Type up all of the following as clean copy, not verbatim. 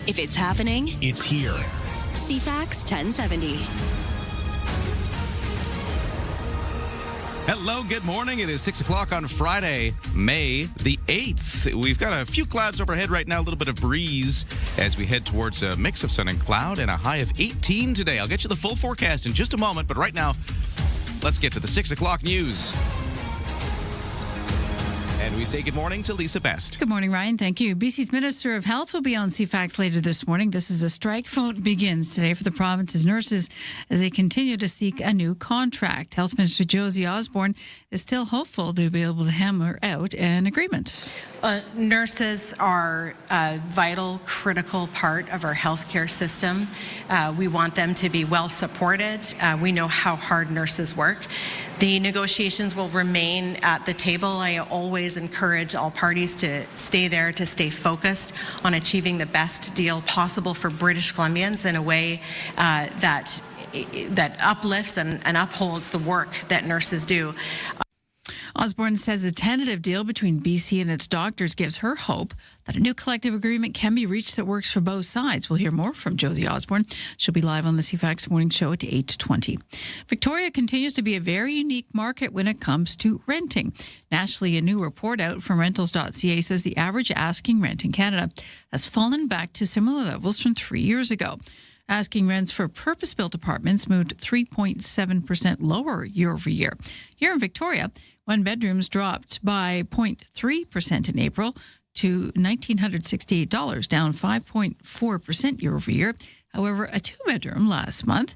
If it's happening, it's here. CFAX 1070. Hello, good morning. It is 6 o'clock on Friday, May the 8th. We've got a few clouds overhead right now, a little bit of breeze as we head towards a mix of sun and cloud and a high of 18 today. I'll get you the full forecast in just a moment, but right now, let's get to the 6 o'clock news. And we say good morning to Lisa Best. Good morning, Ryan. Thank you. BC's Minister of Health will be on CFAX later this morning. This is a strike vote begins today for the province's nurses as they continue to seek a new contract. Health Minister Josie Osborne is still hopeful they'll be able to hammer out an agreement. Nurses are a vital, critical part of our healthcare system. We want them to be well supported. We know how hard nurses work. The negotiations will remain at the table. I always encourage all parties to stay there, to stay focused on achieving the best deal possible for British Columbians in a way that uplifts and upholds the work that nurses do. Osborne says a tentative deal between BC and its doctors gives her hope that a new collective agreement can be reached that works for both sides. We'll hear more from Josie Osborne. She'll be live on the CFAX Morning Show at 8:20. Victoria continues to be a very unique market when it comes to renting. Nationally, a new report out from rentals.ca says the average asking rent in Canada has fallen back to similar levels from 3 years ago. Asking rents for purpose-built apartments moved 3.7% lower year over year. Here in Victoria, one bedrooms dropped by 0.3% in April to $1,968, down 5.4% year over year. However, a two-bedroom last month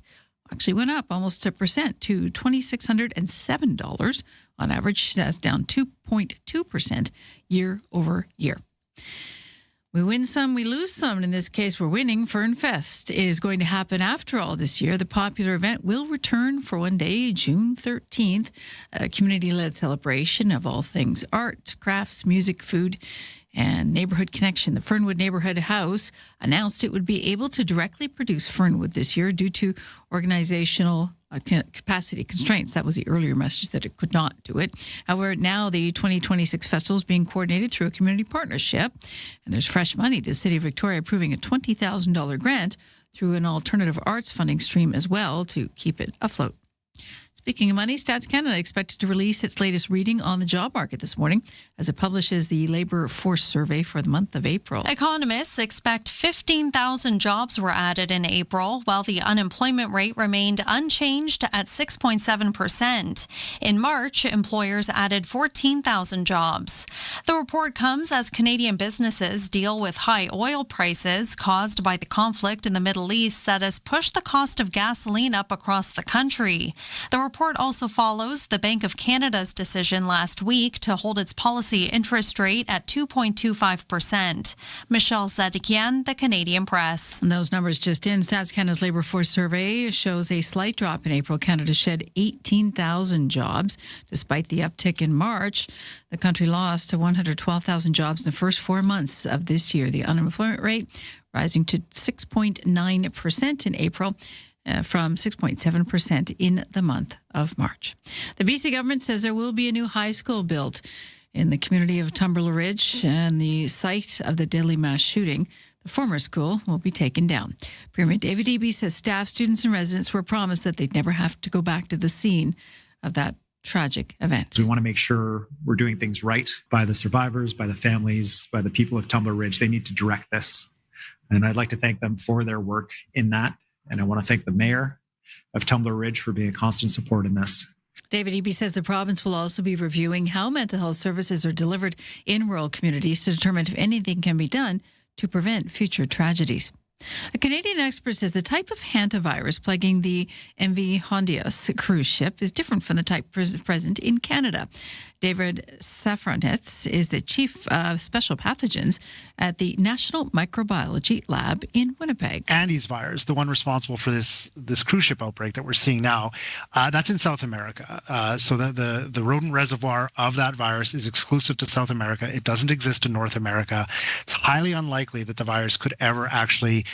actually went up almost 1% to $2,607 on average. That's down 2.2% year over year. We win some, we lose some. And in this case, we're winning. Fernfest is going to happen after all this year. The popular event will return for one day, June 13th, a community-led celebration of all things art, crafts, music, food, and neighborhood connection. The Fernwood Neighborhood House announced it would be able to directly produce Fernwood this year due to organizational capacity constraints. That was the earlier message, that it could not do it. However, now the 2026 festival is being coordinated through a community partnership, and there's fresh money. The City of Victoria approving a $20,000 grant through an alternative arts funding stream as well to keep it afloat. Speaking of money, Stats Canada expected to release its latest reading on the job market this morning as it publishes the labour force survey for the month of April. Economists expect 15,000 jobs were added in April, while the unemployment rate remained unchanged at 6.7%. In March, employers added 14,000 jobs. The report comes as Canadian businesses deal with high oil prices caused by the conflict in the Middle East that has pushed the cost of gasoline up across the country. The report also follows the Bank of Canada's decision last week to hold its policy interest rate at 2.25%. Michelle Zadikian, The Canadian Press. And those numbers just in. Stats Canada's labour force survey shows a slight drop in April. Canada shed 18,000 jobs. Despite the uptick in March, the country lost 112,000 jobs in the first 4 months of this year. The unemployment rate rising to 6.9% in April, from 6.7% in the month of March. The BC government says there will be a new high school built in the community of Tumbler Ridge, and the site of the deadly mass shooting. The former school will be taken down. Premier David Eby says staff, students, and residents were promised that they'd never have to go back to the scene of that tragic event. We want to make sure we're doing things right by the survivors, by the families, by the people of Tumbler Ridge. They need to direct this. And I'd like to thank them for their work in that. And I want to thank the mayor of Tumbler Ridge for being a constant support in this. David Eby says the province will also be reviewing how mental health services are delivered in rural communities to determine if anything can be done to prevent future tragedies. A Canadian expert says the type of hantavirus plaguing the MV Hondias cruise ship is different from the type present in Canada. David Safranetz is the chief of special pathogens at the National Microbiology Lab in Winnipeg. Andes virus, the one responsible for this cruise ship outbreak that we're seeing now, that's in South America. So the rodent reservoir of that virus is exclusive to South America. It doesn't exist in North America. It's highly unlikely that the virus could ever actually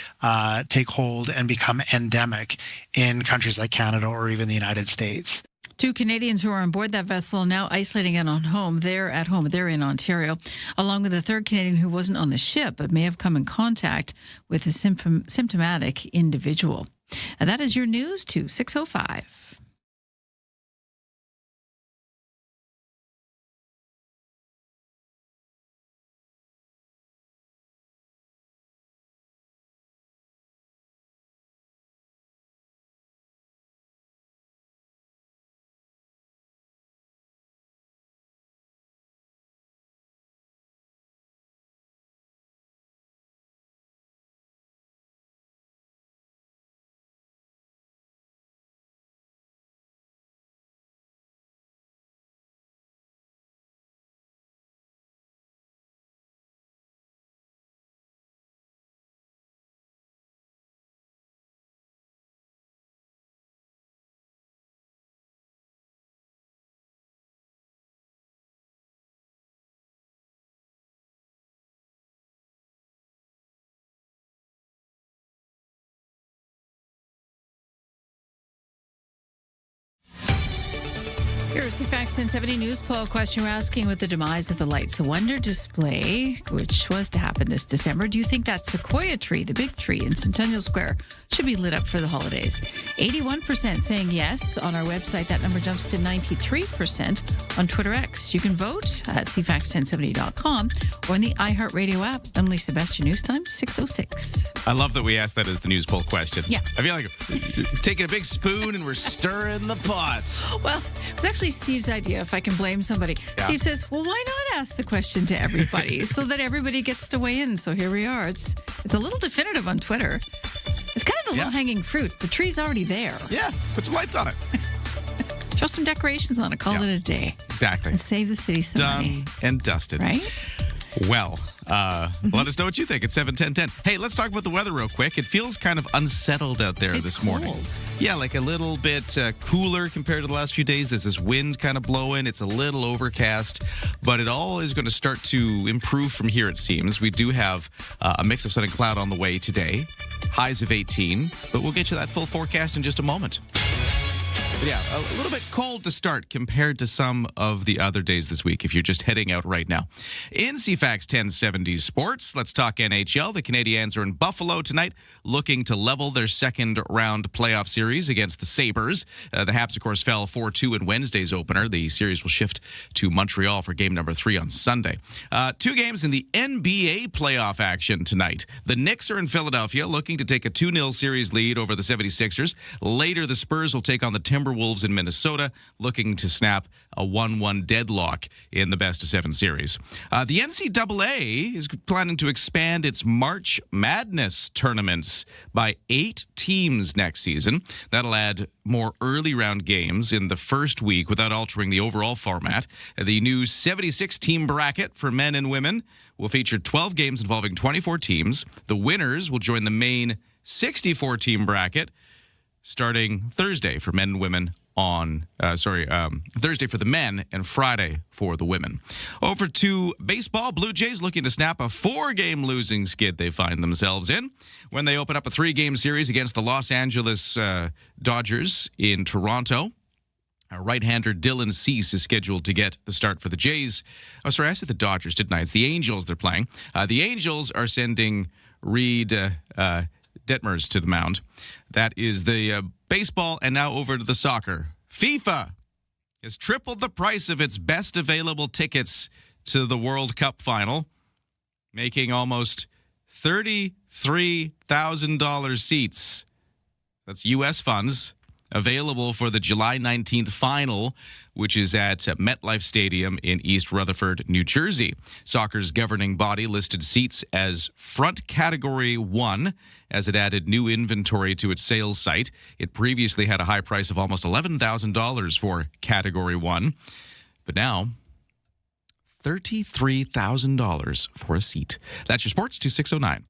take hold and become endemic in countries like Canada or even the United States. 2 Canadians who are on board that vessel now isolating at home. They're at home. They're in Ontario, along with a third Canadian who wasn't on the ship but may have come in contact with a symptomatic individual. And that is your news to 6:05. Here, CFAX 1070 news poll question we're asking with the demise of the Lights of Wonder display, which was to happen this December. Do you think that sequoia tree, the big tree in Centennial Square, should be lit up for the holidays? 81% saying yes. On our website, that number jumps to 93% on Twitter X. You can vote at CFAX1070.com or in the iHeartRadio app. I'm Lisa Best, your news time, 6:06. I love that we asked that as the news poll question. Yeah. I feel like taking a big spoon and we're stirring the pot. Well, it was actually Steve's idea, if I can blame somebody. Yeah. Steve says, well, why not ask the question to everybody so that everybody gets to weigh in? So here we are. It's a little definitive on Twitter. It's kind of the low-hanging fruit. The tree's already there. Yeah, put some lights on it. Throw some decorations on it. Call it a day. Exactly. And save the city some money. Done and dusted. Right? Well, let us know what you think at 7:10:10. Hey, let's talk about the weather real quick. It feels kind of unsettled out there this morning. Cold. Yeah, like a little bit cooler compared to the last few days. There's this wind kind of blowing. It's a little overcast, but it all is going to start to improve from here, it seems. We do have a mix of sun and cloud on the way today. Highs of 18, but we'll get you that full forecast in just a moment. But yeah, a little bit cold to start compared to some of the other days this week if you're just heading out right now. In CFAX 1070 Sports, let's talk NHL. The Canadiens are in Buffalo tonight looking to level their second round playoff series against the Sabres. The Habs, of course, fell 4-2 in Wednesday's opener. The series will shift to Montreal for game number 3 on Sunday. 2 games in the NBA playoff action tonight. The Knicks are in Philadelphia looking to take a 2-0 series lead over the 76ers. Later, the Spurs will take on the Timberwolves in Minnesota, looking to snap a 1-1 deadlock in the best-of-7 series. The NCAA is planning to expand its March Madness tournaments by 8 teams next season. That'll add more early-round games in the first week without altering the overall format. The new 76-team bracket for men and women will feature 12 games involving 24 teams. The winners will join the main 64-team bracket starting Thursday for men and women Thursday for the men and Friday for the women. Over to baseball. Blue Jays looking to snap a 4-game losing skid they find themselves in when they open up a 3-game series against the Los Angeles Dodgers in Toronto. Right-hander Dylan Cease is scheduled to get the start for the Jays. Oh, sorry, I said the Dodgers, didn't I? It's the Angels they're playing. The Angels are sending Reed Detmers to the mound. That is the baseball, and now over to the soccer. FIFA has tripled the price of its best available tickets to the World Cup final, making almost $33,000 seats. That's U.S. funds available for the July 19th final, which is at MetLife Stadium in East Rutherford, New Jersey. Soccer's governing body listed seats as front category 1 as it added new inventory to its sales site. It previously had a high price of almost $11,000 for category 1, but now $33,000 for a seat. That's your sports 2609.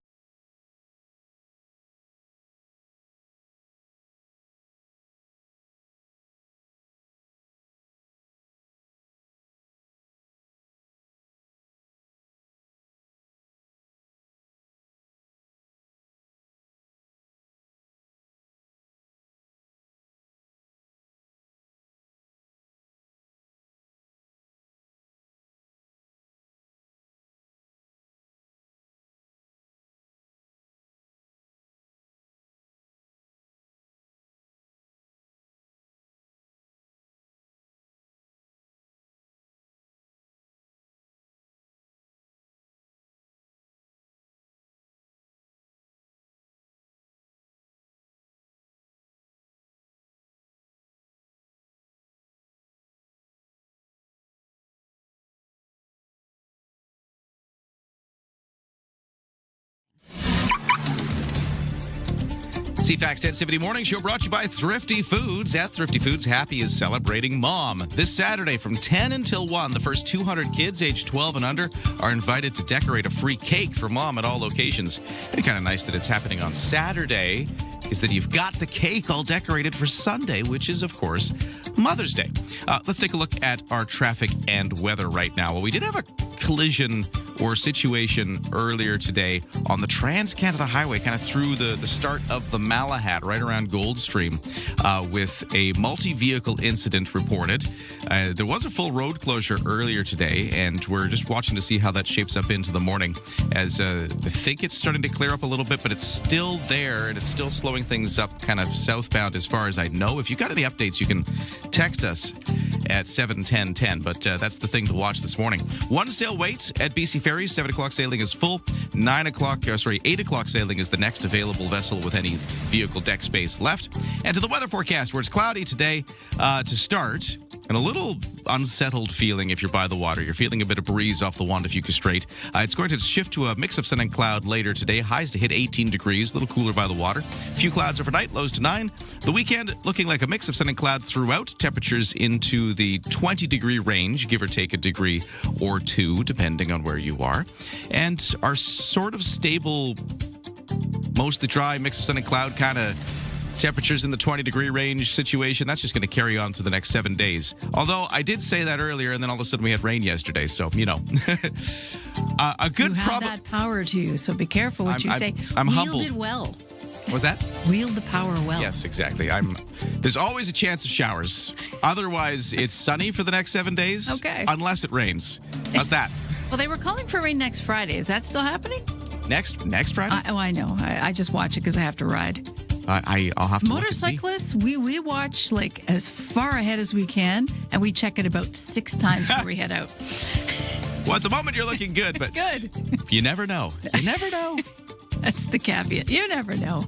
CFAX 1070 Morning Show brought to you by Thrifty Foods. At Thrifty Foods, Happy is celebrating Mom. This Saturday from 10 until 1, the first 200 kids aged 12 and under are invited to decorate a free cake for Mom at all locations. And kind of nice that it's happening on Saturday is that you've got the cake all decorated for Sunday, which is, of course, Mother's Day. Let's take a look at our traffic and weather right now. Well, we did have a collision or situation earlier today on the Trans-Canada Highway, kind of through the start of the Malahat, right around Goldstream, with a multi-vehicle incident reported. There was a full road closure earlier today, and we're just watching to see how that shapes up into the morning, as I think it's starting to clear up a little bit, but it's still there, and it's still slowing things up kind of southbound as far as I know. If you've got any updates, you can text us at 71010, but that's the thing to watch this morning. One sail wait at BC Ferries. 7 o'clock sailing is full. 8 o'clock sailing is the next available vessel with any vehicle deck space left. And to the weather forecast, where it's cloudy today to start, and a little unsettled feeling if you're by the water. You're feeling a bit of breeze off the Wanda-Fuca Strait. It's going to shift to a mix of sun and cloud later today. Highs to hit 18 degrees, a little cooler by the water. A few clouds overnight, lows to 9. The weekend looking like a mix of sun and cloud throughout. Temperatures into the 20-degree range, give or take a degree or two, depending on where you are. And our sort of stable, mostly dry, mix of sun and cloud kind of temperatures in the 20-degree range situation, that's just going to carry on through the next 7 days. Although I did say that earlier, and then all of a sudden we had rain yesterday, so, you know. A good You have that power to you, so be careful what you say. I'm Wield humbled. it well. Was that? Wield the power well. Yes, exactly. There's always a chance of showers. Otherwise, it's sunny for the next 7 days. Okay. Unless it rains. How's that? Well, they were calling for rain next Friday. Is that still happening? Next Friday? I know. I just watch it because I have to ride. I'll have to look and see. Motorcyclists, we watch like as far ahead as we can, and we check it about 6 times before we head out. Well, at the moment, you're looking good, but Good. You never know. You never know. That's the caveat. You never know.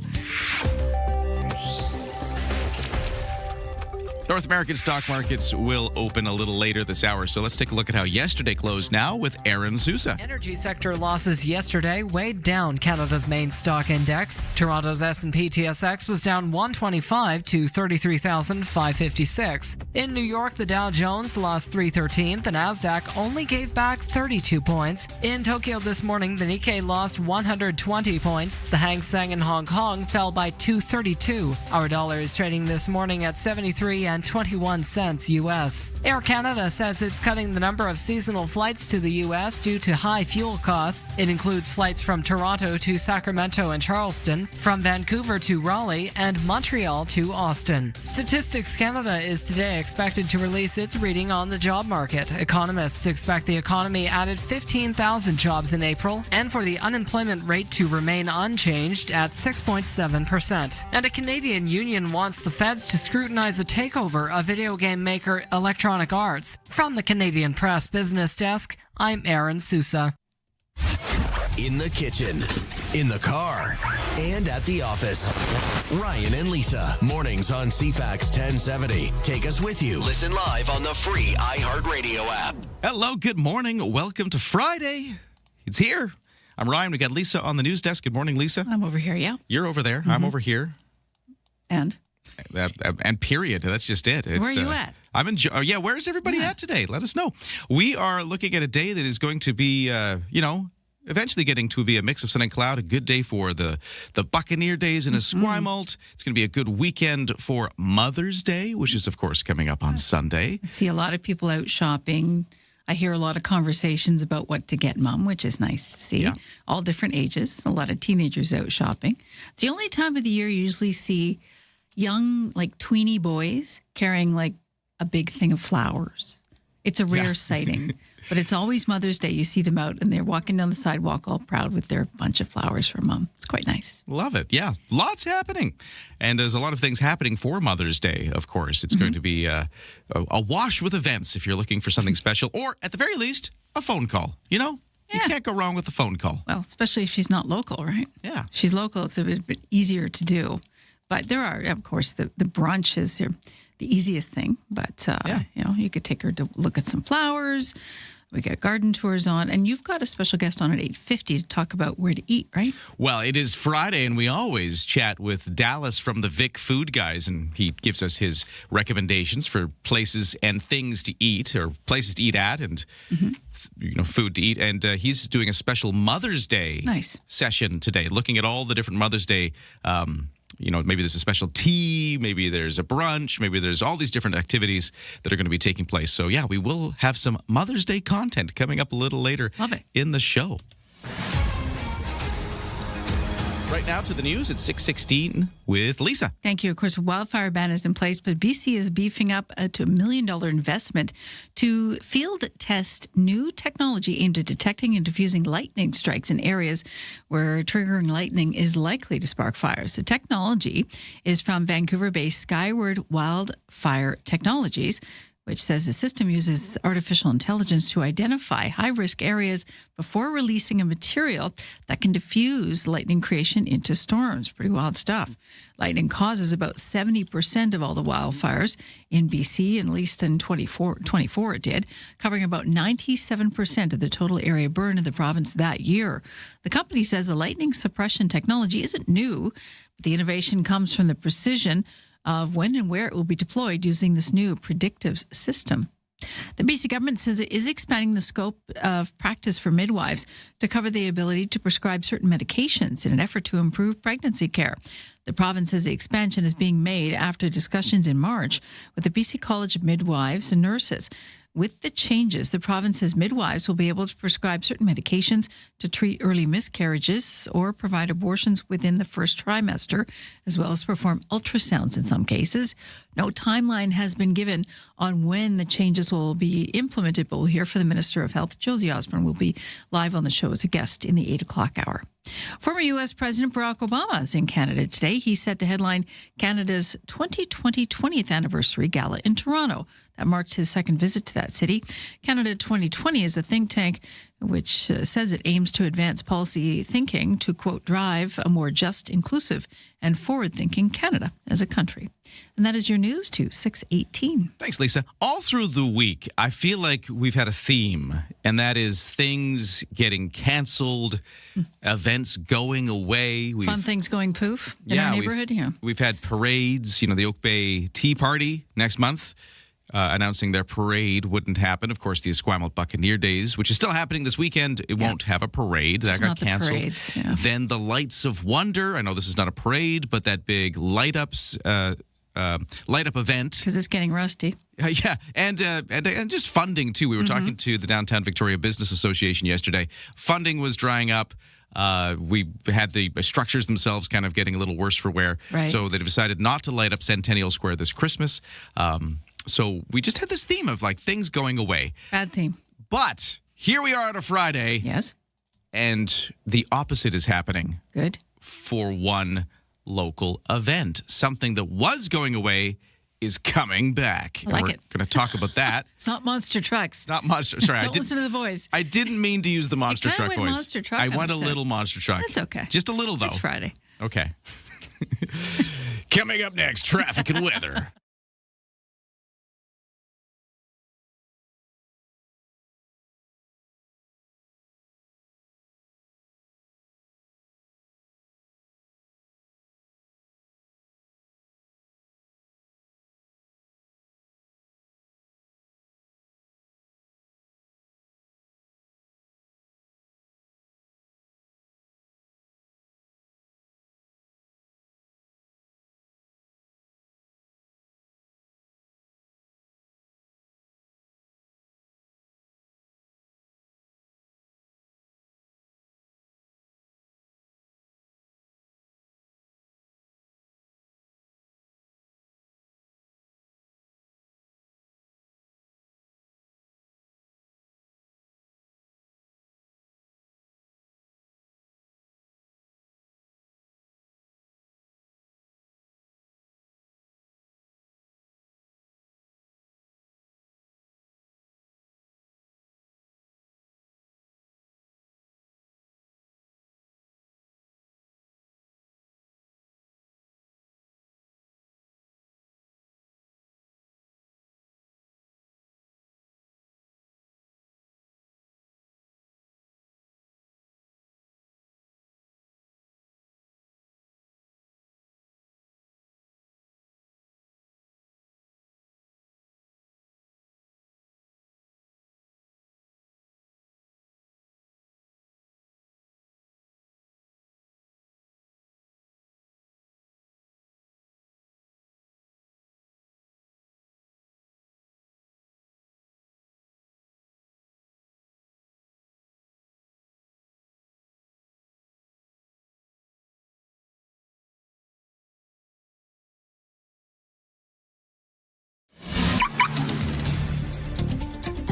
North American stock markets will open a little later this hour, so let's take a look at how yesterday closed now with Aaron Sousa. Energy sector losses yesterday weighed down Canada's main stock index. Toronto's S&P TSX was down 125 to 33,556. In New York, the Dow Jones lost 313. The Nasdaq only gave back 32 points. In Tokyo this morning, the Nikkei lost 120 points. The Hang Seng in Hong Kong fell by 232. Our dollar is trading this morning at 73.21 US. Air Canada says it's cutting the number of seasonal flights to the US due to high fuel costs. It includes flights from Toronto to Sacramento and Charleston, from Vancouver to Raleigh, and Montreal to Austin. Statistics Canada is today expected to release its reading on the job market. Economists expect the economy added 15,000 jobs in April, and for the unemployment rate to remain unchanged at 6.7%. And a Canadian union wants the feds to scrutinize a takeover of video game maker Electronic Arts. From the Canadian Press Business Desk, I'm Aaron Sousa. In the kitchen, in the car, and at the office. Ryan and Lisa, mornings on CFAX 1070. Take us with you. Listen live on the free iHeartRadio app. Hello, good morning. Welcome to Friday. It's here. I'm Ryan. We got Lisa on the news desk. Good morning, Lisa. I'm over here, yeah. You're over there. I'm over here. And? And period. That's just it. Where are you at? I'm where's everybody at today? Let us know. We are looking at a day that is going to be, eventually getting to be a mix of sun and cloud. A good day for the Buccaneer days in Esquimalt. It's going to be a good weekend for Mother's Day, which is, of course, coming up on Sunday. I see a lot of people out shopping. I hear a lot of conversations about what to get Mom, which is nice to see. Yeah. All different ages. A lot of teenagers out shopping. It's the only time of the year you usually see young, like tweeny boys carrying like a big thing of flowers. It's a rare sighting, but it's always Mother's Day. You see them out and they're walking down the sidewalk all proud with their bunch of flowers for Mom. It's quite nice. Love it. Yeah, lots happening. And there's a lot of things happening for Mother's Day, of course. It's going to be a wash with events if you're looking for something special, or at the very least, a phone call. You know? You can't go wrong with a phone call. Well, especially if she's not local, right? Yeah. If she's local, it's a bit easier to do. But there are, of course, the brunch is the easiest thing. But, you could take her to look at some flowers, We got garden tours on, and you've got a special guest on at 8:50 to talk about where to eat, right? Well, it is Friday, and we always chat with Dallas from the Vic Food Guys, and he gives us his recommendations for places and things to eat, or places to eat at, and food to eat. And he's doing a special Mother's Day session today, looking at all the different Mother's Day. Maybe there's a special tea, maybe there's a brunch, maybe there's all these different activities that are going to be taking place. So, yeah, we will have some Mother's Day content coming up a little later in the show. Right now to the news at 6:16 with Lisa. Thank you. Of course, a wildfire ban is in place, but BC is beefing up to $1 million investment to field test new technology aimed at detecting and diffusing lightning strikes in areas where triggering lightning is likely to spark fires. The technology is from Vancouver-based Skyward Wildfire Technologies, which says the system uses artificial intelligence to identify high-risk areas before releasing a material that can diffuse lightning creation into storms. Pretty wild stuff. Lightning causes about 70% of all the wildfires in BC, at least in 24 it did, covering about 97% of the total area burned in the province that year. The company says the lightning suppression technology isn't new, but the innovation comes from the precision of when and where it will be deployed using this new predictive system. The BC government says it is expanding the scope of practice for midwives to cover the ability to prescribe certain medications in an effort to improve pregnancy care. The province says the expansion is being made after discussions in March with the BC College of Midwives and Nurses. With the changes, the province's midwives will be able to prescribe certain medications to treat early miscarriages or provide abortions within the first trimester, as well as perform ultrasounds in some cases. No timeline has been given on when the changes will be implemented, but we'll hear from the Minister of Health, Josie Osborne, will be live on the show as a guest in the 8 o'clock hour. Former U.S. President Barack Obama is in Canada today. He's set to headline Canada's 2020 20th anniversary gala in Toronto. That marks his second visit to that city. Canada 2020 is a think tank which says it aims to advance policy thinking to, quote, drive a more just, inclusive, and forward-thinking Canada as a country. And that is your news to 6:18. Thanks, Lisa. All through the week, I feel like we've had a theme, and that is things getting canceled, events going away. Fun things going poof in our neighborhood. We've had parades, the Oak Bay Tea Party next month. Announcing their parade wouldn't happen. Of course, the Esquimalt Buccaneer Days, which is still happening this weekend, it won't have a parade. That got canceled. Parades, Then the Lights of Wonder. I know this is not a parade, but that big light up event. Because it's getting rusty. And just funding, too. We were talking to the Downtown Victoria Business Association yesterday. Funding was drying up. We had the structures themselves kind of getting a little worse for wear. Right. So they decided not to light up Centennial Square this Christmas. So we just had this theme of things going away. Bad theme. But here we are on a Friday. Yes. And the opposite is happening. Good. For one local event. Something that was going away is coming back. I like we're going to talk about that. It's not monster trucks. Not monster. Sorry, Don't listen to the voice. I didn't mean to use the monster truck voice. Monster truck. I went a little monster truck. That's okay. Just a little, though. It's Friday. Okay. Coming up next, traffic and weather.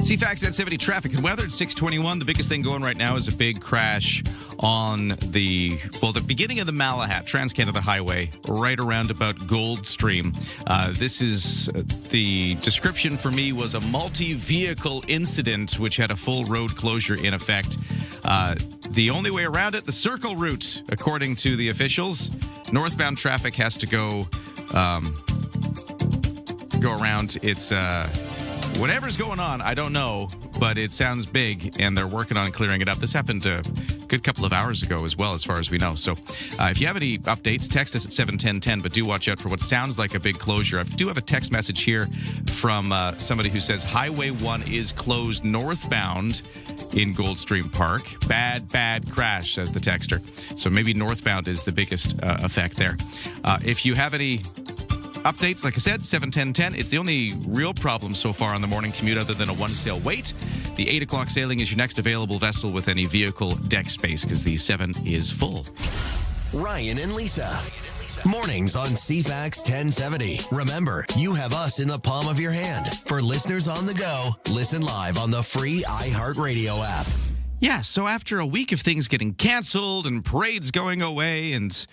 CFAX at 70 traffic and weather at 621. The biggest thing going right now is a big crash on the beginning of the Malahat Trans-Canada Highway, right around about Goldstream. This is the description for me was a multi-vehicle incident which had a full road closure in effect. The only way around it, the circle route, according to the officials. Northbound traffic has to go around. It's whatever's going on, I don't know, but it sounds big, and they're working on clearing it up. This happened a good couple of hours ago as well, as far as we know. So if you have any updates, text us at 71010, but do watch out for what sounds like a big closure. I do have a text message here from somebody who says Highway 1 is closed northbound in Goldstream Park. Bad crash, says the texter. So maybe northbound is the biggest effect there. If you have any updates, like I said, 71010. It's the only real problem so far on the morning commute other than a one-sail wait. The 8 o'clock sailing is your next available vessel with any vehicle deck space because the 7 is full. Ryan and Lisa. Mornings on CFAX 1070. Remember, you have us in the palm of your hand. For listeners on the go, listen live on the free iHeartRadio app. Yeah, so after a week of things getting canceled and parades going away and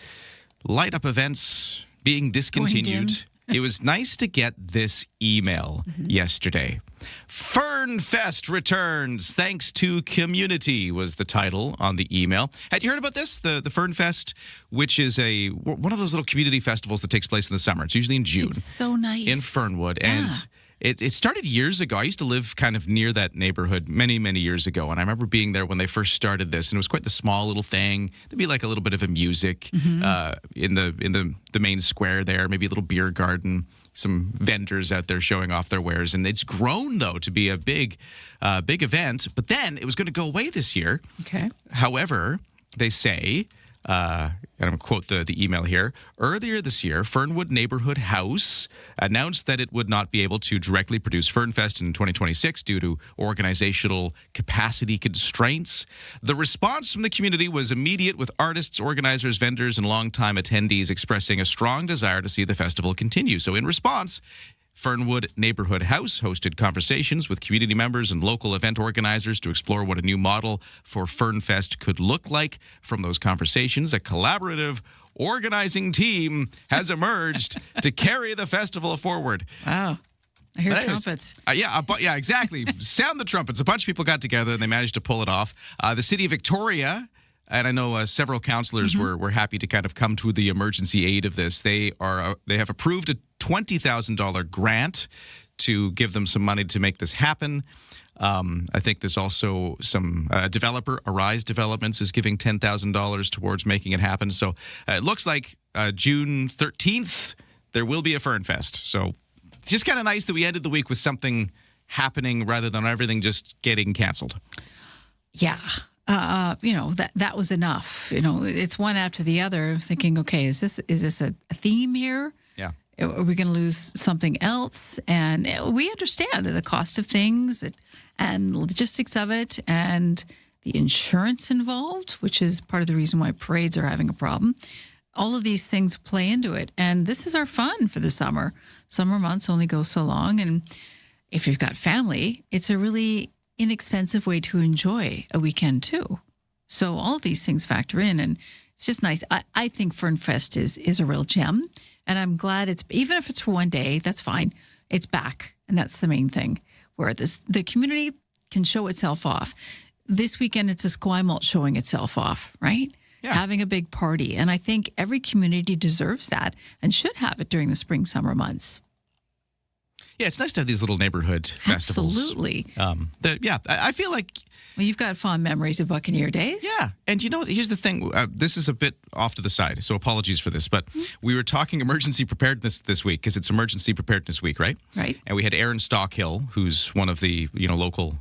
light-up events being discontinued, it was nice to get this email yesterday. Fernfest returns thanks to community was the title on the email. Had you heard about this? The Fernfest, which is one of those little community festivals that takes place in the summer. It's usually in June. It's so nice. In Fernwood. Yeah. And it started years ago. I used to live kind of near that neighborhood many, many years ago. And I remember being there when they first started this. And it was quite the small little thing. There'd be like a little bit of a music in the main square there, maybe a little beer garden, some vendors out there showing off their wares. And it's grown, though, to be a big event. But then it was going to go away this year. Okay. However, they say, and I'm going to quote the email here, earlier this year, Fernwood Neighborhood House announced that it would not be able to directly produce Fernfest in 2026 due to organizational capacity constraints. The response from the community was immediate, with artists, organizers, vendors, and longtime attendees expressing a strong desire to see the festival continue. So in response, Fernwood Neighborhood House hosted conversations with community members and local event organizers to explore what a new model for Fernfest could look like. From those conversations, a collaborative organizing team has emerged to carry the festival forward. Wow. I hear trumpets. Yeah, exactly. Sound the trumpets. A bunch of people got together and they managed to pull it off. The city of Victoria, and I know several councillors were happy to kind of come to the emergency aid of this. They have approved a $20,000 grant to give them some money to make this happen. I think there's also some developer, Arise Developments, is giving $10,000 towards making it happen. So it looks like June 13th, there will be a Fernfest. So it's just kind of nice that we ended the week with something happening rather than everything just getting canceled. Yeah. That was enough. It's one after the other, thinking, okay, is this a theme here? Yeah. Are we going to lose something else? And we understand the cost of things and logistics of it and the insurance involved, which is part of the reason why parades are having a problem. All of these things play into it. And this is our fun for the summer. Summer months only go so long. And if you've got family, it's a really inexpensive way to enjoy a weekend too. So all of these things factor in, and it's just nice. I think Fernfest is a real gem, and I'm glad even if it's for one day, that's fine. It's back, and that's the main thing, where the community can show itself off. This weekend, it's Esquimalt showing itself off, right? Yeah. Having a big party, and I think every community deserves that and should have it during the spring, summer months. Yeah, it's nice to have these little neighborhood festivals. Absolutely. I feel like... Well, you've got fond memories of Buccaneer days. Yeah. And here's the thing. This is a bit off to the side, so apologies for this. But we were talking emergency preparedness this week because it's Emergency Preparedness Week, right? Right. And we had Erin Stockhill, who's one of the local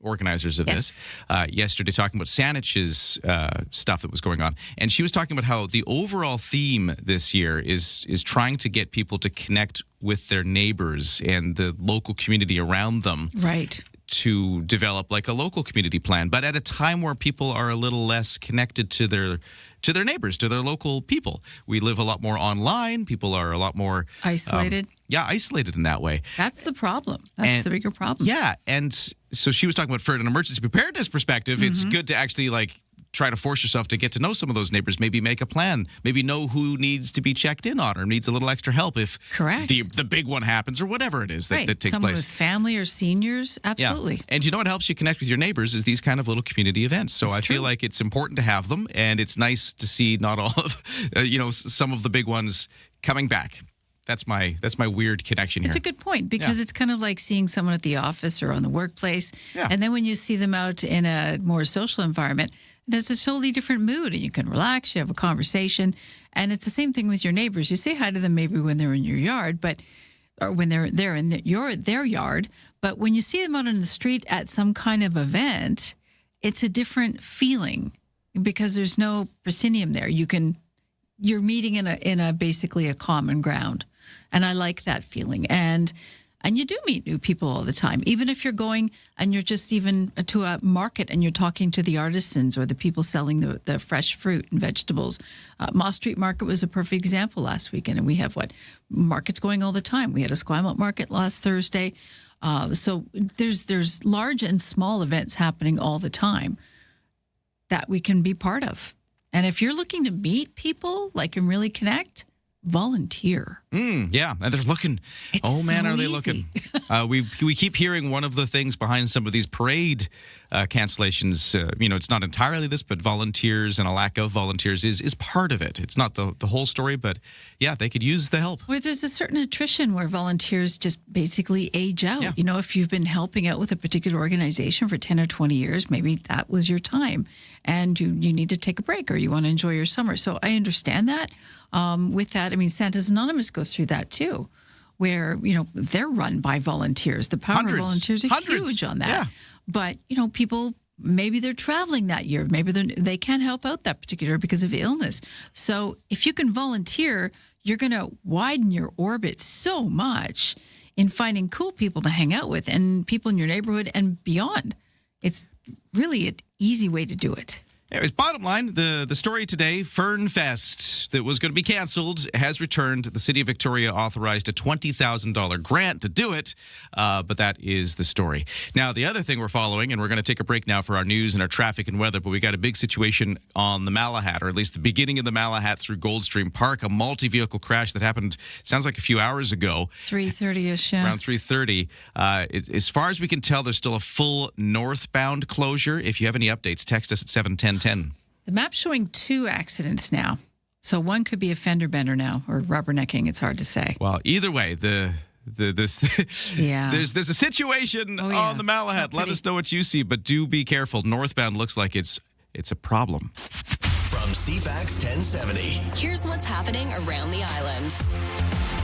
organizers of this, yesterday talking about Saanich's stuff that was going on. And she was talking about how the overall theme this year is trying to get people to connect with their neighbors and the local community around them. Right. To develop like a local community plan, but at a time where people are a little less connected to their neighbors, to their local people. We live a lot more online. People are a lot more isolated. Isolated in that way. That's the problem. That's the bigger problem. Yeah, and so she was talking about for an emergency preparedness perspective, it's good to actually try to force yourself to get to know some of those neighbors, maybe make a plan, maybe know who needs to be checked in on or needs a little extra help if Correct. the big one happens or whatever it is that takes Someone place. with family or seniors, absolutely. Yeah. And you know what helps you connect with your neighbors is these kind of little community events. So I feel like it's important to have them, and it's nice to see not all of, some of the big ones coming back. That's my weird connection here. It's a good point because it's kind of like seeing someone at the office or on the workplace. Yeah. And then when you see them out in a more social environment, it's a totally different mood and you can relax, you have a conversation. And it's the same thing with your neighbors. You say hi to them maybe when they're in your yard, or when they're in their yard. But when you see them out on the street at some kind of event, it's a different feeling because there's no proscenium there. You're meeting in a basically a common ground. And I like that feeling. And you do meet new people all the time, even if you're going and you're just even to a market and you're talking to the artisans or the people selling the fresh fruit and vegetables. Moss Street Market was a perfect example last weekend. And we have markets going all the time. We had a Esquimalt market last Thursday. So there's large and small events happening all the time that we can be part of. And if you're looking to meet people, and really connect, volunteer. Yeah, and they're looking. Are they looking? We keep hearing one of the things behind some of these parade cancellations. It's not entirely this, but volunteers and a lack of volunteers is part of it. It's not the whole story, but yeah, they could use the help. Where there's a certain attrition where volunteers just basically age out. Yeah. If you've been helping out with a particular organization for 10 or 20 years, maybe that was your time and you need to take a break or you want to enjoy your summer. So I understand that. With that, Santa's Anonymous goes through that too, where, they're run by volunteers. The power of volunteers are huge on that. Yeah. But, people, maybe they're traveling that year. Maybe they can't help out that particular because of illness. So if you can volunteer, you're going to widen your orbit so much in finding cool people to hang out with and people in your neighborhood and beyond. It's really an easy way to do it. Anyways, bottom line, the story today, Fern Fest, that was going to be canceled, has returned. The City of Victoria authorized a $20,000 grant to do it, but that is the story. Now, the other thing we're following, and we're going to take a break now for our news and our traffic and weather, but we got a big situation on the Malahat, or at least the beginning of the Malahat through Goldstream Park, a multi-vehicle crash that happened, sounds like a few hours ago. 3:30ish, yeah. Around 3:30. As far as we can tell, there's still a full northbound closure. If you have any updates, text us at 71010. The map's showing 2 accidents now. So one could be a fender bender now or rubbernecking. It's hard to say. Well, either way, there's a situation on the Malahat. Let us know what you see, but do be careful. Northbound looks like it's a problem. From CFAX 1070. Here's what's happening around the island.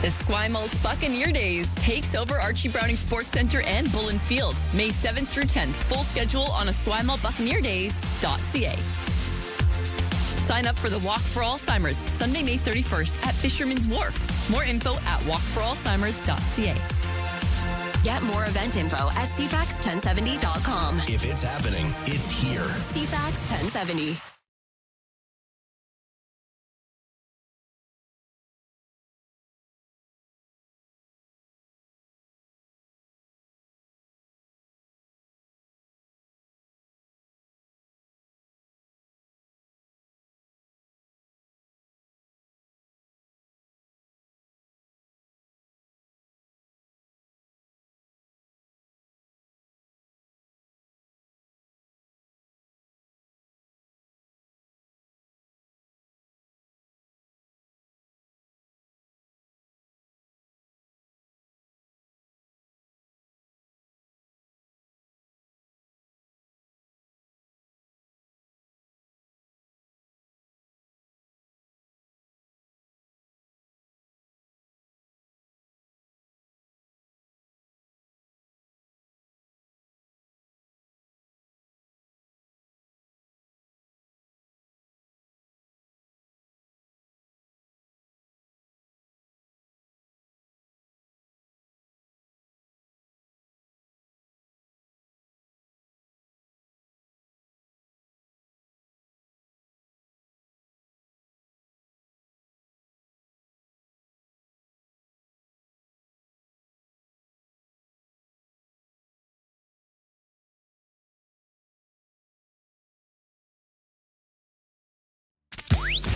The Esquimalt's Buccaneer Days takes over Archie Browning Sports Centre and Bullen Field, May 7th through 10th. Full schedule on esquimaltbuccaneerdays.ca. Sign up for the Walk for Alzheimer's, Sunday, May 31st at Fisherman's Wharf. More info at walkforalzheimers.ca. Get more event info at CFAX1070.com. If it's happening, it's here. CFAX 1070.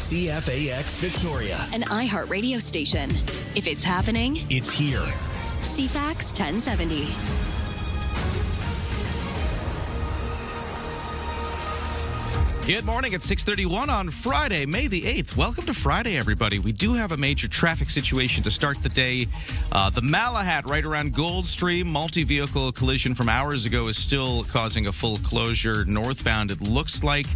CFAX Victoria. An iHeart radio station. If it's happening, It's here. CFAX 1070. Good morning at 6:31 on Friday, May the 8th. Welcome to Friday, everybody. We do have a major traffic situation to start the day. The Malahat right around Goldstream, multi-vehicle collision from hours ago is still causing a full closure northbound. It looks like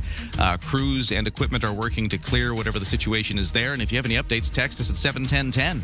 crews and equipment are working to clear whatever the situation is there. And if you have any updates, text us at 71010.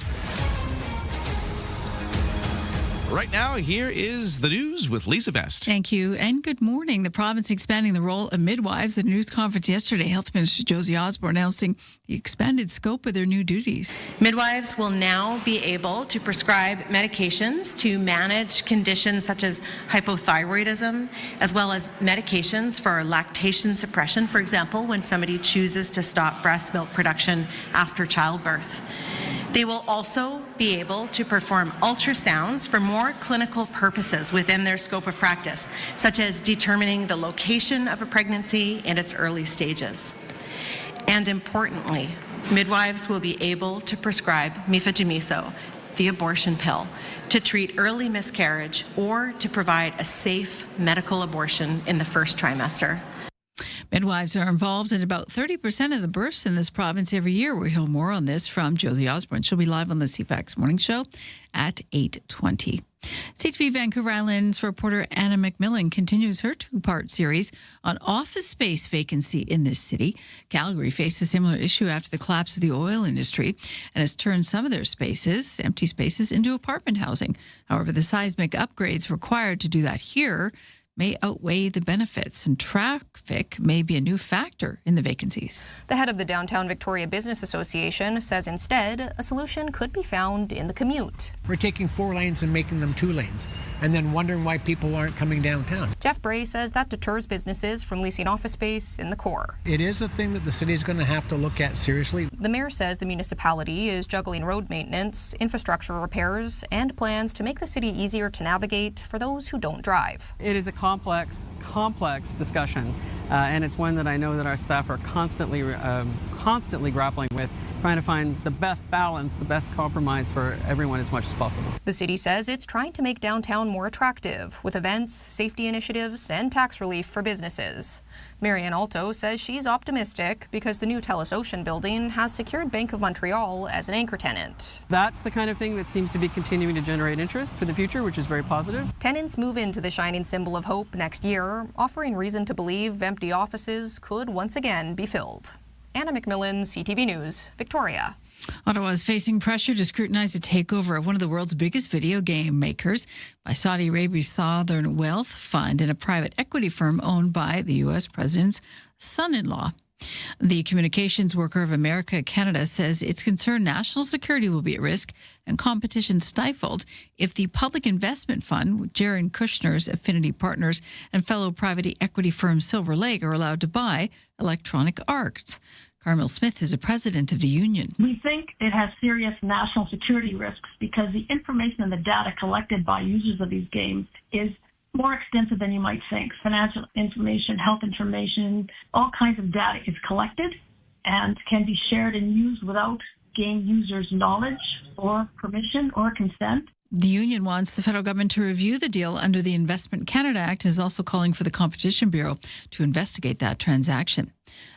Right now, here is the news with Lisa Best. Thank you, and good morning. The province expanding the role of midwives at a news conference yesterday. Health Minister Josie Osborne announcing the expanded scope of their new duties. Midwives will now be able to prescribe medications to manage conditions such as hypothyroidism, as well as medications for lactation suppression, for example, when somebody chooses to stop breast milk production after childbirth. They will also be able to perform ultrasounds for more clinical purposes within their scope of practice, such as determining the location of a pregnancy in its early stages. And importantly, midwives will be able to prescribe mifegymiso, the abortion pill, to treat early miscarriage or to provide a safe medical abortion in the first trimester. Midwives are involved in about 30% of the births in this province every year. We'll hear more on this from Josie Osborne. She'll be live on the CFAX Morning Show at 8:20. CTV Vancouver Island's reporter Anna McMillan continues her two-part series on office space vacancy in this city. Calgary faced a similar issue after the collapse of the oil industry and has turned some of their spaces, empty spaces, into apartment housing. However, the seismic upgrades required to do that here may outweigh the benefits, and traffic may be a new factor in the vacancies. The head of the Downtown Victoria Business Association says instead, a solution could be found in the commute. We're taking 4 lanes and making them 2 lanes, and then wondering why people aren't coming downtown. Jeff Bray says that deters businesses from leasing office space in the core. It is a thing that the city is going to have to look at seriously. The mayor says the municipality is juggling road maintenance, infrastructure repairs, and plans to make the city easier to navigate for those who don't drive. It is a complex discussion, and it's one that I know that our staff are constantly grappling with, trying to find the best balance, the best compromise for everyone as much as possible. The city says it's trying to make downtown more attractive with events, safety initiatives, and tax relief for businesses. Marianne Alto says she's optimistic because the new TELUS Ocean building has secured Bank of Montreal as an anchor tenant. That's the kind of thing that seems to be continuing to generate interest for the future, which is very positive. Tenants move into the shining symbol of hope next year, offering reason to believe empty offices could once again be filled. Anna McMillan, CTV News, Victoria. Ottawa is facing pressure to scrutinize a takeover of one of the world's biggest video game makers by Saudi Arabia's Sovereign Wealth Fund and a private equity firm owned by the U.S. president's son-in-law. The communications worker of America Canada says it's concerned national security will be at risk and competition stifled if the public investment fund, Jared Kushner's affinity partners, and fellow private equity firm Silver Lake are allowed to buy Electronic Arts. Carmel Smith is the president of the union. We think it has serious national security risks because the information and the data collected by users of these games is more extensive than you might think. Financial information, health information, all kinds of data is collected and can be shared and used without game users' knowledge or permission or consent. The union wants the federal government to review the deal under the Investment Canada Act and is also calling for the Competition Bureau to investigate that transaction.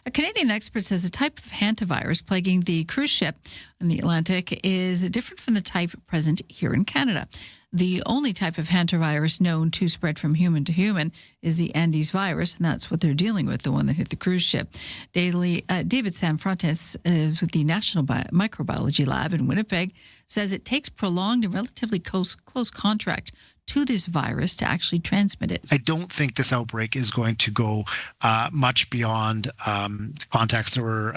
A Canadian expert says the type of hantavirus plaguing the cruise ship in the Atlantic is different from the type present here in Canada. The only type of hantavirus known to spread from human to human is the Andes virus, and that's what they're dealing with, the one that hit the cruise ship. David Sanfrantes with the National Microbiology Lab in Winnipeg says it takes prolonged and relatively close contact to this virus to actually transmit it. I don't think this outbreak is going to go much beyond contacts that were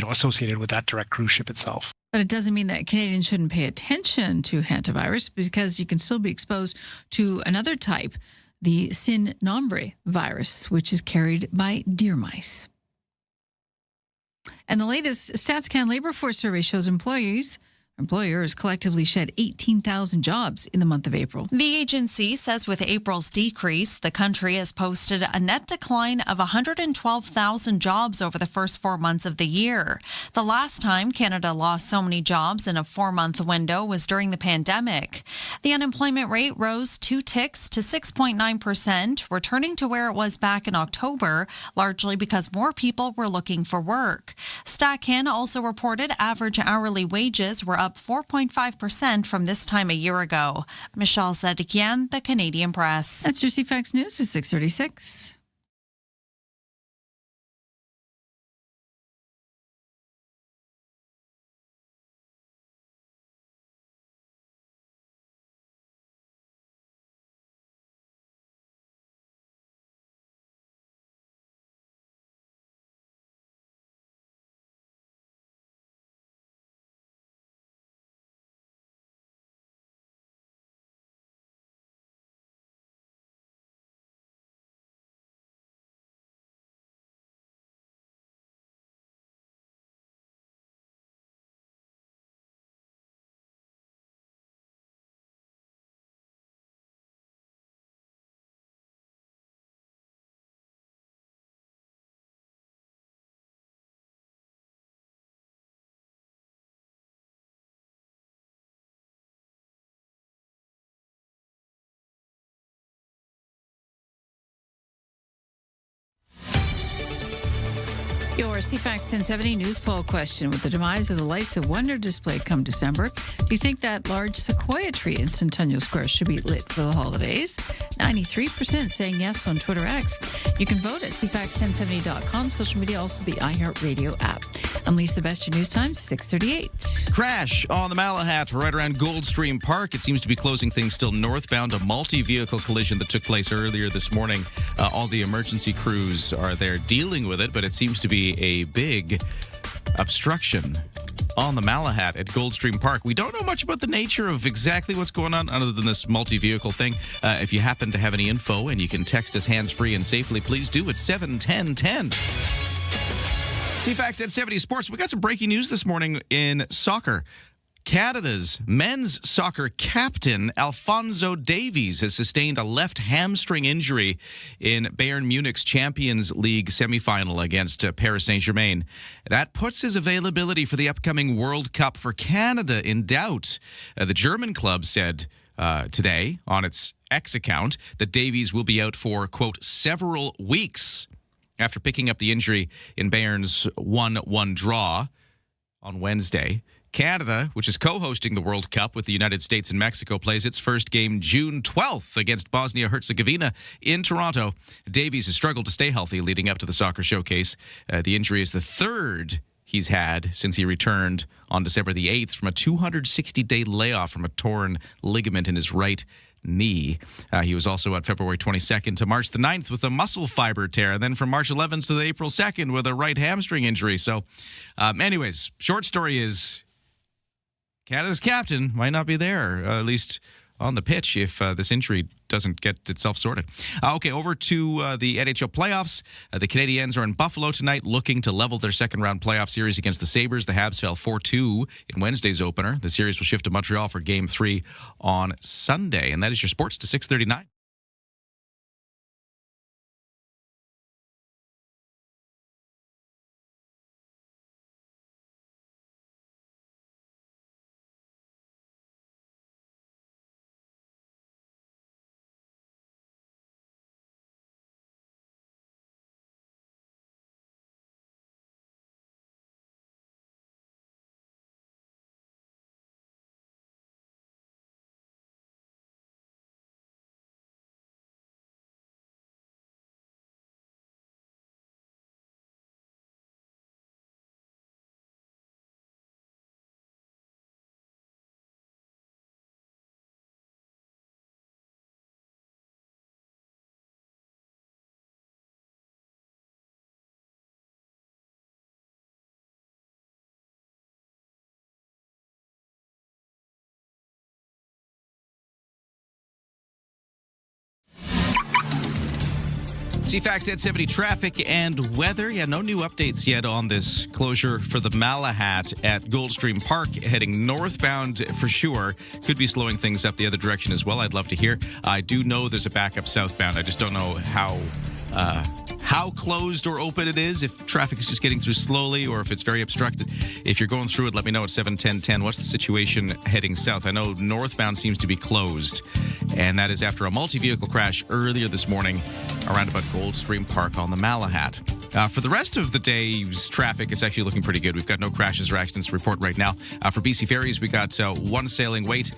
associated with that direct cruise ship itself. But it doesn't mean that Canadians shouldn't pay attention to hantavirus because you can still be exposed to another type, the Sin Nombre virus, which is carried by deer mice. And the latest StatsCan labor force survey shows employers Employers collectively shed 18,000 jobs in the month of April. The agency says with April's decrease, the country has posted a net decline of 112,000 jobs over the first 4 months of the year. The last time Canada lost so many jobs in a 4-month window was during the pandemic. The unemployment rate rose 2 ticks to 6.9%, returning to where it was back in October, largely because more people were looking for work. StatCan also reported average hourly wages were up 4.5% from this time a year ago. Michelle Zedekian, the Canadian Press. That's your CFAX News at 6:36. Your CFAX 1070 news poll question: with the demise of the Lights of Wonder display come December, do you think that large sequoia tree in Centennial Square should be lit for the holidays? 93% saying yes on Twitter X. You can vote at CFAX1070.com, social media, also the iHeartRadio app. I'm Lisa Best, your news time, 6:38. Crash on the Malahat right around Goldstream Park. It seems to be closing things still northbound. A multi-vehicle collision that took place earlier this morning. All the emergency crews are there dealing with it, but it seems to be a big obstruction on the Malahat at Goldstream Park. We don't know much about the nature of exactly what's going on other than this multi-vehicle thing. If you happen to have any info and you can text us hands-free and safely, please do. It's 71010. CFAX 1070 Sports. We got some breaking news this morning in soccer. Canada's men's soccer captain, Alphonso Davies, has sustained a left hamstring injury in Bayern Munich's Champions League semifinal against Paris Saint-Germain. That puts his availability for the upcoming World Cup for Canada in doubt. The German club said today on its X account that Davies will be out for, quote, several weeks after picking up the injury in Bayern's 1-1 draw on Wednesday. Canada, which is co-hosting the World Cup with the United States and Mexico, plays its first game June 12th against Bosnia-Herzegovina in Toronto. Davies has struggled to stay healthy leading up to the soccer showcase. The injury is the third he's had since he returned on December the 8th from a 260-day layoff from a torn ligament in his right knee. He was also out February 22nd to March the 9th with a muscle fiber tear, and then from March 11th to April 2nd with a right hamstring injury. So anyways, short story is Canada's captain might not be there, at least on the pitch, if this injury doesn't get itself sorted. Okay, over to the NHL playoffs. The Canadiens are in Buffalo tonight looking to level their second-round playoff series against the Sabres. The Habs fell 4-2 in Wednesday's opener. The series will shift to Montreal for Game 3 on Sunday. And that is your sports to 6:39. CFAX 1070 traffic and weather. Yeah, no new updates yet on this closure for the Malahat at Goldstream Park. Heading northbound for sure. Could be slowing things up the other direction as well. I'd love to hear. I do know there's a backup southbound. I just don't know how closed or open it is, if traffic is just getting through slowly or if it's very obstructed. If you're going through it, let me know at 71010. What's the situation heading south? I know northbound seems to be closed, and that is after a multi-vehicle crash earlier this morning around about Goldstream Park on the Malahat. For the rest of the day's traffic, it's actually looking pretty good. We've got no crashes or accidents to report right now. For BC Ferries, we got one sailing wait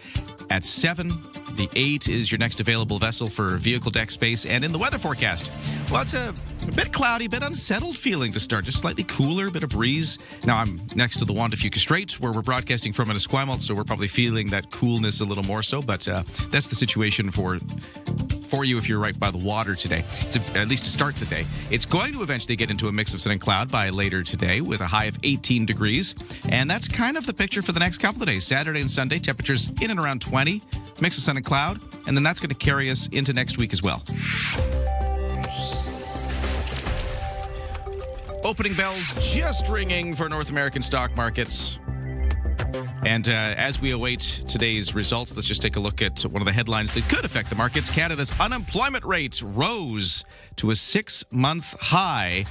at 7. The 8 is your next available vessel for vehicle deck space. And in the weather forecast, well, it's a bit cloudy, a bit unsettled feeling to start. Just slightly cooler, a bit of breeze. Now, I'm next to the Juan de Fuca Strait, where we're broadcasting from in Esquimalt, so we're probably feeling that coolness a little more so. But that's the situation for you if you're right by the water today, at least to start the day. It's going to eventually get into a mix of sun and cloud by later today with a high of 18 degrees. And that's kind of the picture for the next couple of days. Saturday and Sunday, temperatures in and around 20, mix of sun and cloud. And then that's going to carry us into next week as well. Opening bells just ringing for North American stock markets. And as we await today's results, let's just take a look at one of the headlines that could affect the markets. Canada's unemployment rate rose to a 6-month high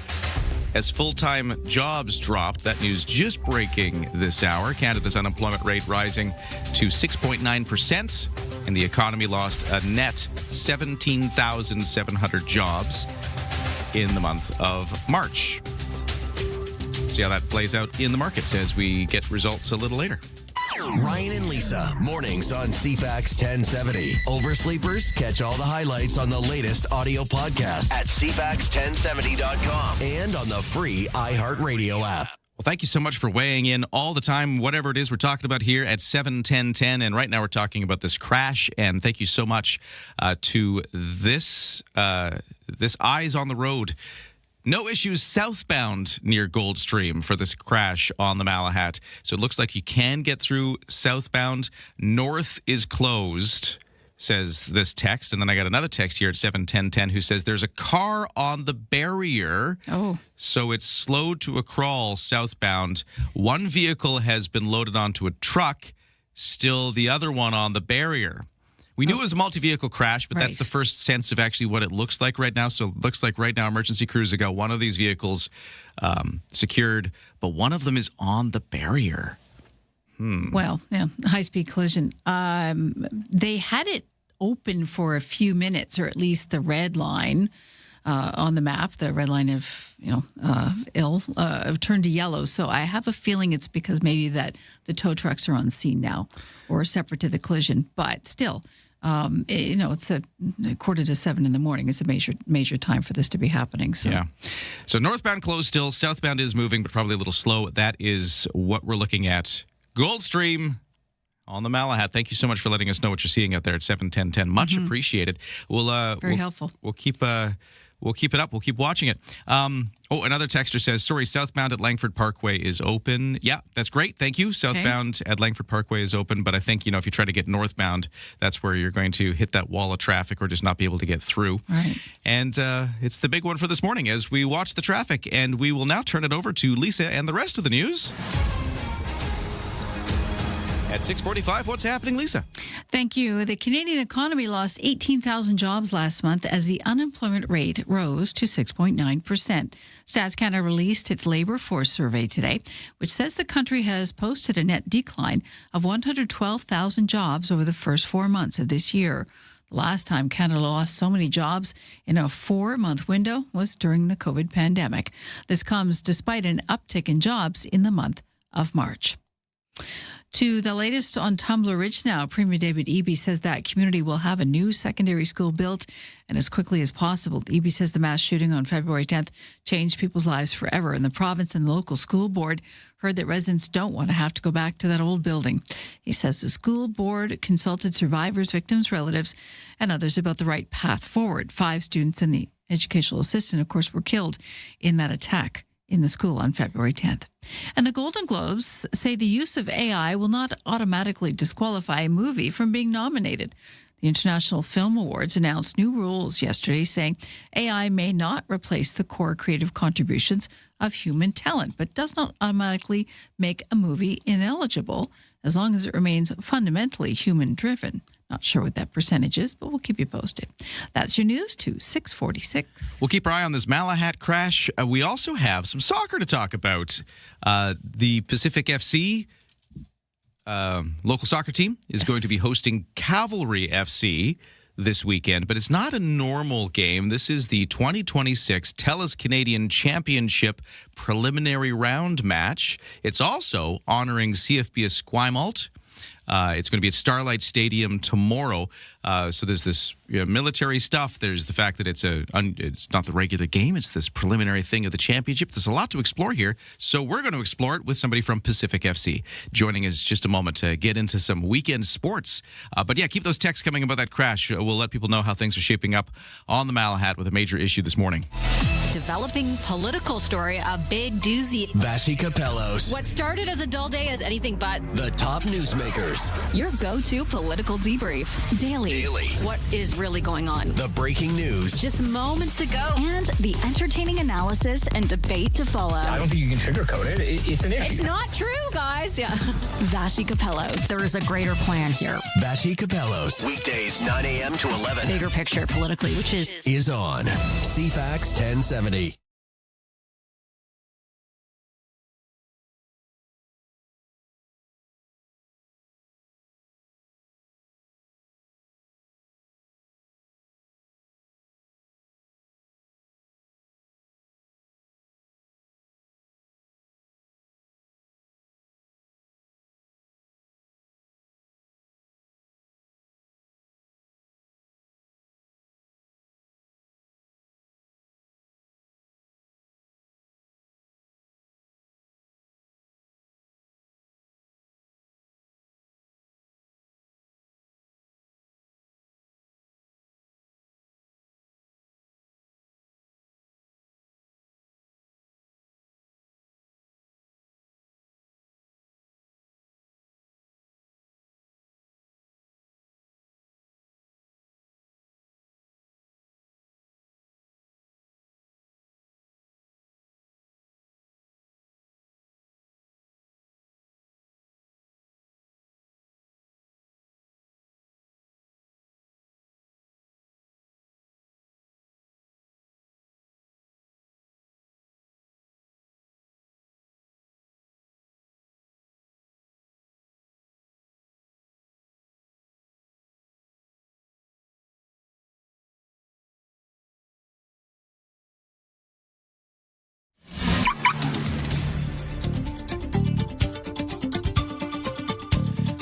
as full-time jobs dropped. That news just breaking this hour. Canada's unemployment rate rising to 6.9%, and the economy lost a net 17,700 jobs in the month of March. See how that plays out in the markets as we get results a little later. Ryan and Lisa, mornings on CFAX 1070. Oversleepers, catch all the highlights on the latest audio podcast at CFAX1070.com and on the free iHeartRadio app. Well, thank you so much for weighing in all the time, whatever it is we're talking about here at 71010. And right now we're talking about this crash. And thank you so much to this Eyes on the Road. No issues southbound near Goldstream for this crash on the Malahat. So it looks like you can get through southbound. North is closed, says this text. And then I got another text here at 71010 who says there's a car on the barrier. Oh. So it's slowed to a crawl southbound. One vehicle has been loaded onto a truck, still the other one on the barrier. We knew it was a multi-vehicle crash, but that's the first sense of actually what it looks like right now. So it looks like right now emergency crews have got one of these vehicles secured, but one of them is on the barrier. Well, yeah, high-speed collision. They had it open for a few minutes, or at least the red line on the map, the red line of, turned to yellow. So I have a feeling it's because maybe that the tow trucks are on scene now or separate to the collision. But still, it's a 6:45 in the morning. It's a major time for this to be happening. So. Yeah. So northbound closed still. Southbound is moving, but probably a little slow. That is what we're looking at. Goldstream on the Malahat. Thank you so much for letting us know what you're seeing out there at 71010. Much appreciated. Very helpful. We'll keep it up. We'll keep watching it. Another texter says, sorry, southbound at Langford Parkway is open. Yeah, that's great. Thank you. Southbound at Langford Parkway is open. But I think, if you try to get northbound, that's where you're going to hit that wall of traffic or just not be able to get through. Right. And it's the big one for this morning as we watch the traffic. And we will now turn it over to Lisa and the rest of the news. At 6:45, what's happening, Lisa? Thank you. The Canadian economy lost 18,000 jobs last month as the unemployment rate rose to 6.9%. Stats Canada released its labour force survey today, which says the country has posted a net decline of 112,000 jobs over the first 4 months of this year. The last time Canada lost so many jobs in a 4-month window was during the COVID pandemic. This comes despite an uptick in jobs in the month of March. To the latest on Tumbler Ridge now, Premier David Eby says that community will have a new secondary school built and as quickly as possible. Eby says the mass shooting on February 10th changed people's lives forever, and the province and the local school board heard that residents don't want to have to go back to that old building. He says the school board consulted survivors, victims, relatives, and others about the right path forward. 5 students and the educational assistant, of course, were killed in that attack in the school on February 10th. And the Golden Globes say the use of AI will not automatically disqualify a movie from being nominated. The International Film Awards announced new rules yesterday saying AI may not replace the core creative contributions of human talent, but does not automatically make a movie ineligible as long as it remains fundamentally human-driven. Not sure what that percentage is, but we'll keep you posted. That's your news to 646. We'll keep our eye on this Malahat crash. We also have some soccer to talk about. The Pacific FC local soccer team is going to be hosting Cavalry FC this weekend, but it's not a normal game. This is the 2026 TELUS Canadian Championship preliminary round match. It's also honoring CFB Esquimalt. It's going to be at Starlight Stadium tomorrow. So there's this military stuff. There's the fact that it's not the regular game. It's this preliminary thing of the championship. There's a lot to explore here. So we're going to explore it with somebody from Pacific FC joining us just a moment to get into some weekend sports. But yeah, keep those texts coming about that crash. We'll let people know how things are shaping up on the Malahat with a major issue this morning. Developing political story, a big doozy. Vashi Capellos. What started as a dull day is anything but. The top newsmakers. Your go-to political debrief. Daily. What is really going on? The breaking news. Just moments ago. And the entertaining analysis and debate to follow. I don't think you can sugarcoat it. It's an issue. It's not true, guys. Yeah. Vashi Capellos. There is a greater plan here. Vashi Capellos. Weekdays 9 a.m. to 11. Bigger picture politically, which is on CFAX 1070.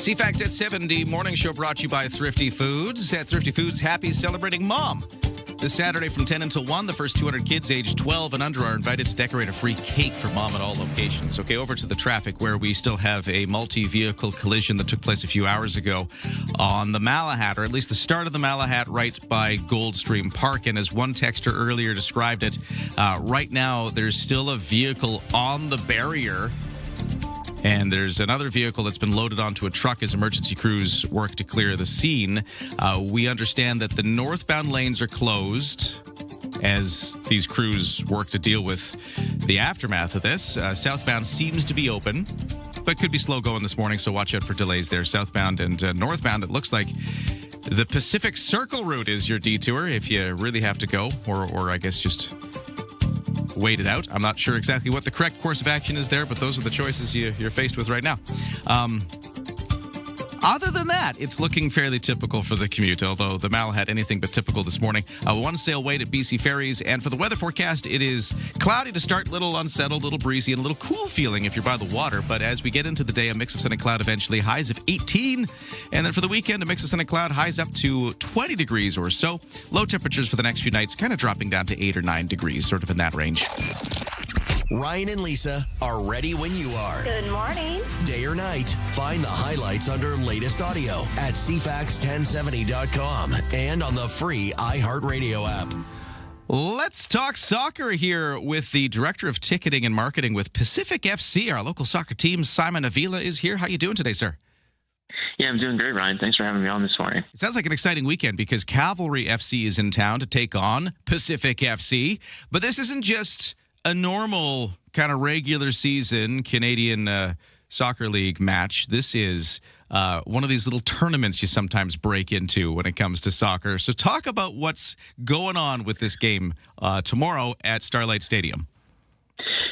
CFAX at 70 morning show brought to you by Thrifty Foods. At Thrifty Foods, happy celebrating Mom. This Saturday from 10 until 1, the first 200 kids aged 12 and under are invited to decorate a free cake for Mom at all locations. Okay, over to the traffic where we still have a multi-vehicle collision that took place a few hours ago on the Malahat, or at least the start of the Malahat right by Goldstream Park. And as one texter earlier described it, right now there's still a vehicle on the barrier. And there's another vehicle that's been loaded onto a truck as emergency crews work to clear the scene. We understand that the northbound lanes are closed as these crews work to deal with the aftermath of this. Southbound seems to be open, but could be slow going this morning, so watch out for delays there. Southbound and northbound, it looks like the Pacific Circle route is your detour if you really have to go, or I guess just wait it out. I'm not sure exactly what the correct course of action is there, but those are the choices you're faced with right now. Other than that, it's looking fairly typical for the commute, although the Malahat anything but typical this morning. One sail wait at BC Ferries, and for the weather forecast, it is cloudy to start, little unsettled, little breezy, and a little cool feeling if you're by the water. But as we get into the day, a mix of sun and cloud eventually, highs of 18. And then for the weekend, a mix of sun and cloud, highs up to 20 degrees or so. Low temperatures for the next few nights, kind of dropping down to 8 or 9 degrees, sort of in that range. Ryan and Lisa are ready when you are. Good morning. Day or night, find the highlights under latest audio at CFAX1070.com and on the free iHeartRadio app. Let's talk soccer here with the Director of Ticketing and Marketing with Pacific FC. Our local soccer team, Simon Avila, is here. How you doing today, sir? Yeah, I'm doing great, Ryan. Thanks for having me on this morning. It sounds like an exciting weekend because Cavalry FC is in town to take on Pacific FC. But this isn't just a normal kind of regular season Canadian Soccer League match. This is one of these little tournaments you sometimes break into when it comes to soccer. So talk about what's going on with this game tomorrow at Starlight Stadium.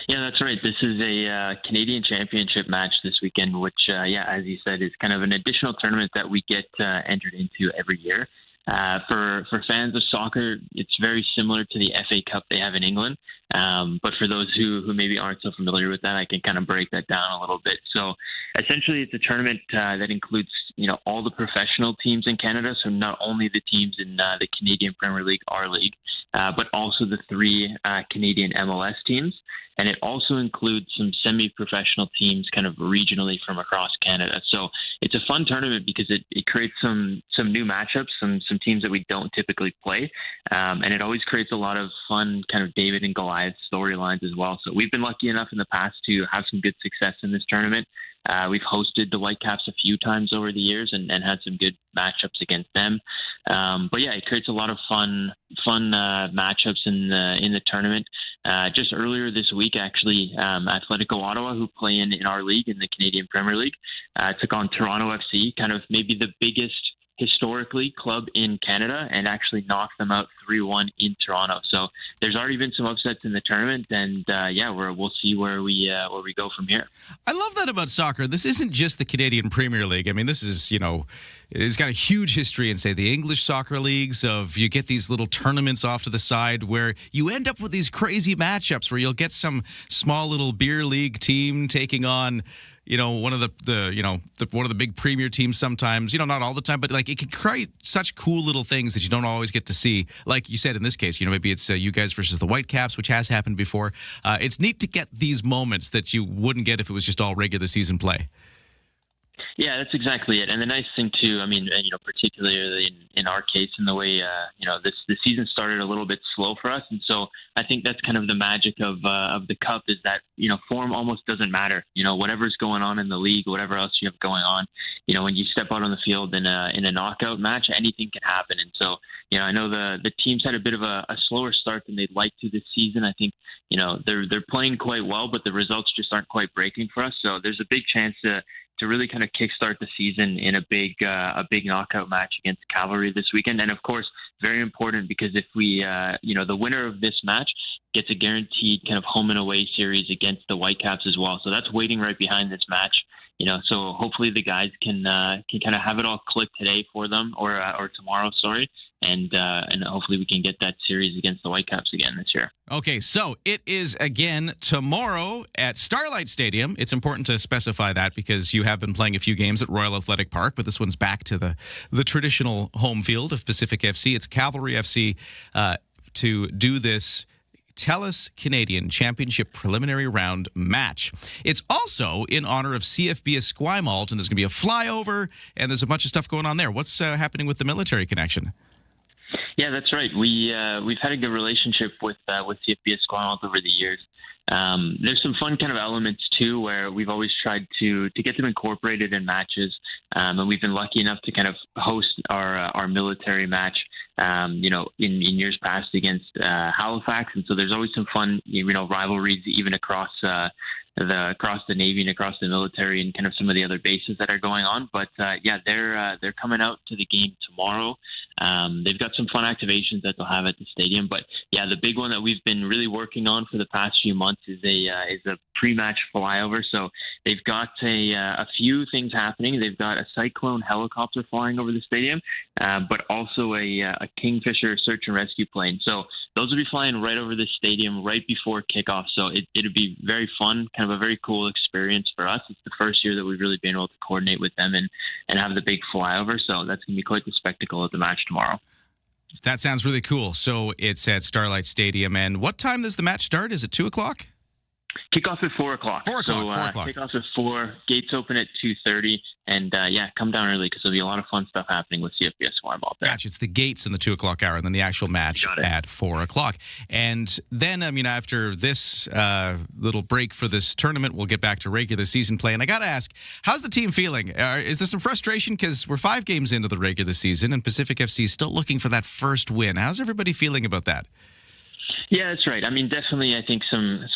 Yeah, that's right. This is a Canadian Championship match this weekend, which, as you said, is kind of an additional tournament that we get entered into every year. For fans of soccer, it's very similar to the FA Cup they have in England. But for those who maybe aren't so familiar with that, I can kind of break that down a little bit. So essentially, it's a tournament that includes, all the professional teams in Canada. So not only the teams in the Canadian Premier League, our league, but also the 3 Canadian MLS teams. And it also includes some semi-professional teams kind of regionally from across Canada. So it's a fun tournament because it creates some new matchups, some teams that we don't typically play. And it always creates a lot of fun kind of David and Goliath storylines as well. So we've been lucky enough in the past to have some good success in this tournament. We've hosted the Whitecaps a few times over the years and had some good matchups against them. But yeah, it creates a lot of fun matchups in the tournament. Just earlier this week, actually, Atletico Ottawa, who play in our league, in the Canadian Premier League, took on Toronto FC, kind of maybe the biggest historically club in Canada, and actually knocked them out 3-1 in Toronto. So there's already been some upsets in the tournament, and we'll see where we go from here. I love that about soccer. This isn't just the Canadian Premier League. I mean, this is, it's got a huge history in, say, the English soccer leagues of you get these little tournaments off to the side where you end up with these crazy matchups where you'll get some small little beer league team taking on one of the big premier teams sometimes, not all the time, but like it can create such cool little things that you don't always get to see. Like you said, in this case, maybe it's you guys versus the Whitecaps, which has happened before. It's neat to get these moments that you wouldn't get if it was just all regular season play. Yeah, that's exactly it. And the nice thing too, I mean, particularly in our case, in the way the season started a little bit slow for us, and so I think that's kind of the magic of the Cup is that form almost doesn't matter. Whatever's going on in the league, whatever else you have going on, when you step out on the field in a knockout match, anything can happen. And so I know the teams had a bit of a slower start than they'd like to this season. I think they're playing quite well, but the results just aren't quite breaking for us. So there's a big chance to really kind of kickstart the season in a big knockout match against Cavalry this weekend. And of course, very important because if we, the winner of this match gets a guaranteed kind of home and away series against the Whitecaps as well. So that's waiting right behind this match. So hopefully the guys can kind of have it all click today for them or tomorrow, sorry. And hopefully we can get that series against the Whitecaps again this year. Okay, so it is again tomorrow at Starlight Stadium. It's important to specify that because you have been playing a few games at Royal Athletic Park, but this one's back to the traditional home field of Pacific FC. It's Cavalry FC to do this TELUS Canadian Championship Preliminary Round match. It's also in honor of CFB Esquimalt, and there's going to be a flyover, and there's a bunch of stuff going on there. What's happening with the military connection? Yeah, that's right. We've had a good relationship with CFB Esquimalt over the years. There's some fun kind of elements too, where we've always tried to get them incorporated in matches, and we've been lucky enough to kind of host our military match, in years past against Halifax, and so there's always some fun, rivalries even across the Navy and across the military and kind of some of the other bases that are going on. But they're coming out to the game tomorrow. They've got some fun activations that they'll have at the stadium. But yeah, the big one that we've been really working on for the past few months is a pre-match flyover. So they've got a few things happening. They've got a Cyclone helicopter flying over the stadium, but also a Kingfisher search and rescue plane. So those will be flying right over the stadium right before kickoff. So it'll be very fun, kind of a very cool experience for us. It's the first year that we've really been able to coordinate with them and have the big flyover. So that's going to be quite the spectacle at the match tomorrow. That sounds really cool. So it's at Starlight Stadium. And what time does the match start? Is it 2 o'clock? Kickoff at 4 o'clock. 4 o'clock. So 4 o'clock. Kickoff at 4. Gates open at 2:30. And come down early because there'll be a lot of fun stuff happening with CFBS Volleyball there. Gotcha. It's the gates in the 2 o'clock hour, and then the actual match at 4 o'clock. And then, after this little break for this tournament, we'll get back to regular season play. And I got to ask, how's the team feeling? Is there some frustration because we're 5 games into the regular season, and Pacific FC is still looking for that first win? How's everybody feeling about that? Yeah, that's right. Definitely, I think some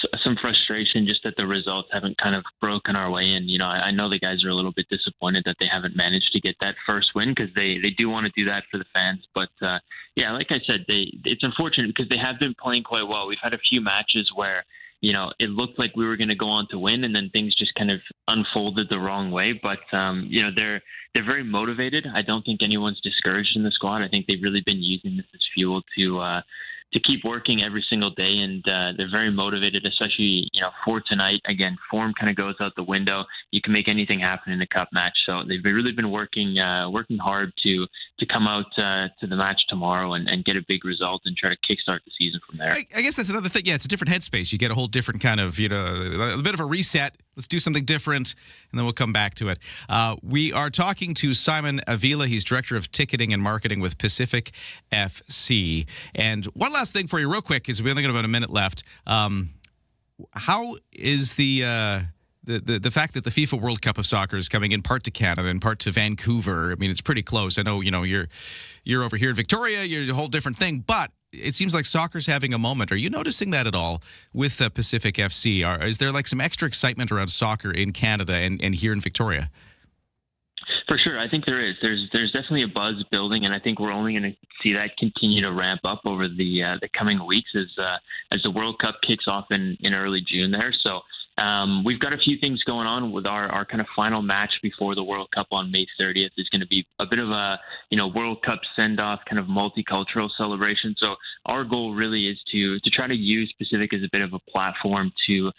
frustration just that the results haven't kind of broken our way. And, I know the guys are a little bit disappointed that they haven't managed to get that first win because they do want to do that for the fans. But, like I said, it's unfortunate because they have been playing quite well. We've had a few matches where, it looked like we were going to go on to win, and then things just kind of unfolded the wrong way. But, they're very motivated. I don't think anyone's discouraged in the squad. I think they've really been using this as fuel to keep working every single day, and they're very motivated, especially, for tonight. Again, form kind of goes out the window. You can make anything happen in a cup match. So they've really been working hard to come out to the match tomorrow and get a big result and try to kickstart the season from there. I guess that's another thing. Yeah, it's a different headspace. You get a whole different kind of, a bit of a reset. Let's do something different, and then we'll come back to it. We are talking to Simon Avila. He's Director of Ticketing and Marketing with Pacific FC. And one last thing for you real quick, because we only got about a minute left. How is the fact that the FIFA World Cup of Soccer is coming in part to Canada and part to Vancouver? It's pretty close. I know, you're over here in Victoria. You're a whole different thing, but it seems like soccer's having a moment. Are you noticing that at all with Pacific FC? Is there some extra excitement around soccer in Canada and here in Victoria? For sure. I think there is. There's definitely a buzz building, and I think we're only going to see that continue to ramp up over the coming weeks as the World Cup kicks off in early June there. So we've got a few things going on with our kind of final match before the World Cup on May 30th. Is going to be a bit of a World Cup send-off, kind of multicultural celebration. So our goal really is to try to use Pacific as a bit of a platform to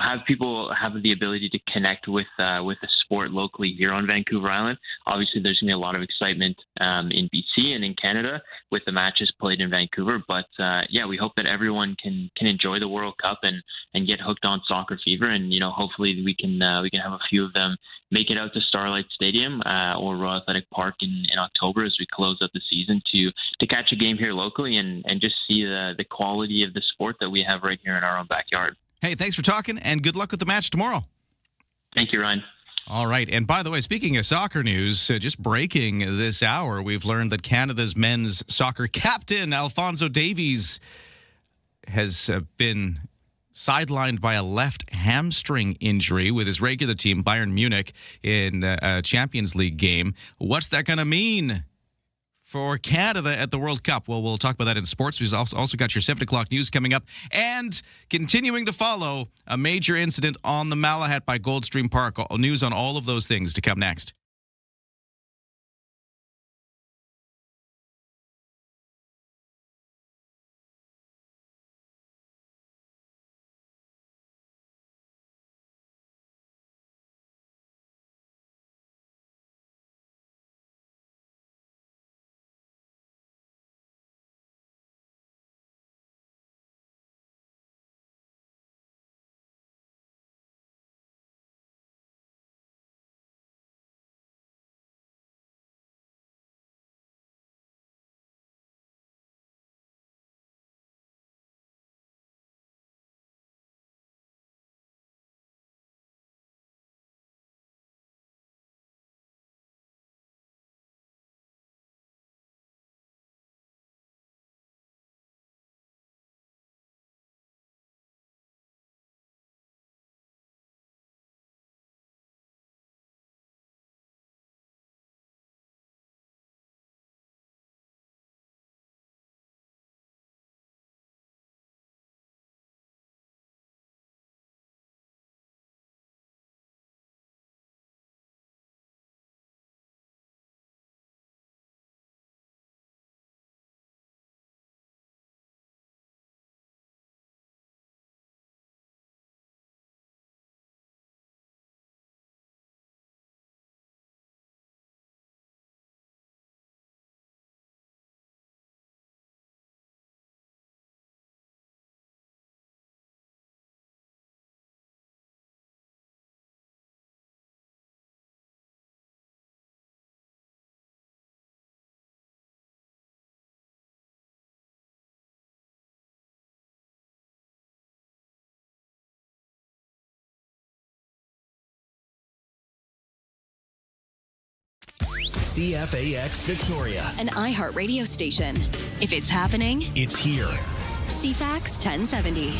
have people have the ability to connect with the sport locally here on Vancouver Island. Obviously, there's going to be a lot of excitement in BC and in Canada with the matches played in Vancouver. But we hope that everyone can enjoy the World Cup and get hooked on soccer fever. And hopefully we can have a few of them make it out to Starlight Stadium or Royal Athletic Park in October as we close out the season to catch a game here locally and just see the quality of the sport that we have right here in our own backyard. Hey, thanks for talking, and good luck with the match tomorrow. Thank you, Ryan. All right. And by the way, speaking of soccer news, just breaking this hour, we've learned that Canada's men's soccer captain, Alphonso Davies, has been sidelined by a left hamstring injury with his regular team, Bayern Munich, in a Champions League game. What's that going to mean for Canada at the World Cup? Well, we'll talk about that in sports. We've also got your 7 o'clock news coming up. And continuing to follow, a major incident on the Malahat by Goldstream Park. News on all of those things to come next. CFAX Victoria. An iHeart radio station. If it's happening, It's here. CFAX 1070.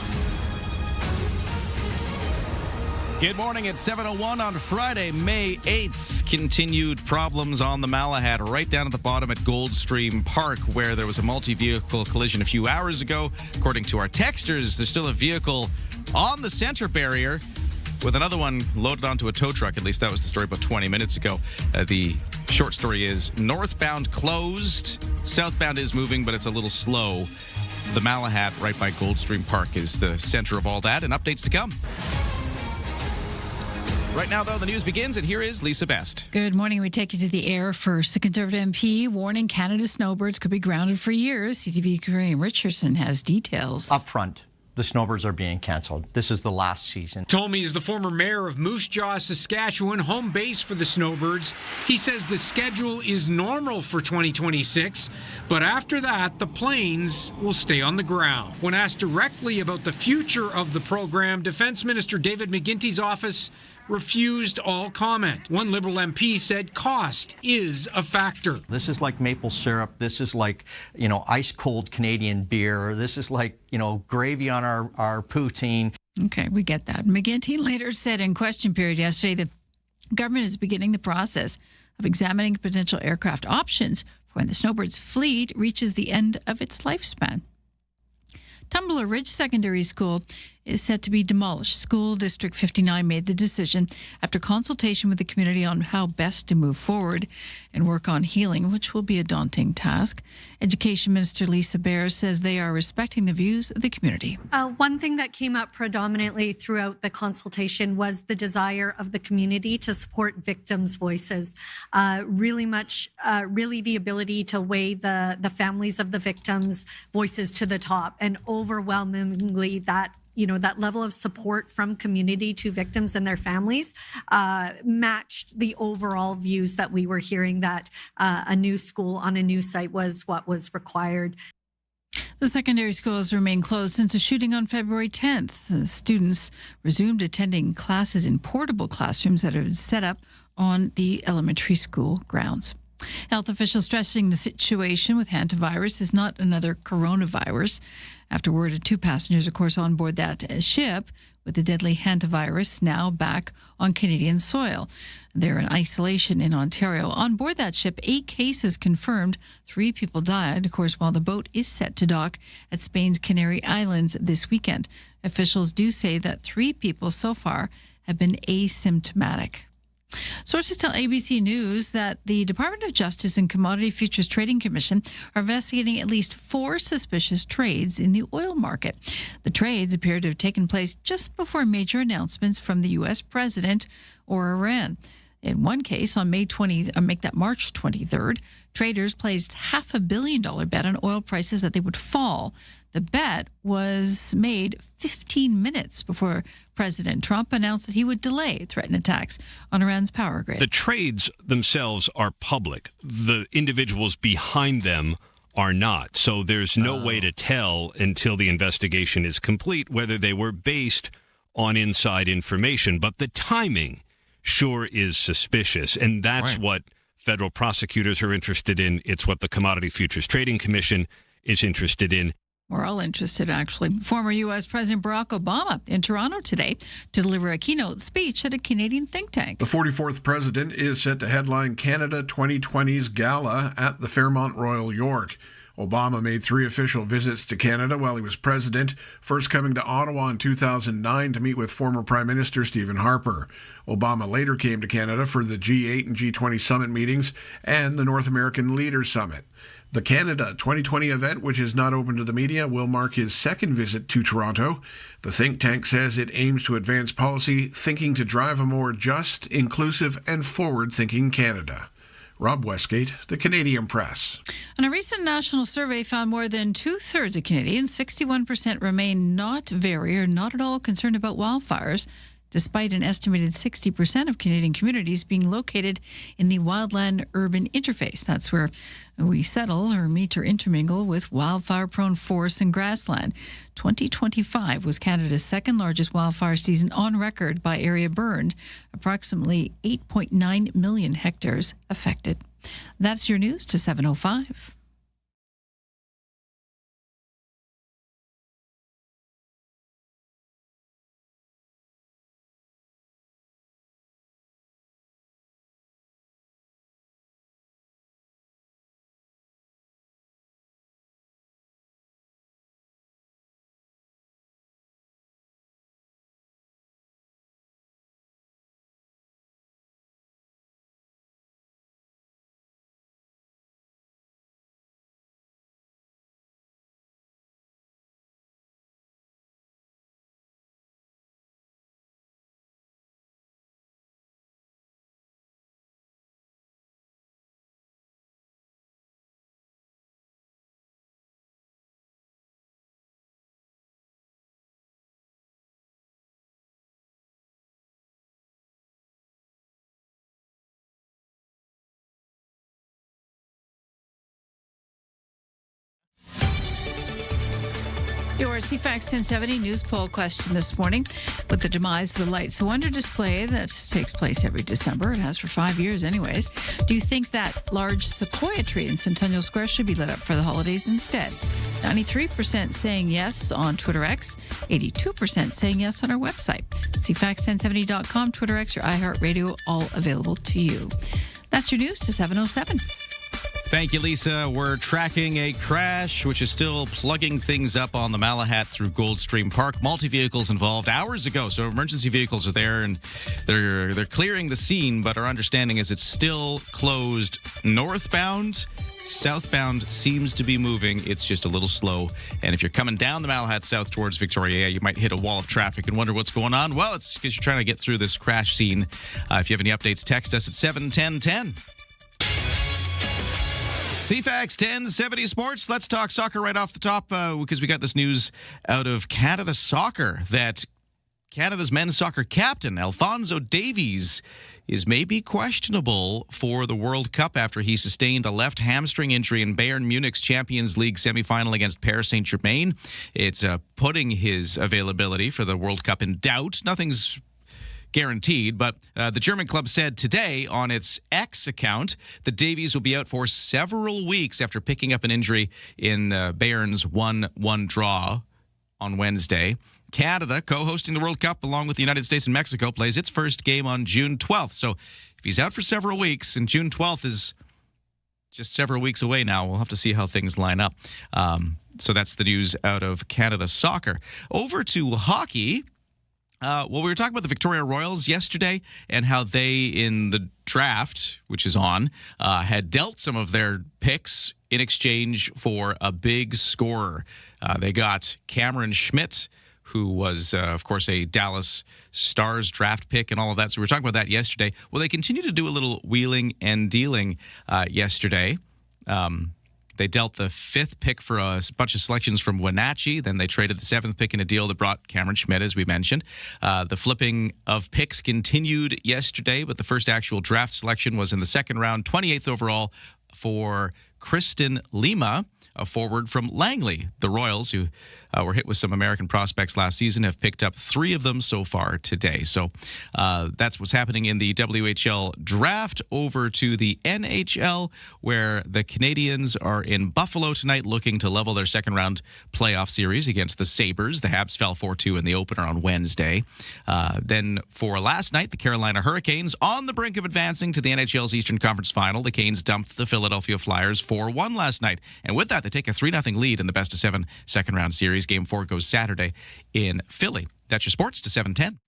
Good morning. It's 7:01 on Friday, May 8th. Continued problems on the Malahad, right down at the bottom at Goldstream Park, where there was a multi-vehicle collision a few hours ago. According to our texters, there's still a vehicle on the center barrier with another one loaded onto a tow truck. At least that was the story about 20 minutes ago. The short story is northbound closed. Southbound is moving, but it's a little slow. The Malahad right by Goldstream Park is the center of all that, and updates to come. Right now, though, the news begins, and here is Lisa Best. Good morning. We take you to the air first. The Conservative MP warning Canada's snowbirds could be grounded for years. CTV Graham Richardson has details. Up front, the snowbirds are being canceled. This is the last season. Tommy is the former mayor of Moose Jaw, Saskatchewan, home base for the snowbirds. He says the schedule is normal for 2026, but after that, the planes will stay on the ground. When asked directly about the future of the program, Defence Minister David McGuinty's office refused all comment. One Liberal MP said cost is a factor. This is like maple syrup. This is like, ice cold Canadian beer. This is like, gravy on our poutine. Okay, we get that. McGuinty later said in question period yesterday that government is beginning the process of examining potential aircraft options for when the snowbirds fleet reaches the end of its lifespan. Tumbler Ridge Secondary School is set to be demolished. School District 59 made the decision after consultation with the community on how best to move forward and work on healing, which will be a daunting task. Education Minister Lisa Bear says they are respecting the views of the community. One thing that came up predominantly throughout the consultation was the desire of the community to support victims' voices. Really the ability to weigh the families of the victims' voices to the top, and overwhelmingly that level of support from community to victims and their families matched the overall views that we were hearing, that a new school on a new site was what was required. The secondary schools remain closed since a shooting on February 10th. The students resumed attending classes in portable classrooms that have been set up on the elementary school grounds. Health officials stressing the situation with hantavirus is not another coronavirus. After word of 2 passengers, of course, on board that ship with the deadly hantavirus now back on Canadian soil. They're in isolation in Ontario. On board that ship, 8 cases confirmed. 3 people died, of course, while the boat is set to dock at Spain's Canary Islands this weekend. Officials do say that 3 people so far have been asymptomatic. Sources tell ABC News that the Department of Justice and Commodity Futures Trading Commission are investigating at least 4 suspicious trades in the oil market. The trades appear to have taken place just before major announcements from the U.S. president or Iran. In one case, on March 23rd, traders placed $500 million bet on oil prices that they would fall. The bet was made 15 minutes before President Trump announced that he would delay threatened attacks on Iran's power grid. The trades themselves are public. The individuals behind them are not. So there's no way to tell until the investigation is complete whether they were based on inside information. But the timing sure is suspicious, and that's what federal prosecutors are interested in. It's what the Commodity Futures Trading Commission is interested in. We're all interested, actually. Former U.S. President Barack Obama in Toronto today to deliver a keynote speech at a Canadian think tank. The 44th president is set to headline Canada 2020's gala at the Fairmont Royal York. Obama made 3 official visits to Canada while he was president, first coming to Ottawa in 2009 to meet with former Prime Minister Stephen Harper. Obama later came to Canada for the G8 and G20 summit meetings and the North American Leaders Summit. The Canada 2020 event, which is not open to the media, will mark his 2nd visit to Toronto. The think tank says it aims to advance policy thinking to drive a more just, inclusive, and forward-thinking Canada. Rob Westgate, The Canadian Press. And a recent national survey found more than 2/3 of Canadians, 61%, remain not very or not at all concerned about wildfires, despite an estimated 60% of Canadian communities being located in the wildland-urban interface. That's where we settle or meet or intermingle with wildfire-prone forests and grassland. 2025 was Canada's 2nd largest wildfire season on record by area burned, approximately 8.9 million hectares affected. That's your news to 7:05. Your CFAX 1070 news poll question this morning. With the demise of the Light So Wonder display that takes place every December, it has for 5 years anyways, do you think that large sequoia tree in Centennial Square should be lit up for the holidays instead? 93% saying yes on Twitter X, 82% saying yes on our website. CFAX1070.com, Twitter X, your iHeartRadio, all available to you. That's your news to 7:07. Thank you, Lisa. We're tracking a crash, which is still plugging things up on the Malahat through Goldstream Park. Multi-vehicles involved hours ago, so emergency vehicles are there, and they're clearing the scene, but our understanding is it's still closed northbound. Southbound seems to be moving. It's just a little slow. And if you're coming down the Malahat south towards Victoria, you might hit a wall of traffic and wonder what's going on. Well, it's because you're trying to get through this crash scene. If you have any updates, text us at 71010. CFAX 1070 Sports. Let's talk soccer right off the top because we got this news out of Canada Soccer that Canada's men's soccer captain, Alphonso Davies, is maybe questionable for the World Cup after he sustained a left hamstring injury in Bayern Munich's Champions League semifinal against Paris Saint-Germain. It's putting his availability for the World Cup in doubt. Nothing's guaranteed, but the German club said today on its X account that Davies will be out for several weeks after picking up an injury in Bayern's 1-1 draw on Wednesday. Canada, co-hosting the World Cup along with the United States and Mexico, plays its first game on June 12th. So if he's out for several weeks, and June 12th is just several weeks away now, we'll have to see how things line up. So that's the news out of Canada Soccer. Over to hockey. Well, we were talking about the Victoria Royals yesterday and how they, in the draft, which is on, had dealt some of their picks in exchange for a big scorer. They got Cameron Schmidt, who was, of course, a Dallas Stars draft pick and all of that. So we were talking about that yesterday. Well, they continue to do a little wheeling and dealing yesterday. They dealt the 5th pick for a bunch of selections from Wenatchee. Then they traded the 7th pick in a deal that brought Cameron Schmidt, as we mentioned. The flipping of picks continued yesterday, but the first actual draft selection was in the second round, 28th overall for Kristen Lima, a forward from Langley. The Royals, who were hit with some American prospects last season, have picked up 3 of them so far today. So that's what's happening in the WHL draft. Over to the NHL, where the Canadiens are in Buffalo tonight looking to level their second round playoff series against the Sabres. The Habs fell 4-2 in the opener on Wednesday. Then for last night, the Carolina Hurricanes on the brink of advancing to the NHL's Eastern Conference Final. The Canes dumped the Philadelphia Flyers 4-1 last night. And with that, they take a 3-0 lead in the best-of-7 second-round series. Game 4 goes Saturday in Philly. That's your sports to 710.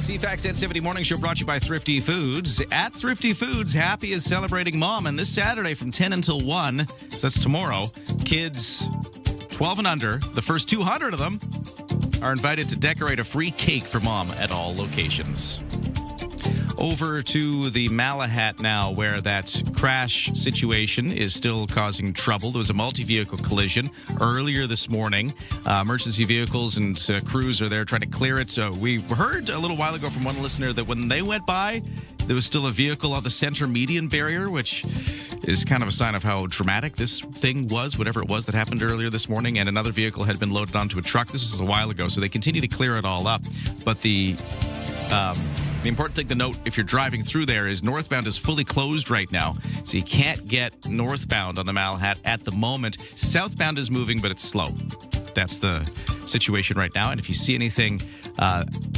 CFAX 1070 Morning Show brought to you by Thrifty Foods. At Thrifty Foods, Happy is celebrating Mom, and this Saturday from 10 until 1, so that's tomorrow, kids 12 and under, the first 200 of them, are invited to decorate a free cake for Mom at all locations. Over to the Malahat now, where that crash situation is still causing trouble. There was a multi-vehicle collision earlier this morning. Emergency vehicles and crews are there trying to clear it. We heard a little while ago from one listener that when they went by, there was still a vehicle on the center median barrier, which is kind of a sign of how dramatic this thing was, whatever it was that happened earlier this morning. And another vehicle had been loaded onto a truck. This was a while ago, so they continue to clear it all up. But the important thing to note if you're driving through there is northbound is fully closed right now. So you can't get northbound on the Malahat at the moment. Southbound is moving, but it's slow. That's the situation right now. And if you see anything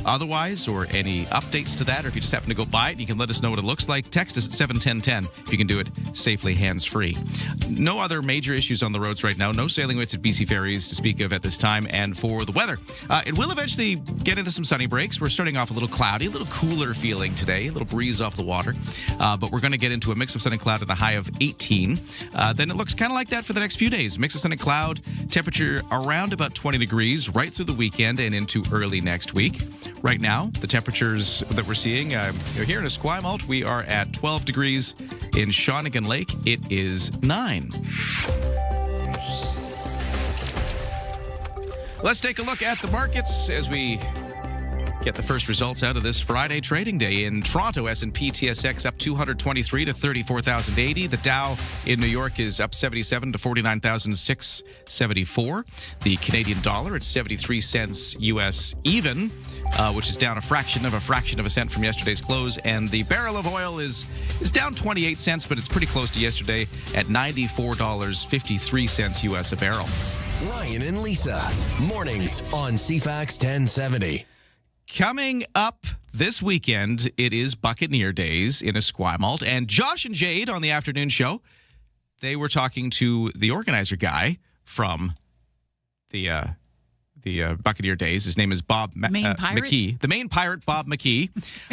otherwise or any updates to that, or if you just happen to go by it, you can let us know what it looks like. Text us at 71010 if you can do it safely, hands-free. No other major issues on the roads right now. No sailing weights at BC Ferries to speak of at this time. And for the weather, it will eventually get into some sunny breaks. We're starting off a little cloudy, a little cooler feeling today, a little breeze off the water. But we're going to get into a mix of sun and cloud and a high of 18. Then it looks kind of like that for the next few days. Mix of sun and cloud, temperature around about 20 degrees right through the weekend and into early next week. Right now, the temperatures that we're seeing here in Esquimalt, we are at 12 degrees. In Shawnigan Lake, it is 9. Let's take a look at the markets as we get the first results out of this Friday trading day. In Toronto, S&P TSX up 223 to 34,080. The Dow in New York is up 77 to 49,674. The Canadian dollar at 73 cents US even, which is down a fraction of a cent from yesterday's close. And the barrel of oil is down 28 cents, but it's pretty close to yesterday at $94.53 US a barrel. Ryan and Lisa, mornings on CFAX 1070. Coming up this weekend, it is Buccaneer Days in Esquimalt. And Josh and Jade on the afternoon show, they were talking to the organizer guy from the Buccaneer Days. His name is Bob McKee. The main pirate, Bob McKee,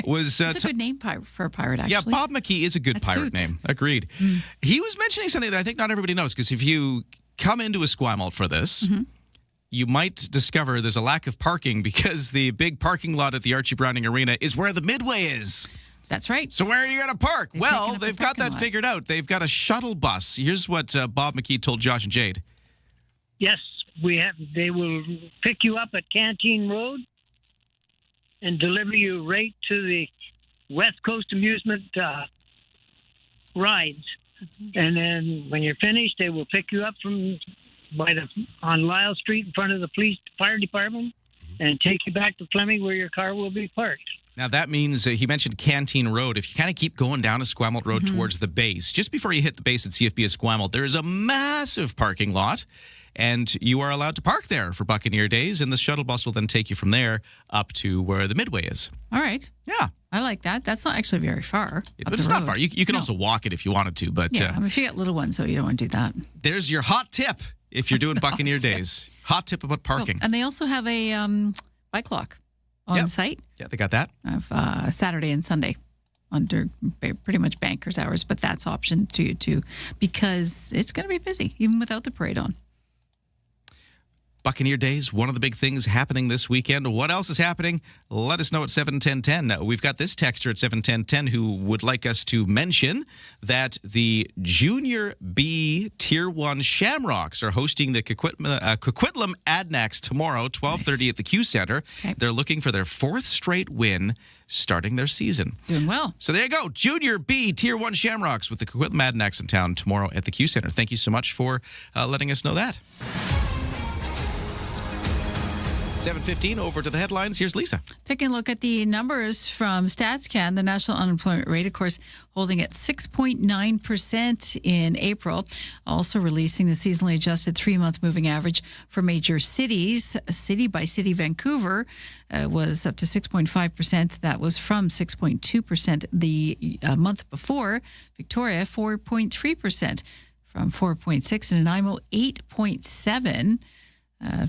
was... That's a good name for a pirate, actually. Yeah, Bob McKee is a good pirate name. Agreed. Mm. He was mentioning something that I think not everybody knows, because if you come into Esquimalt for this... Mm-hmm. You might discover there's a lack of parking because the big parking lot at the Archie Browning Arena is where the Midway is. That's right. So where are you going to park? Well, they've got that figured out. They've got a shuttle bus. Here's what Bob McKee told Josh and Jade. Yes, they will pick you up at Canteen Road and deliver you right to the West Coast Amusement rides. Mm-hmm. And then when you're finished, they will pick you up on Lyle Street in front of the fire department and take you back to Fleming where your car will be parked. Now, that means he mentioned Canteen Road. If you kind of keep going down Esquimalt Road towards the base, just before you hit the base at CFB Esquimalt, there is a massive parking lot, and you are allowed to park there for Buccaneer Days, and the shuttle bus will then take you from there up to where the Midway is. All right. Yeah. I like that. That's not actually very far. But it's not far. You can also walk it if you wanted to. But yeah, if you got little ones, so you don't want to do that. There's your hot tip. If you're doing Buccaneer Days. Hot tip about parking. Oh, and they also have a bike lock on site. Yeah, they got that. Of Saturday and Sunday under pretty much bankers' hours. But that's option to you, too, because it's going to be busy, even without the parade on. Buccaneer Days, one of the big things happening this weekend. What else is happening? Let us know at 71010. We've got this texter at 71010 who would like us to mention that the Junior B Tier 1 Shamrocks are hosting the Coquitlam Adnax tomorrow, 12:30 at the Q Center. Okay. They're looking for their 4th straight win starting their season. Doing well. So there you go. Junior B Tier 1 Shamrocks with the Coquitlam Adnax in town tomorrow at the Q Center. Thank you so much for letting us know that. 7:15, over to the headlines. Here's Lisa. Taking a look at the numbers from StatsCan, the national unemployment rate, of course, holding at 6.9% in April. Also releasing the seasonally adjusted 3-month moving average for major cities. City by city, Vancouver was up to 6.5%. That was from 6.2% the month before. Victoria, 4.3%. From 4.6%, and Nanaimo, 8.7%.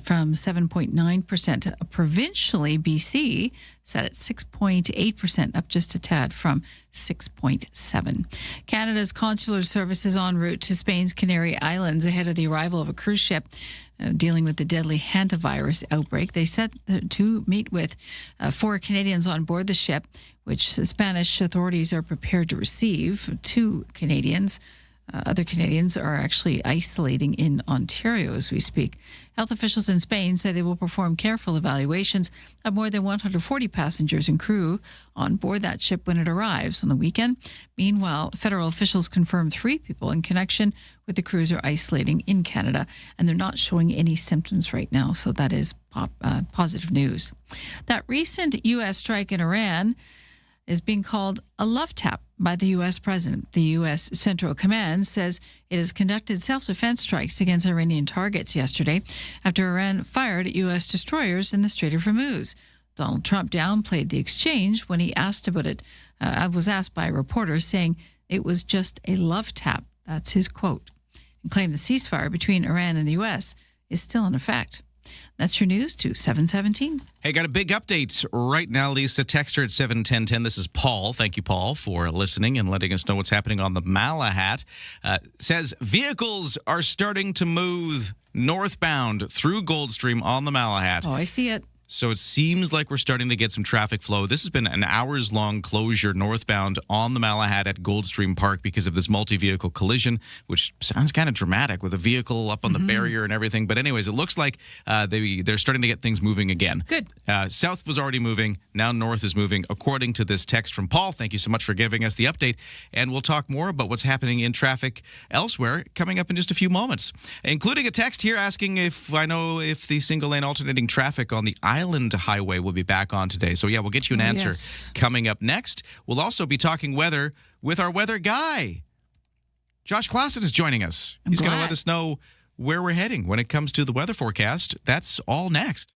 from 7.9%. Provincially, BC set at 6.8%, up just a tad from 6.7%. Canada's consular services en route to Spain's Canary Islands ahead of the arrival of a cruise ship dealing with the deadly hantavirus outbreak. They set to meet with 4 Canadians on board the ship, which Spanish authorities are prepared to receive. 2 Canadians. Other Canadians are actually isolating in Ontario as we speak. Health officials in Spain say they will perform careful evaluations of more than 140 passengers and crew on board that ship when it arrives on the weekend. Meanwhile, federal officials confirmed 3 people in connection with the cruiser isolating in Canada, and they're not showing any symptoms right now, so that is positive news. That recent U.S. strike in Iran is being called a love tap by the U.S. president. The U.S. Central Command says it has conducted self-defense strikes against Iranian targets yesterday after Iran fired at U.S. destroyers in the Strait of Hormuz. Donald Trump downplayed the exchange when he asked about it. Was asked by reporters, saying it was just a love tap. That's his quote. And claimed the ceasefire between Iran and the U.S. is still in effect. That's your news to 717. Hey, got a big update right now, Lisa. Text her at 71010. This is Paul. Thank you, Paul, for listening and letting us know what's happening on the Malahat. Says vehicles are starting to move northbound through Goldstream on the Malahat. Oh, I see it. So it seems like we're starting to get some traffic flow. This has been an hours-long closure northbound on the Malahat at Goldstream Park because of this multi-vehicle collision, which sounds kind of dramatic with a vehicle up on the barrier and everything. But anyways, it looks like they're starting to get things moving again. Good. South was already moving. Now north is moving, according to this text from Paul. Thank you so much for giving us the update. And we'll talk more about what's happening in traffic elsewhere coming up in just a few moments, including a text here asking if I know if the single-lane alternating traffic on the Island Highway will be back on today. So, yeah, we'll get you an answer coming up next. We'll also be talking weather with our weather guy. Josh Klassen is joining us. He's going to let us know where we're heading when it comes to the weather forecast. That's all next.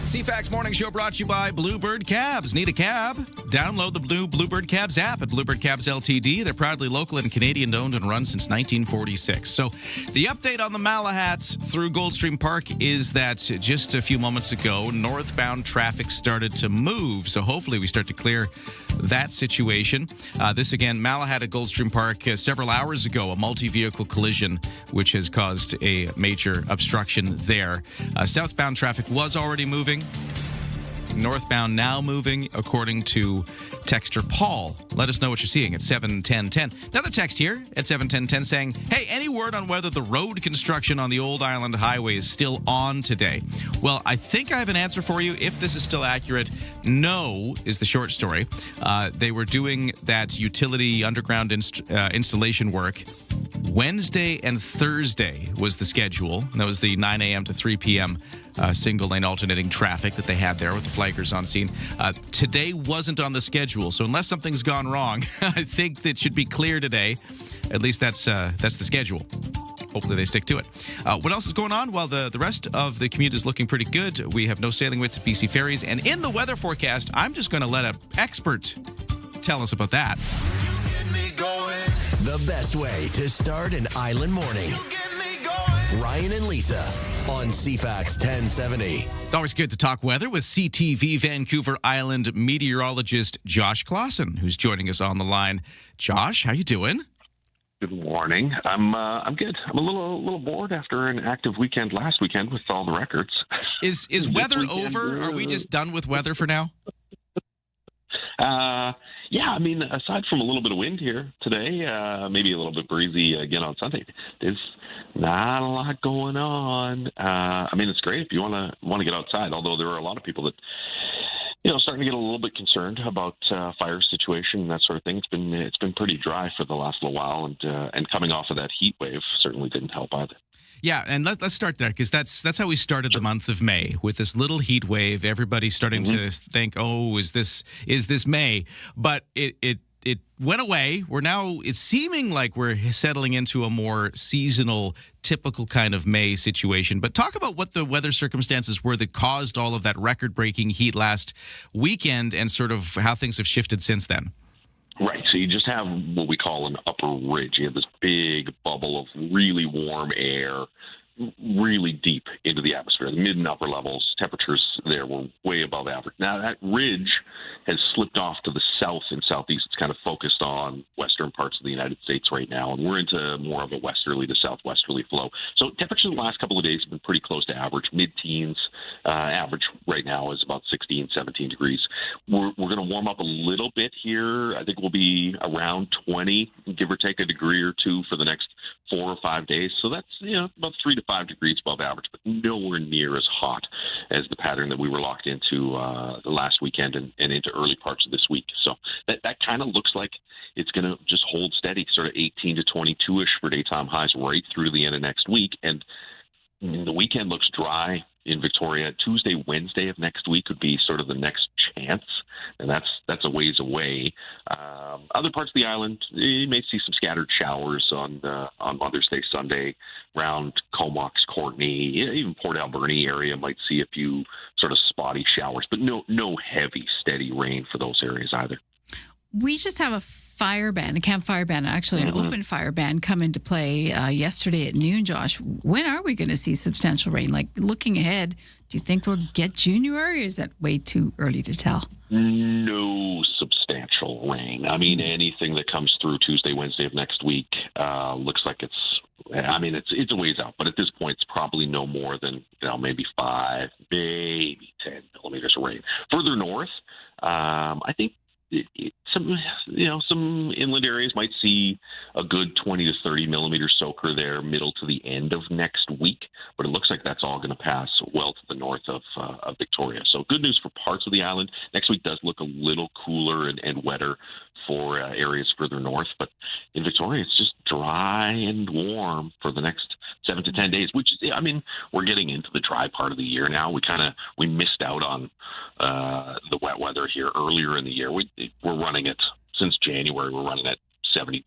CFAX Morning Show brought to you by Bluebird Cabs. Need a cab? Download the Bluebird Cabs app at Bluebird Cabs Ltd. They're proudly local and Canadian-owned and run since 1946. So the update on the Malahat through Goldstream Park is that just a few moments ago, northbound traffic started to move. So hopefully we start to clear that situation. This again, Malahat at Goldstream Park several hours ago, a multi-vehicle collision which has caused a major obstruction there. Southbound traffic was already moving. Northbound now moving, according to texter Paul. Let us know what you're seeing at 71010. Another text here at 71010 saying, hey, any word on whether the road construction on the Old Island Highway is still on today? Well, I think I have an answer for you. If this is still accurate, no is the short story. They were doing that utility underground installation work. Wednesday and Thursday was the schedule. And that was the 9 a.m. to 3 p.m. Single lane alternating traffic that they had there with the flaggers on scene. Today wasn't on the schedule, so unless something's gone wrong, I think that should be clear today. At least that's the schedule. Hopefully they stick to it. What else is going on? Well, the rest of the commute is looking pretty good. We have no sailing waits at BC Ferries. And in the weather forecast, I'm just going to let an expert tell us about that. The best way to start an island morning. Ryan and Lisa on CFAX 1070. It's always good to talk weather with CTV Vancouver Island meteorologist Josh Clausen, who's joining us on the line. Josh, how you doing? Good morning. I'm good. I'm a little bored after an active weekend last weekend with all the records. Is weather over? Are we just done with weather for now? Yeah, I mean, aside from a little bit of wind here today, maybe a little bit breezy again on Sunday, there's not a lot going on. I mean, it's great if you want to get outside, although there are a lot of people that, starting to get a little bit concerned about fire situation and that sort of thing. It's been pretty dry for the last little while, and coming off of that heat wave certainly didn't help either. Yeah, and let's start there, because that's how we started the month of May, with this little heat wave. Everybody starting to think, oh, is this May? But it went away. It's seeming like we're settling into a more seasonal, typical kind of May situation. But talk about what the weather circumstances were that caused all of that record-breaking heat last weekend, and sort of how things have shifted since then. Right. So you just have what we call an upper ridge. You have this big bubble of really warm air really deep into the atmosphere. The mid and upper levels, temperatures there were way above average. Now that ridge has slipped off to the south and southeast. It's kind of focused on western parts of the United States right now, and we're into more of a westerly to southwesterly flow. So temperatures the last couple of days have been pretty close to average, mid-teens. Average right now is about 16, 17 degrees. We're going to warm up a little bit here. I think we'll be around 20, give or take a degree or two for the next 4 or 5 days. So that's about 3 to 5 degrees above average, but nowhere near as hot as the pattern that we were locked into the last weekend and into early parts of this week. So that kind of looks like it's going to just hold steady, sort of 18 to 22-ish for daytime highs right through the end of next week. And the weekend looks dry in Victoria. Tuesday, Wednesday of next week would be sort of the next chance, and that's a ways away. Other parts of the island, you may see some scattered showers on Mother's Day Sunday around Comox, Courtney, even Port Alberni area might see a few sort of spotty showers, but no heavy, steady rain for those areas either. We just have a fire ban, a campfire ban, actually an open fire ban come into play yesterday at noon, Josh. When are we going to see substantial rain? Like, looking ahead, do you think we'll get January, or is that way too early to tell? No substantial rain. I mean, anything that comes through Tuesday, Wednesday of next week looks like it's a ways out. But at this point, it's probably no more than maybe 5, maybe 10 millimeters of rain. Further north, I think some inland areas might see a good 20 to 30 millimeter soaker there middle to the end of next week, but it looks like that's all going to pass well to the north of Victoria. So good news for parts of the island. Next week does look a little cooler and wetter for areas further north, but in Victoria it's just dry and warm for the next 7 to 10 days, which is, we're getting into the dry part of the year now. We missed out on the wet weather here earlier in the year. We're running it since January. We're running at 72%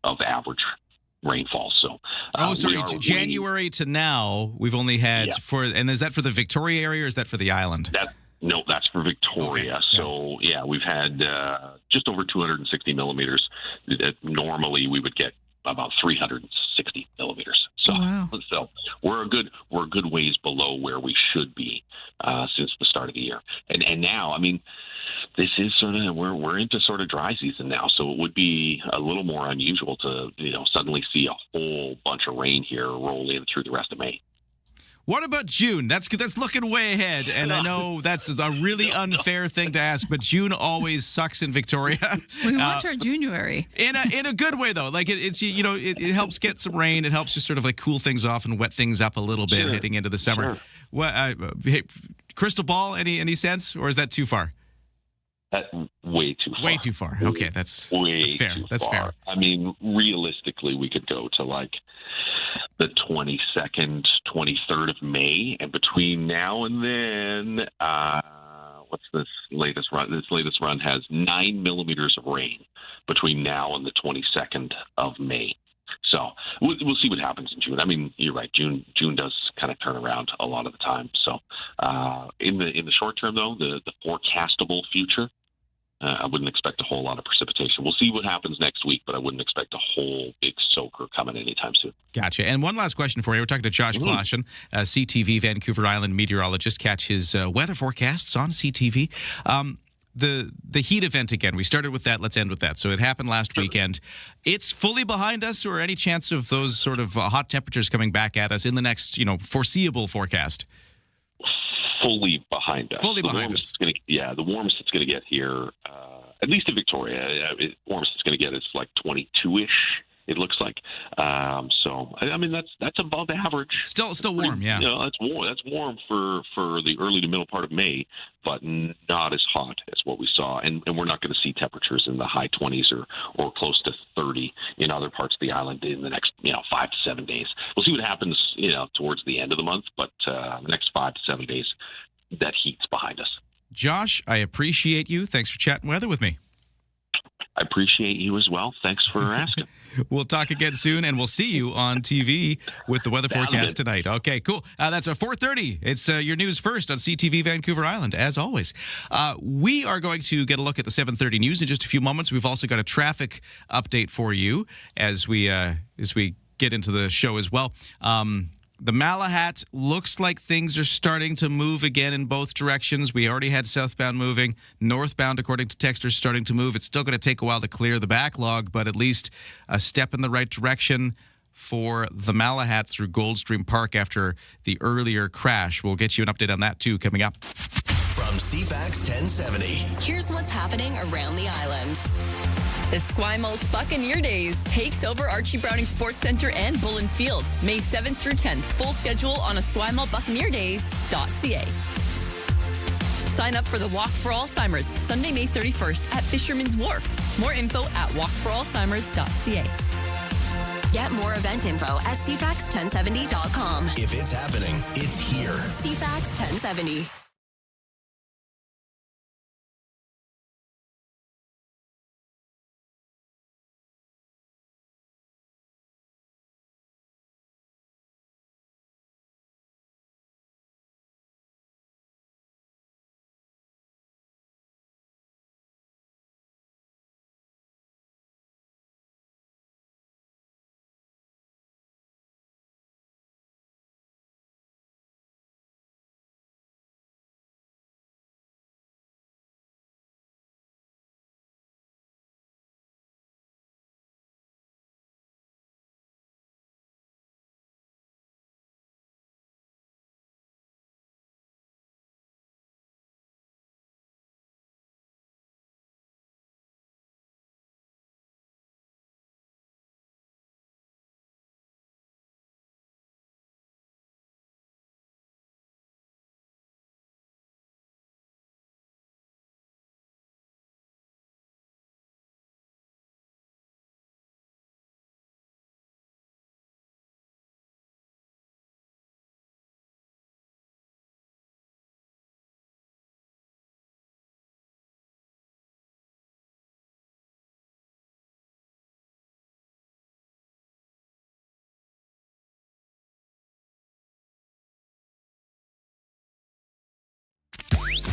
of average rainfall. So, January to now, we've only had and is that for the Victoria area, or is that for the island? No, that's for Victoria. Okay. So, we've had just over 260 millimeters. Normally, we would get about 360 millimeters. So, So we're a good ways below where we should be since the start of the year. And now, this is sort of we're into sort of dry season now, so it would be a little more unusual to suddenly see a whole bunch of rain here roll in through the rest of May. What about June? That's looking way ahead, and I know that's a really unfair thing to ask, but June always sucks in Victoria. We want our January in a good way though. Like it helps get some rain. It helps just sort of like cool things off and wet things up a little bit heading into the summer. Sure. What hey, crystal ball? Any sense, or is that too far? Way too far. Way too far. Okay, that's fair. That's fair. I mean, realistically, we could go to like the 22nd, 23rd of May, and between now and then, what's this latest run? This latest run has 9 millimeters of rain between now and the 22nd of May. So we'll see what happens in June. I mean, you're right. June does kind of turn around a lot of the time. So in the short term, though, the forecastable future, I wouldn't expect a whole lot of precipitation. We'll see what happens next week, but I wouldn't expect a whole big soaker coming anytime soon. Gotcha. And one last question for you. We're talking to Josh Klaschen, CTV Vancouver Island meteorologist. Catch his weather forecasts on CTV. The heat event again. We started with that. Let's end with that. So it happened last weekend. It's fully behind us, or any chance of those sort of hot temperatures coming back at us in the next, foreseeable forecast? Fully behind us. Fully behind us. The warmest it's going to get here, at least in Victoria, warmest it's going to get is like 22-ish. It looks like. So I mean that's above average. Still warm, yeah. That's warm. That's warm for the early to middle part of May, but not as hot as what we saw. And we're not going to see temperatures in the high 20s or close to 30 in other parts of the island in the next 5 to 7 days. We'll see what happens towards the end of the month, but the next 5 to 7 days, that heat's behind us. Josh, I appreciate you. Thanks for chatting weather with me. I appreciate you as well. Thanks for asking. We'll talk again soon, and we'll see you on TV with the weather forecast tonight. Okay, cool. That's a 4:30. It's your news first on CTV Vancouver Island, as always. We are going to get a look at the 7:30 news in just a few moments. We've also got a traffic update for you as we get into the show as well. The Malahat looks like things are starting to move again in both directions. We already had southbound moving. Northbound, according to texters, starting to move. It's still going to take a while to clear the backlog, but at least a step in the right direction for the Malahat through Goldstream Park after the earlier crash. We'll get you an update on that, too, coming up. From CFAX 1070. Here's what's happening around the island. The Esquimalt Buccaneer Days takes over Archie Browning Sports Centre and Bullen Field, May 7th through 10th. Full schedule on esquimaltbuccaneerdays.ca. Sign up for the Walk for Alzheimer's, Sunday, May 31st at Fisherman's Wharf. More info at walkforalzheimers.ca. Get more event info at CFAX1070.com. If it's happening, it's here. CFAX 1070.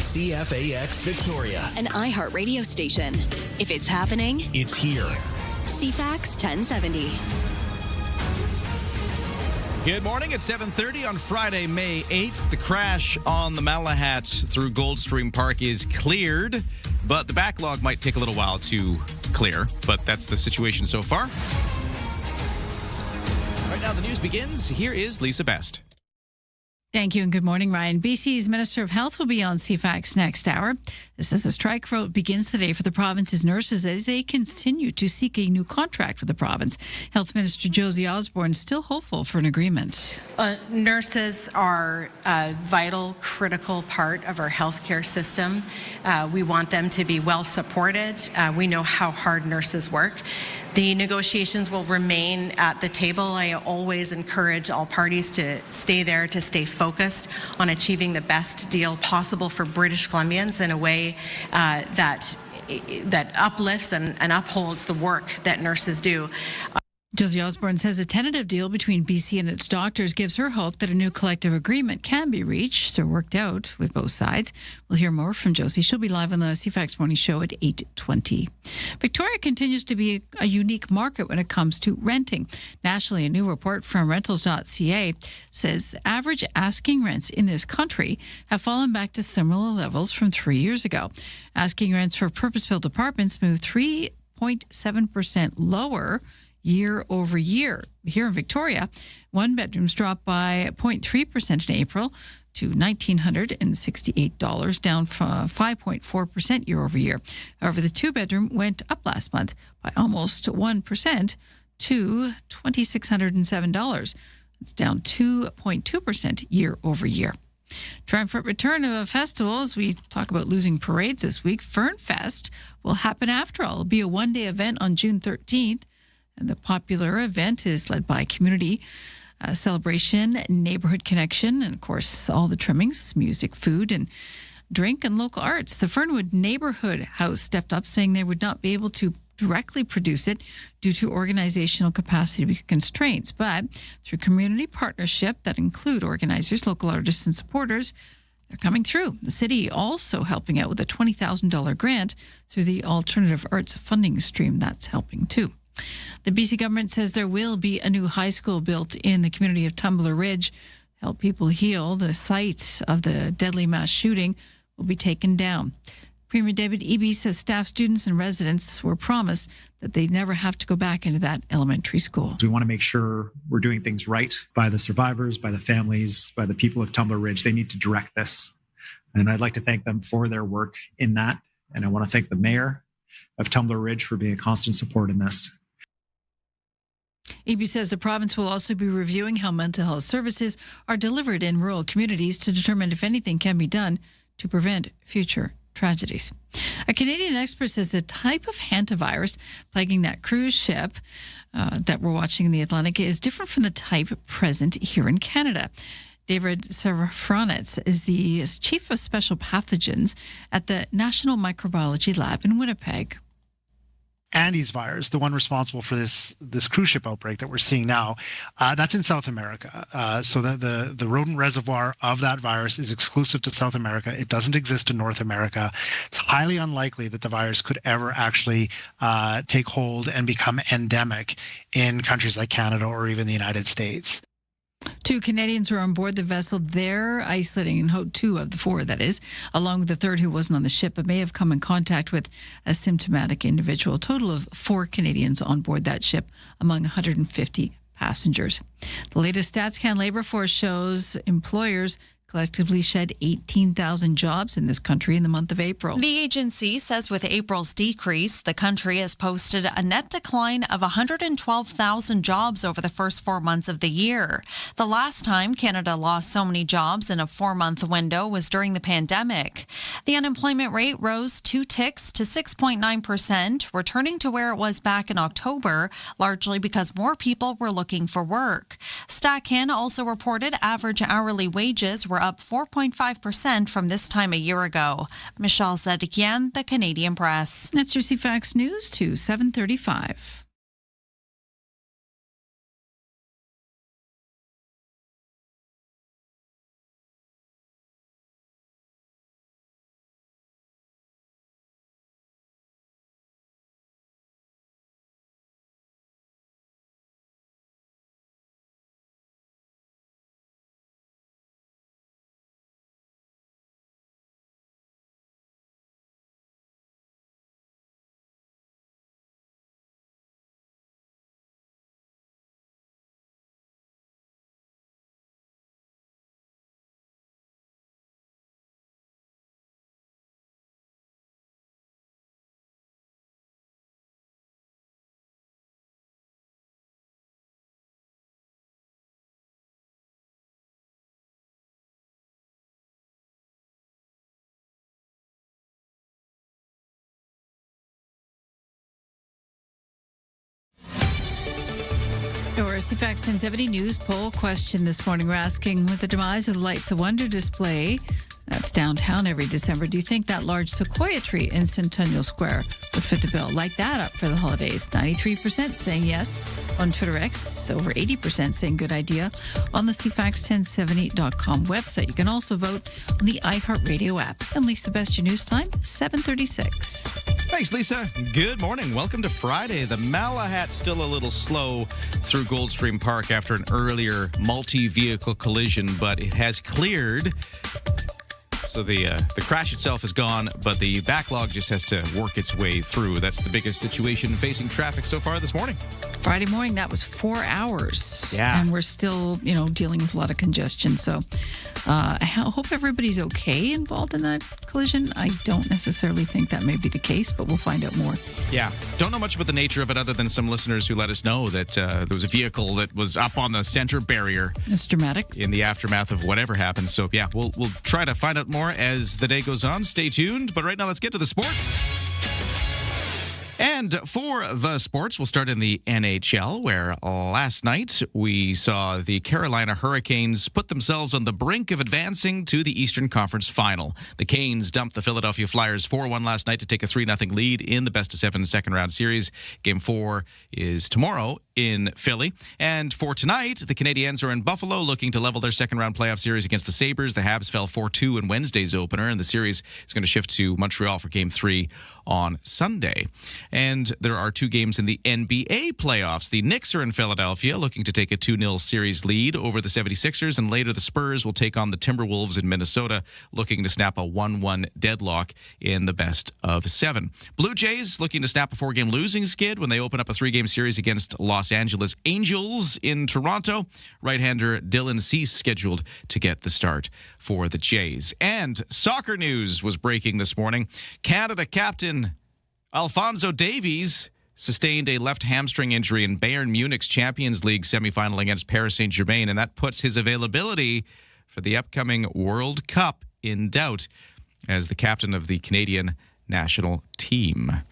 CFAX Victoria. An iHeart radio station. If it's happening, it's here. CFAX 1070. Good morning. It's 7:30 on Friday, May 8th. The crash on the Malahat through Goldstream Park is cleared, but the backlog might take a little while to clear, but that's the situation so far. Right now, the news begins. Here is Lisa Best. Thank you and good morning, Ryan. BC's Minister of Health will be on CFAX next hour. This is a strike vote begins today for the province's nurses as they continue to seek a new contract with the province. Health Minister Josie Osborne is still hopeful for an agreement. Nurses are a vital, critical part of our healthcare system. We want them to be well supported. We know how hard nurses work. The negotiations will remain at the table. I always encourage all parties to stay there, to stay focused on achieving the best deal possible for British Columbians in a way that uplifts and upholds the work that nurses do. Josie Osborne says a tentative deal between BC and its doctors gives her hope that a new collective agreement can be reached or worked out with both sides. We'll hear more from Josie. She'll be live on the CFAX Morning Show at 8:20. Victoria continues to be a unique market when it comes to renting. Nationally, a new report from rentals.ca says average asking rents in this country have fallen back to similar levels from 3 years ago. Asking rents for purpose-built apartments moved 3.7% lower year over year. Here in Victoria, one bedrooms dropped by 0.3% in April to $1,968, down from 5.4% year over year. However, the two bedroom went up last month by almost 1% to $2,607. It's down 2.2% year over year. Triumphant return of a festival as we talk about losing parades this week. Fernfest will happen after all. It'll be a one-day event on June 13th. And the popular event is led by community celebration, neighborhood connection, and of course, all the trimmings, music, food, and drink, and local arts. The Fernwood Neighborhood House stepped up, saying they would not be able to directly produce it due to organizational capacity constraints. But through community partnership that include organizers, local artists, and supporters, they're coming through. The city also helping out with a $20,000 grant through the Alternative Arts funding stream. That's helping too. The BC government says there will be a new high school built in the community of Tumbler Ridge to help people heal. The site of the deadly mass shooting will be taken down. Premier David Eby says staff, students, and residents were promised that they'd never have to go back into that elementary school. We want to make sure we're doing things right by the survivors, by the families, by the people of Tumbler Ridge. They need to direct this. And I'd like to thank them for their work in that. And I want to thank the mayor of Tumbler Ridge for being a constant support in this. Eby says the province will also be reviewing how mental health services are delivered in rural communities to determine if anything can be done to prevent future tragedies. A Canadian expert says the type of hantavirus plaguing that cruise ship that we're watching in the Atlantic is different from the type present here in Canada. David Safranitz is the chief of special pathogens at the National Microbiology Lab in Winnipeg. Andes virus, the one responsible for this cruise ship outbreak that we're seeing now, that's in South America. So the rodent reservoir of that virus is exclusive to South America. It doesn't exist in North America. It's highly unlikely that the virus could ever actually take hold and become endemic in countries like Canada or even the United States. 2 Canadians were on board the vessel. They're isolating, and 2 of the 4, that is, along with the third who wasn't on the ship, but may have come in contact with a symptomatic individual. A total of 4 Canadians on board that ship among 150 passengers. The latest StatsCan labor force shows employers collectively shed 18,000 jobs in this country in the month of April. The agency says with April's decrease, the country has posted a net decline of 112,000 jobs over the first 4 months of the year. The last time Canada lost so many jobs in a 4-month window was during the pandemic. The unemployment rate rose 2 ticks to 6.9%, returning to where it was back in October, largely because more people were looking for work. StatsCan also reported average hourly wages were up 4.5% from this time a year ago. Michelle Zedekian, The Canadian Press. That's your CFAX News to 7:35. Your CFAX 1070 news poll question this morning. We're asking, with the demise of the Lights of Wonder display that's downtown every December, do you think that large sequoia tree in Centennial Square would fit the bill? Light that up for the holidays. 93% saying yes. On Twitter X, over 80% saying good idea. On the CFAX1070.com website. You can also vote on the iHeartRadio app. And Lisa, best your news time, 7:36. Thanks, Lisa. Good morning. Welcome to Friday. The Malahat's still a little slow through Goldstream Park after an earlier multi-vehicle collision, but it has cleared. So the crash itself is gone, but the backlog just has to work its way through. That's the biggest situation facing traffic so far this morning. Friday morning, that was 4 hours. Yeah. And we're still, dealing with a lot of congestion. So I hope everybody's okay involved in that collision. I don't necessarily think that may be the case, but we'll find out more. Yeah. Don't know much about the nature of it other than some listeners who let us know that there was a vehicle that was up on the center barrier. It's dramatic. In the aftermath of whatever happened. So, yeah, we'll try to find out more as the day goes on. Stay tuned. But right now, let's get to the sports. And for the sports, we'll start in the NHL, where last night we saw the Carolina Hurricanes put themselves on the brink of advancing to the Eastern Conference Final. The Canes dumped the Philadelphia Flyers 4-1 last night to take a 3-0 lead in the best-of-7 second-round series. Game 4 is tomorrow in Philly. And for tonight, the Canadiens are in Buffalo looking to level their second-round playoff series against the Sabres. The Habs fell 4-2 in Wednesday's opener, and the series is going to shift to Montreal for Game 3 on Sunday. And there are 2 games in the NBA playoffs. The Knicks are in Philadelphia looking to take a 2-0 series lead over the 76ers, and later the Spurs will take on the Timberwolves in Minnesota looking to snap a 1-1 deadlock in the best-of-7. Blue Jays looking to snap a 4-game losing skid when they open up a 3-game series against Los Angeles Angels in Toronto. Right-hander Dylan Cease scheduled to get the start for the Jays. And soccer news was breaking this morning. Canada captain Alphonso Davies sustained a left hamstring injury in Bayern Munich's Champions League semifinal against Paris Saint-Germain, and that puts his availability for the upcoming World Cup in doubt as the captain of the Canadian national team.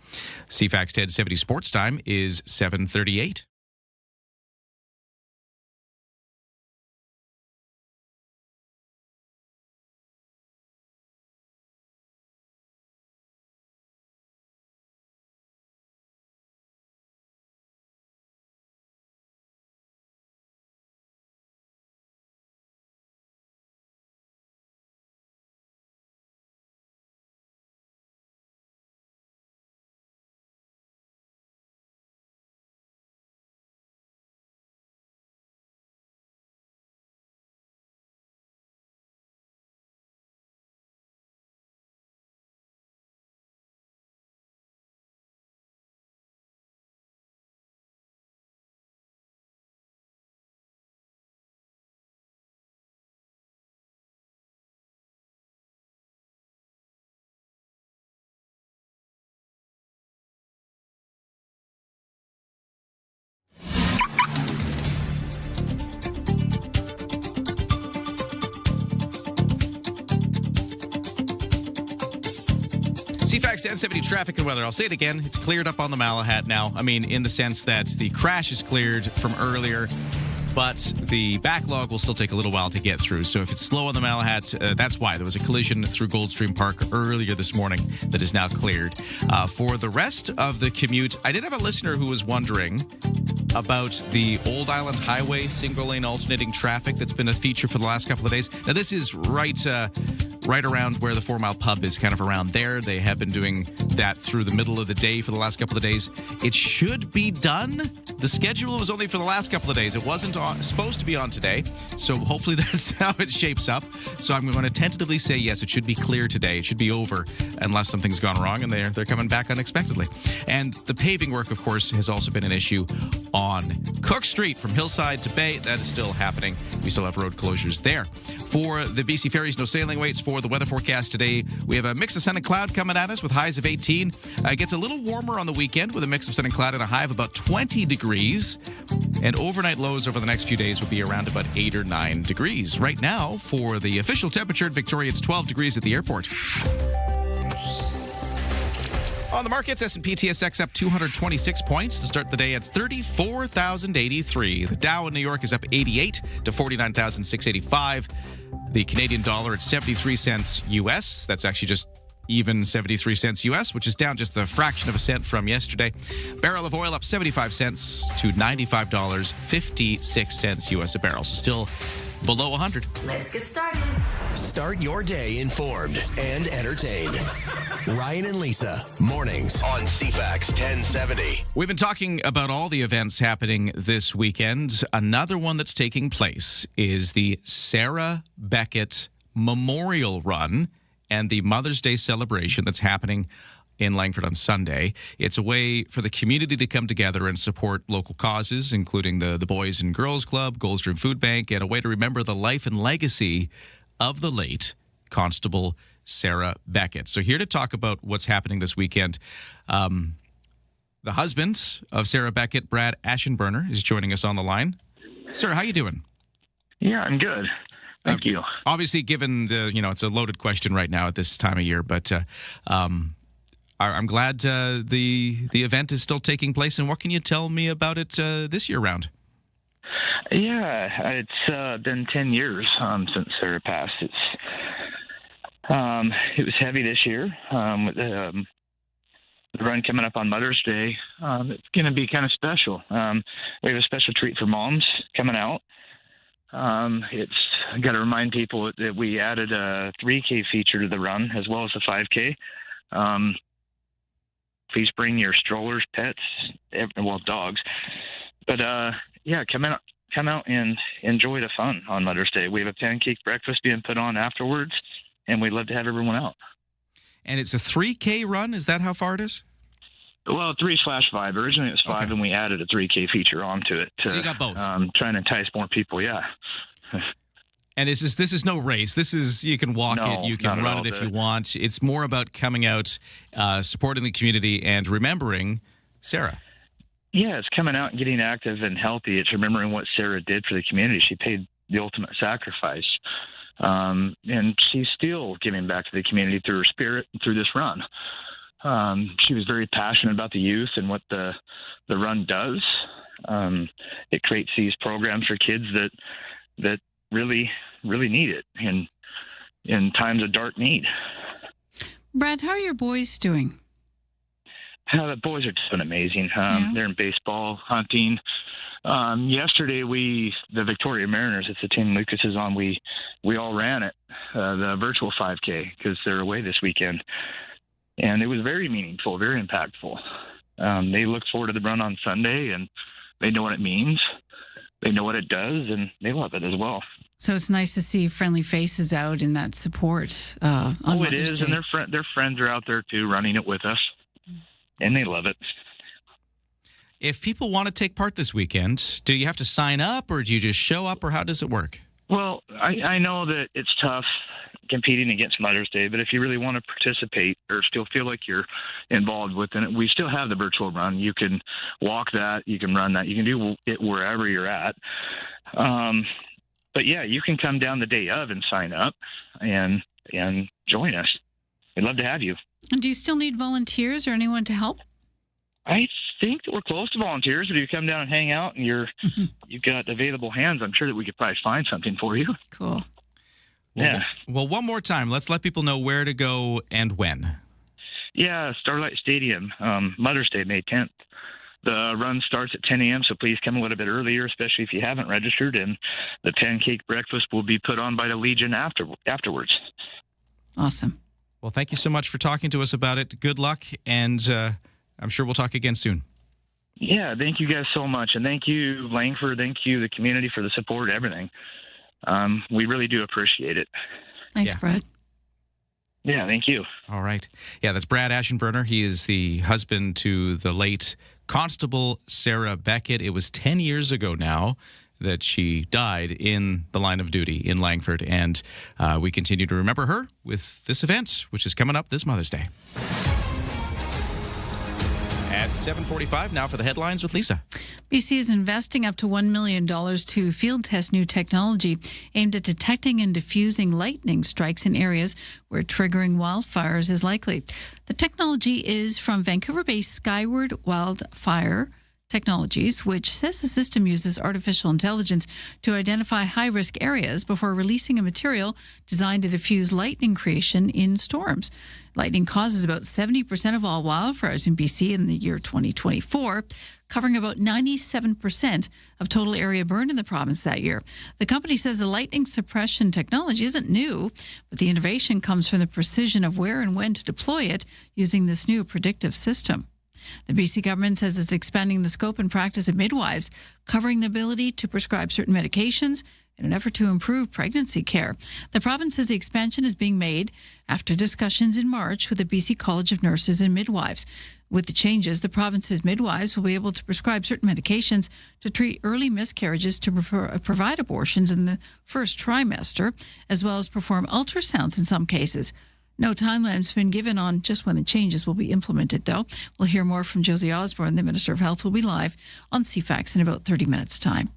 CFAX 1070 Sports Time is 7:38. CFAX 1070 traffic and weather. I'll say it again. It's cleared up on the Malahat now. I mean, in the sense that the crash is cleared from earlier, but the backlog will still take a little while to get through. So if it's slow on the Malahat, that's why. There was a collision through Goldstream Park earlier this morning that is now cleared. For the rest of the commute, I did have a listener who was wondering about the Old Island Highway single-lane alternating traffic that's been a feature for the last couple of days. Now, this is right around where the 4 Mile Pub is, kind of around there. They have been doing that through the middle of the day for the last couple of days. It should be done. The schedule was only for the last couple of days. It wasn't supposed to be on today, so hopefully that's how it shapes up. So I'm going to tentatively say yes, it should be clear today. It should be over unless something's gone wrong, and they're coming back unexpectedly. And the paving work, of course, has also been an issue on Cook Street from Hillside to Bay. That is still happening. We still have road closures there. For the BC Ferries, no sailing waits. For the weather forecast today, we have a mix of sun and cloud coming at us with highs of 18. It gets a little warmer on the weekend with a mix of sun and cloud and a high of about 20 degrees. And overnight lows over the next few days will be around about 8 or 9 degrees. Right now, for the official temperature at Victoria, it's 12 degrees at the airport. On the markets, S&P TSX up 226 points to start the day at 34,083. The Dow in New York is up 88 to 49,685. The Canadian dollar at 73 cents US. That's actually just even 73 cents US, which is down just a fraction of a cent from yesterday. Barrel of oil up 75 cents to $95.56 US a barrel. So still below 100. Let's get started. Start your day informed and entertained. Ryan and Lisa, mornings on CFAX 1070. We've been talking about all the events happening this weekend. Another one that's taking place is the Sarah Beckett Memorial Run and the Mother's Day celebration that's happening in Langford on Sunday. It's a way for the community to come together and support local causes, including the Boys and Girls Club, Goldstream Food Bank, and a way to remember the life and legacy of the late Constable Sarah Beckett. So here to talk about what's happening this weekend, the husband of Sarah Beckett, Brad Aschenberner, is joining us on the line. Sir, how you doing? Yeah, I'm good. Thank you. Obviously, given it's a loaded question right now at this time of year, but I'm glad the event is still taking place. And what can you tell me about it this year round? Yeah, it's been 10 years since Sarah passed. It was heavy this year with the run coming up on Mother's Day. It's going to be kind of special. We have a special treat for moms coming out. It's got to remind people that we added a 3K feature to the run as well as the 5K. Please bring your strollers, pets, dogs. But come out and enjoy the fun on Mother's Day. We have a pancake breakfast being put on afterwards, and we'd love to have everyone out. And it's a 3K run? Is that how far it is? Well, 3/5. Originally it was 5, and we added a 3K feature onto it. So you got both. Trying to entice more people, yeah. And this is no race. This is, you can walk it, you can run it if you want. It's more about coming out, supporting the community, and remembering Sarah. Yeah, it's coming out and getting active and healthy. It's remembering what Sarah did for the community. She paid the ultimate sacrifice. And she's still giving back to the community through her spirit and through this run. She was very passionate about the youth and what the run does. It creates these programs for kids that really, really need it in times of dark need. Brad, how are your boys doing? The boys are doing amazing. They're in baseball, hunting. Yesterday, the Victoria Mariners, it's the team Lucas is on, we all ran it, the virtual 5K, because they're away this weekend. And it was very meaningful, very impactful. They look forward to the run on Sunday, and they know what it means. They know what it does, and they love it as well. So it's nice to see friendly faces out in that support on Mother's it is, Day. And their friends are out there too, running it with us, and they love it. If people want to take part this weekend, do you have to sign up, or do you just show up, or how does it work? Well, I know that it's tough competing against Mother's Day, but if you really want to participate or still feel like you're involved within it, we still have the virtual run. You can walk that, you can run that, you can do it wherever you're at. But yeah, you can come down the day of and sign up and join us. We'd love to have you. And do you still need volunteers or anyone to help? I think that we're close to volunteers, but if you come down and hang out and you've got available hands, I'm sure that we could probably find something for you. Cool. Yeah. Well, one more time, let's let people know where to go and when. Yeah, Starlight Stadium, Mother's Day, May 10th. The run starts at 10 a.m., so please come a little bit earlier, especially if you haven't registered, and the pancake breakfast will be put on by the Legion afterwards. Awesome. Well, thank you so much for talking to us about it. Good luck, and I'm sure we'll talk again soon. Yeah, thank you guys so much, and thank you, Langford, thank you, the community, for the support, everything. We really do appreciate it. Thanks, Brad. Yeah, thank you. All right. Yeah, that's Brad Aschenberner. He is the husband to the late Constable Sarah Beckett. It was 10 years ago now that she died in the line of duty in Langford, and we continue to remember her with this event, which is coming up this Mother's Day. at 7:45 now for the headlines with Lisa. BC is investing up to $1 million to field test new technology aimed at detecting and diffusing lightning strikes in areas where triggering wildfires is likely. The technology is from Vancouver-based Skyward Wildfire Technologies, which says the system uses artificial intelligence to identify high-risk areas before releasing a material designed to diffuse lightning creation in storms. Lightning causes about 70% of all wildfires in BC in the year 2024, covering about 97% of total area burned in the province that year. The company says the lightning suppression technology isn't new, but the innovation comes from the precision of where and when to deploy it using this new predictive system. The BC government says it's expanding the scope and practice of midwives, covering the ability to prescribe certain medications in an effort to improve pregnancy care. The province says the expansion is being made after discussions in March with the BC College of Nurses and Midwives. With the changes, the province's midwives will be able to prescribe certain medications to treat early miscarriages, to provide abortions in the first trimester, as well as perform ultrasounds in some cases. No timeline's been given on just when the changes will be implemented, though. We'll hear more from Josie Osborne. The Minister of Health will be live on CFAX in about 30 minutes' time.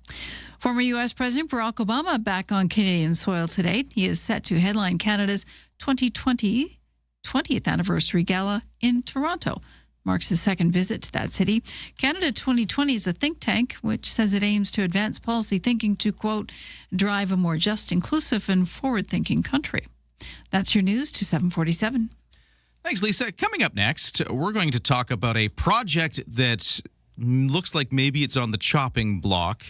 Former U.S. President Barack Obama back on Canadian soil today. He is set to headline Canada's 20th anniversary gala in Toronto. Marks his second visit to that city. Canada 2020 is a think tank which says it aims to advance policy thinking to, quote, drive a more just, inclusive, and forward-thinking country. That's your news to 747. Thanks, Lisa. Coming up next, we're going to talk about a project that looks like maybe it's on the chopping block,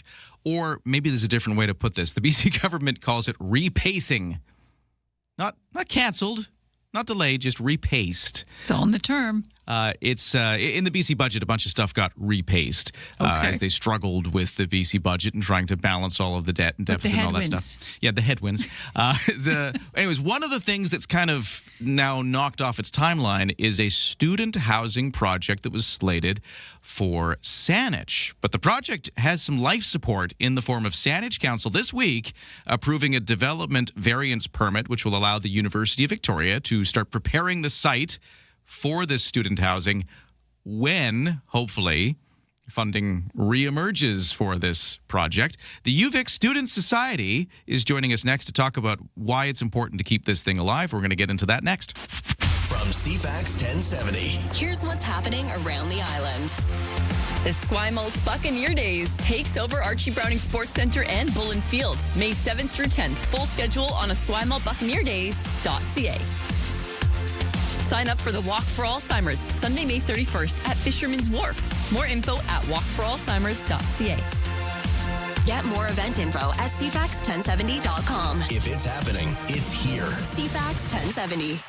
or maybe there's a different way to put this. The BC government calls it repacing. Not canceled, not delayed, just repaced. It's all in the term. It's in the BC budget, a bunch of stuff got repaced as they struggled with the BC budget and trying to balance all of the debt and deficit and all that stuff. Yeah, the headwinds. Anyways, one of the things that's kind of now knocked off its timeline is a student housing project that was slated for Saanich. But the project has some life support in the form of Saanich Council this week approving a development variance permit, which will allow the University of Victoria to start preparing the site for this student housing when, hopefully, funding reemerges for this project. The UVic Student Society is joining us next to talk about why it's important to keep this thing alive. We're going to get into that next. From CFAX 1070. Here's what's happening around the island. The Esquimalt Buccaneer Days takes over Archie Browning Sports Centre and Bullen Field, May 7th through 10th. Full schedule on esquimaltbuccaneerdays.ca. Sign up for the Walk for Alzheimer's, Sunday, May 31st at Fisherman's Wharf. More info at walkforalzheimers.ca. Get more event info at CFAX1070.com. If it's happening, it's here. CFAX 1070.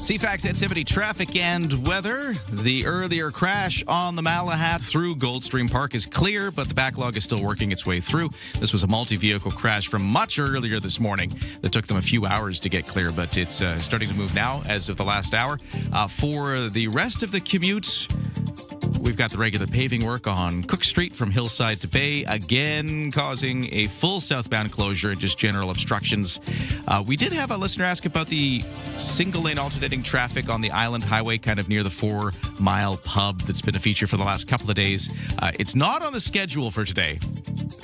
CFAX 1070 traffic and weather. The earlier crash on the Malahat through Goldstream Park is clear, but the backlog is still working its way through. This was a multi-vehicle crash from much earlier this morning that took them a few hours to get clear, but it's starting to move now as of the last hour. For the rest of the commute, we've got the regular paving work on Cook Street from Hillside to Bay, again causing a full southbound closure and just general obstructions. We did have a listener ask about the single-lane alternating traffic on the Island Highway, kind of near the 4 Mile pub that's been a feature for the last couple of days. It's not on the schedule for today,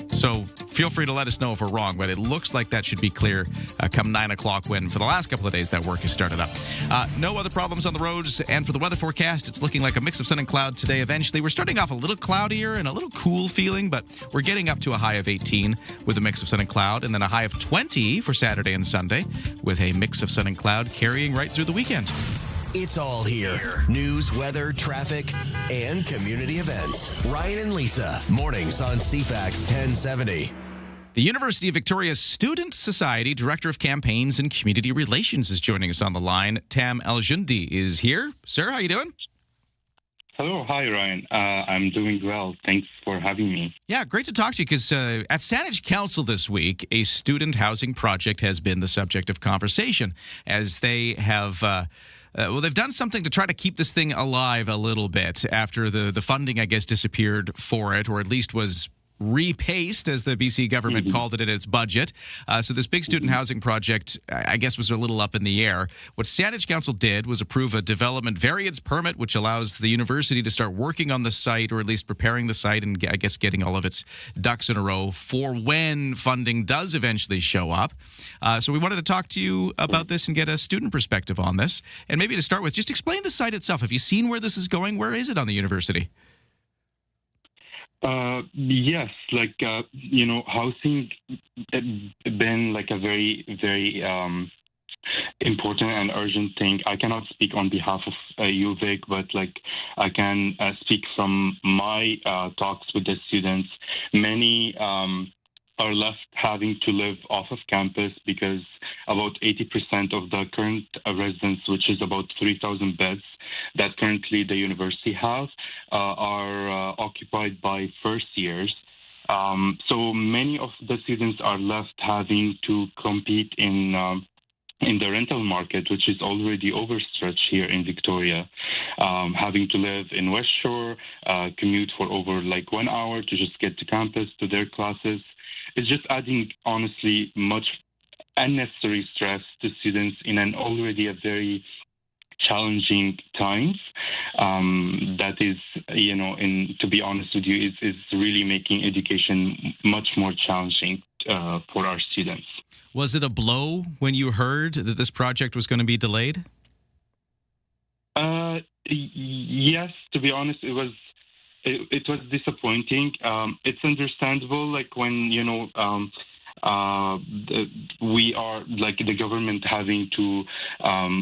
so feel free to let us know if we're wrong, but it looks like that should be clear come 9 o'clock when, for the last couple of days, that work has started up. No other problems on the roads, and for the weather forecast, it's looking like a mix of sun and cloud today. Eventually, we're starting off a little cloudier and a little cool feeling, but we're getting up to a high of 18 with a mix of sun and cloud, and then a high of 20 for Saturday and Sunday with a mix of sun and cloud carrying right through the weekend. It's all here. News, weather, traffic, and community events. Ryan and Lisa, mornings on CFAX 1070. The University of Victoria's Student Society Director of Campaigns and Community Relations is joining us on the line. Tam Eljundi is here. Sir, how you doing? Hello. Hi, Ryan. I'm doing well. Thanks for having me. Yeah, great to talk to you because at Saanich Council this week, a student housing project has been the subject of conversation as they have... they've done something to try to keep this thing alive a little bit after the funding, I guess, disappeared for it, or at least was repaced, as the BC government called it in its budget. So this big student housing project, I guess, was a little up in the air. What Saanich Council did was approve a development variance permit, which allows the university to start working on the site, or at least preparing the site and, I guess, getting all of its ducks in a row for when funding does eventually show up. So we wanted to talk to you about this and get a student perspective on this. And maybe to start with, just explain the site itself. Have you seen where this is going? Where is it on the university? Yes, housing been like a very, very important and urgent thing. I cannot speak on behalf of UVic, but I can speak from my talks with the students. Many are left having to live off of campus because about 80% of the current residents, which is about 3,000 beds that currently the university has, are occupied by first years. So many of the students are left having to compete in the rental market, which is already overstretched here in Victoria, having to live in West Shore, commute for over 1 hour to just get to campus, to their classes. It's just adding, honestly, much unnecessary stress to students in an already a very challenging times. That is, to be honest with you, is really making education much more challenging for our students. Was it a blow when you heard that this project was going to be delayed? Yes, to be honest, it was disappointing. It's understandable, when we are the government having to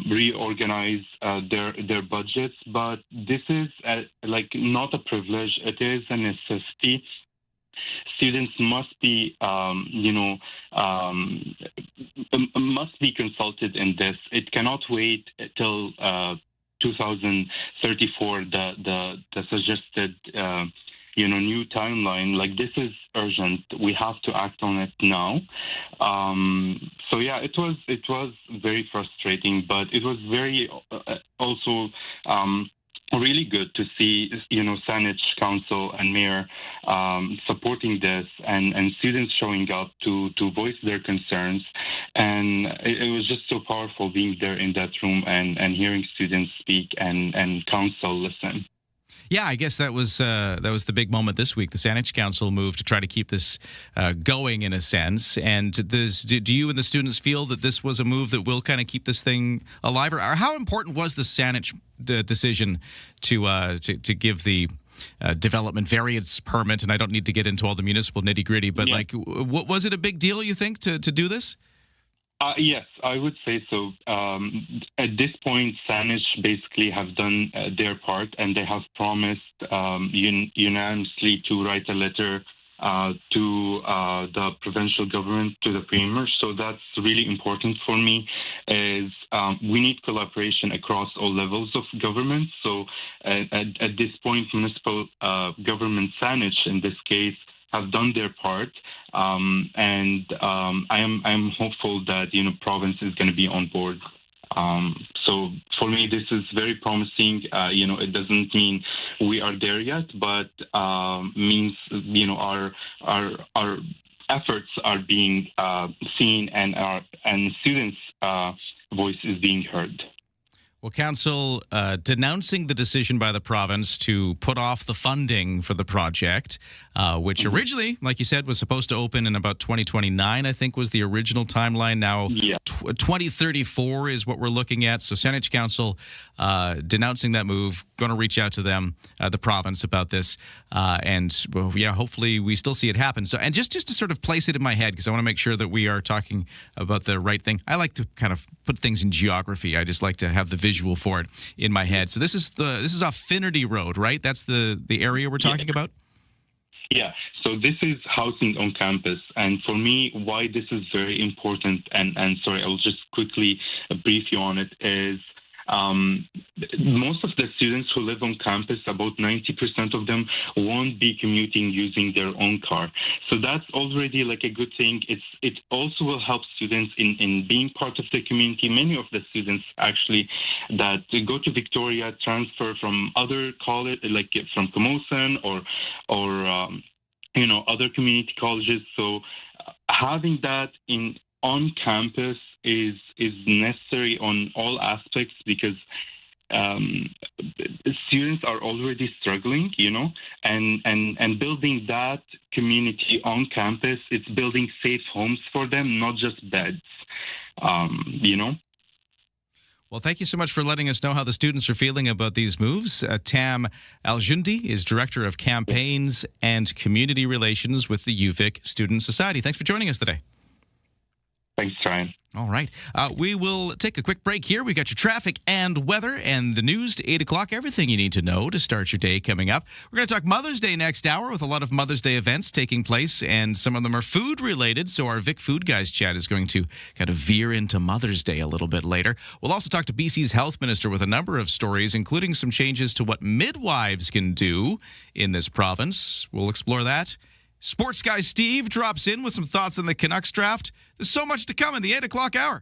reorganize their budgets, but this is not a privilege. It is a necessity. Students must be must be consulted in this. It cannot wait till 2034, the suggested new timeline. This is urgent. We have to act on it now. So yeah, it was very frustrating, but it was very also really good to see Saanich Council and Mayor supporting this and students showing up to voice their concerns. And it was just so powerful being there in that room and hearing students speak and council listen. Yeah, I guess that was the big moment this week. The Saanich Council moved to try to keep this going in a sense. And do you and the students feel that this was a move that will kind of keep this thing alive? Or how important was the Saanich decision to give the development variance permit? And I don't need to get into all the municipal nitty gritty, but what was it a big deal, you think, to do this? Yes, I would say so. At this point, Saanich basically have done their part, and they have promised unanimously to write a letter to the provincial government, to the premier. So that's really important for me. Is we need collaboration across all levels of government. So at this point, municipal government, Saanich in this case, have done their part, and I am hopeful that province is going to be on board. So for me, this is very promising. It doesn't mean we are there yet, but means our efforts are being seen, and students' voice is being heard. Well, Council denouncing the decision by the province to put off the funding for the project, which originally, like you said, was supposed to open in about 2029, I think was the original timeline. Now, 2034 is what we're looking at. So Saanich Council denouncing that move, going to reach out to them, the province, about this. Hopefully we still see it happen. So, and just to sort of place it in my head, because I want to make sure that we are talking about the right thing. I like to kind of put things in geography. I just like to have the visual for it in my head. So this is off Finnerty Road, right? That's the area we're talking about? Yeah, so this is housing on campus. And for me, why this is very important, and sorry, I will just quickly brief you on it, is most of the students who live on campus, about 90% of them, won't be commuting using their own car. So that's already like a good thing. It also will help students in being part of the community. Many of the students actually that go to Victoria transfer from other college, like from Camosun or other community colleges. So having that on campus is necessary on all aspects, because students are already struggling, and building that community on campus, it's building safe homes for them, not just beds, Well, thank you so much for letting us know how the students are feeling about these moves. Tam Aljundi is Director of Campaigns and Community Relations with the UVic Student Society. Thanks for joining us today. Thanks, Ryan. All right. We will take a quick break here. We got your traffic and weather and the news to 8 o'clock. Everything you need to know to start your day coming up. We're going to talk Mother's Day next hour with a lot of Mother's Day events taking place, and some of them are food related. So our Vic Food Guys chat is going to kind of veer into Mother's Day a little bit later. We'll also talk to BC's health minister with a number of stories, including some changes to what midwives can do in this province. We'll explore that. Sports guy Steve drops in with some thoughts on the Canucks draft. There's so much to come in the 8 o'clock hour.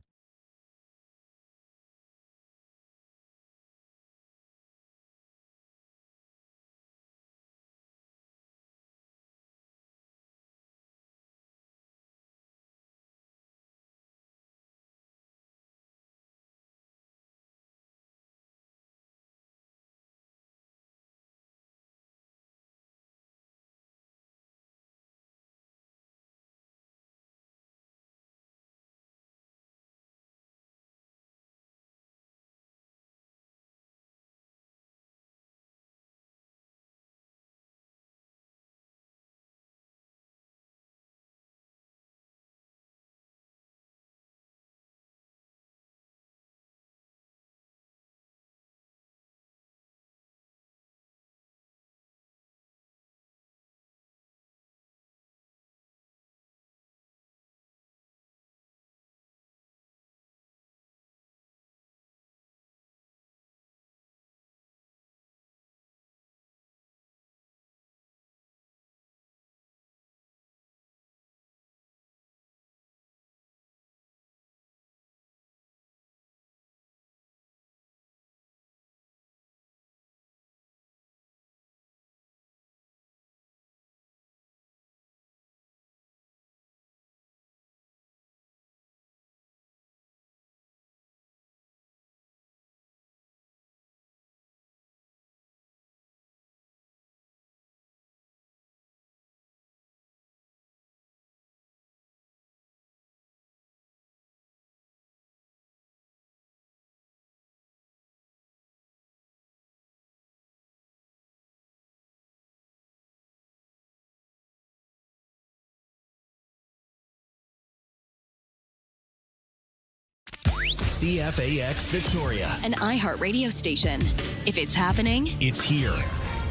CFAX Victoria, An iHeart radio station. If it's happening, it's here.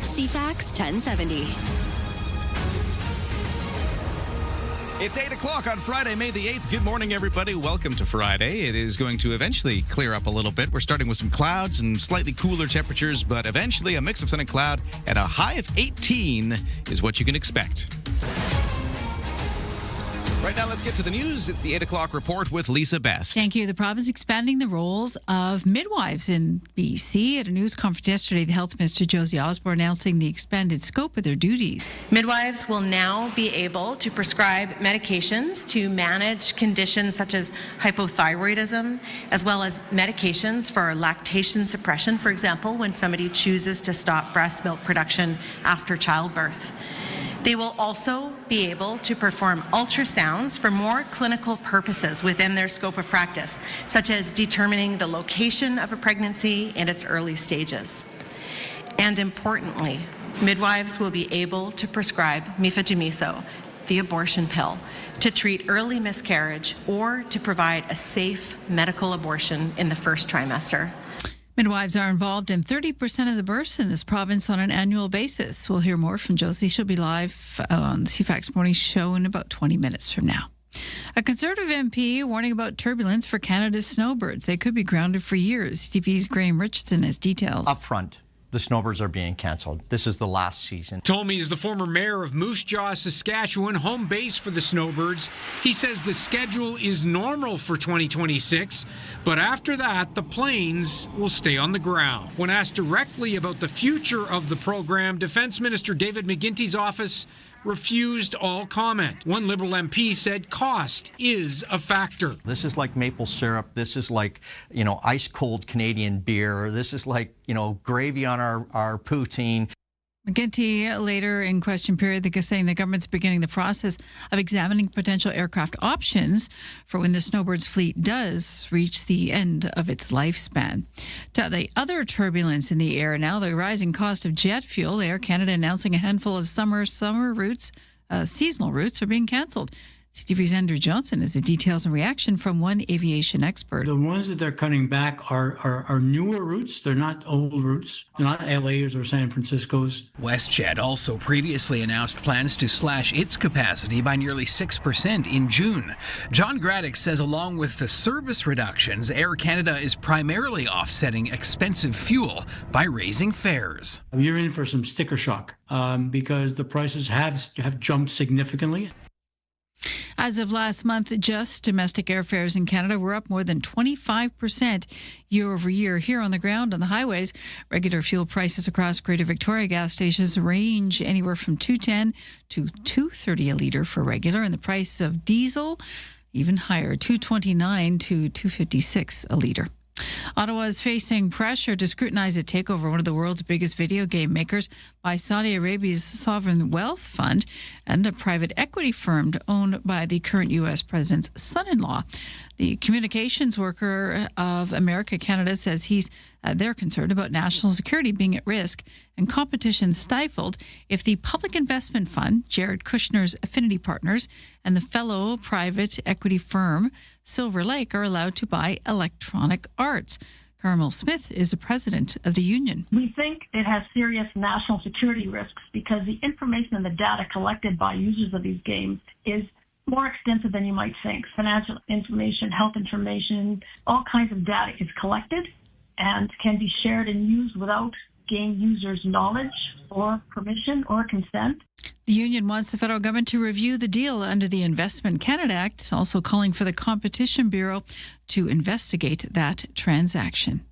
CFAX 1070. It's 8 o'clock on Friday, May the 8th. Good morning, everybody. Welcome to Friday. It is going to eventually clear up a little bit. We're starting with some clouds and slightly cooler temperatures, but eventually a mix of sun and cloud at a high of 18 is what you can expect. Right now, let's get to the news. It's the 8 o'clock report with Lisa Best. Thank you. The province expanding the roles of midwives in BC. At a news conference yesterday, the Health Minister, Josie Osborne, announcing the expanded scope of their duties. Midwives will now be able to prescribe medications to manage conditions such as hypothyroidism, as well as medications for lactation suppression, for example, when somebody chooses to stop breast milk production after childbirth. They will also be able to perform ultrasounds for more clinical purposes within their scope of practice, such as determining the location of a pregnancy in its early stages. And importantly, midwives will be able to prescribe mifegymiso, the abortion pill, to treat early miscarriage or to provide a safe medical abortion in the first trimester. Midwives are involved in 30% of the births in this province on an annual basis. We'll hear more from Josie. She'll be live on the CFAX Morning Show in about 20 minutes from now. A Conservative MP warning about turbulence for Canada's snowbirds. They could be grounded for years. TV's Graham Richardson has details. Up front, the snowbirds are being canceled. This is the last season. Told me is the former mayor of Moose Jaw, Saskatchewan, home base for the snowbirds. He says the schedule is normal for 2026, but after that, the planes will stay on the ground. When asked directly about the future of the program, Defence Minister David McGuinty's office refused all comment. One Liberal MP said cost is a factor. This is like maple syrup. This is like, ice cold Canadian beer. This is like, gravy on our poutine. McGuinty later in question period saying the government's beginning the process of examining potential aircraft options for when the Snowbirds fleet does reach the end of its lifespan. To the other turbulence in the air now, the rising cost of jet fuel. Air Canada announcing a handful of summer routes, seasonal routes are being cancelled. CTV's Andrew Johnson has the details and reaction from one aviation expert. The ones that they're cutting back are newer routes. They're not old routes. They're not LA's or San Francisco's. WestJet also previously announced plans to slash its capacity by nearly 6% in June. John Graddick says along with the service reductions, Air Canada is primarily offsetting expensive fuel by raising fares. You're in for some sticker shock because the prices have jumped significantly. As of last month, just domestic airfares in Canada were up more than 25% year over year. Here on the ground, on the highways, regular fuel prices across Greater Victoria gas stations range anywhere from $2.10 to $2.30 a litre for regular, and the price of diesel even higher, $2.29 to $2.56 a litre. Ottawa is facing pressure to scrutinize a takeover, one of the world's biggest video game makers, by Saudi Arabia's sovereign wealth fund and a private equity firm owned by the current U.S. president's son-in-law. The communications worker of America Canada says they're concerned about national security being at risk and competition stifled if the public investment fund, Jared Kushner's affinity partners, and the fellow private equity firm Silver Lake are allowed to buy Electronic Arts. Carmel Smith is the president of the union. We think it has serious national security risks because the information and the data collected by users of these games is more extensive than you might think. Financial information, health information, all kinds of data is collected and can be shared and used without game users' knowledge or permission or consent. The union wants the federal government to review the deal under the Investment Canada Act, also calling for the Competition Bureau to investigate that transaction.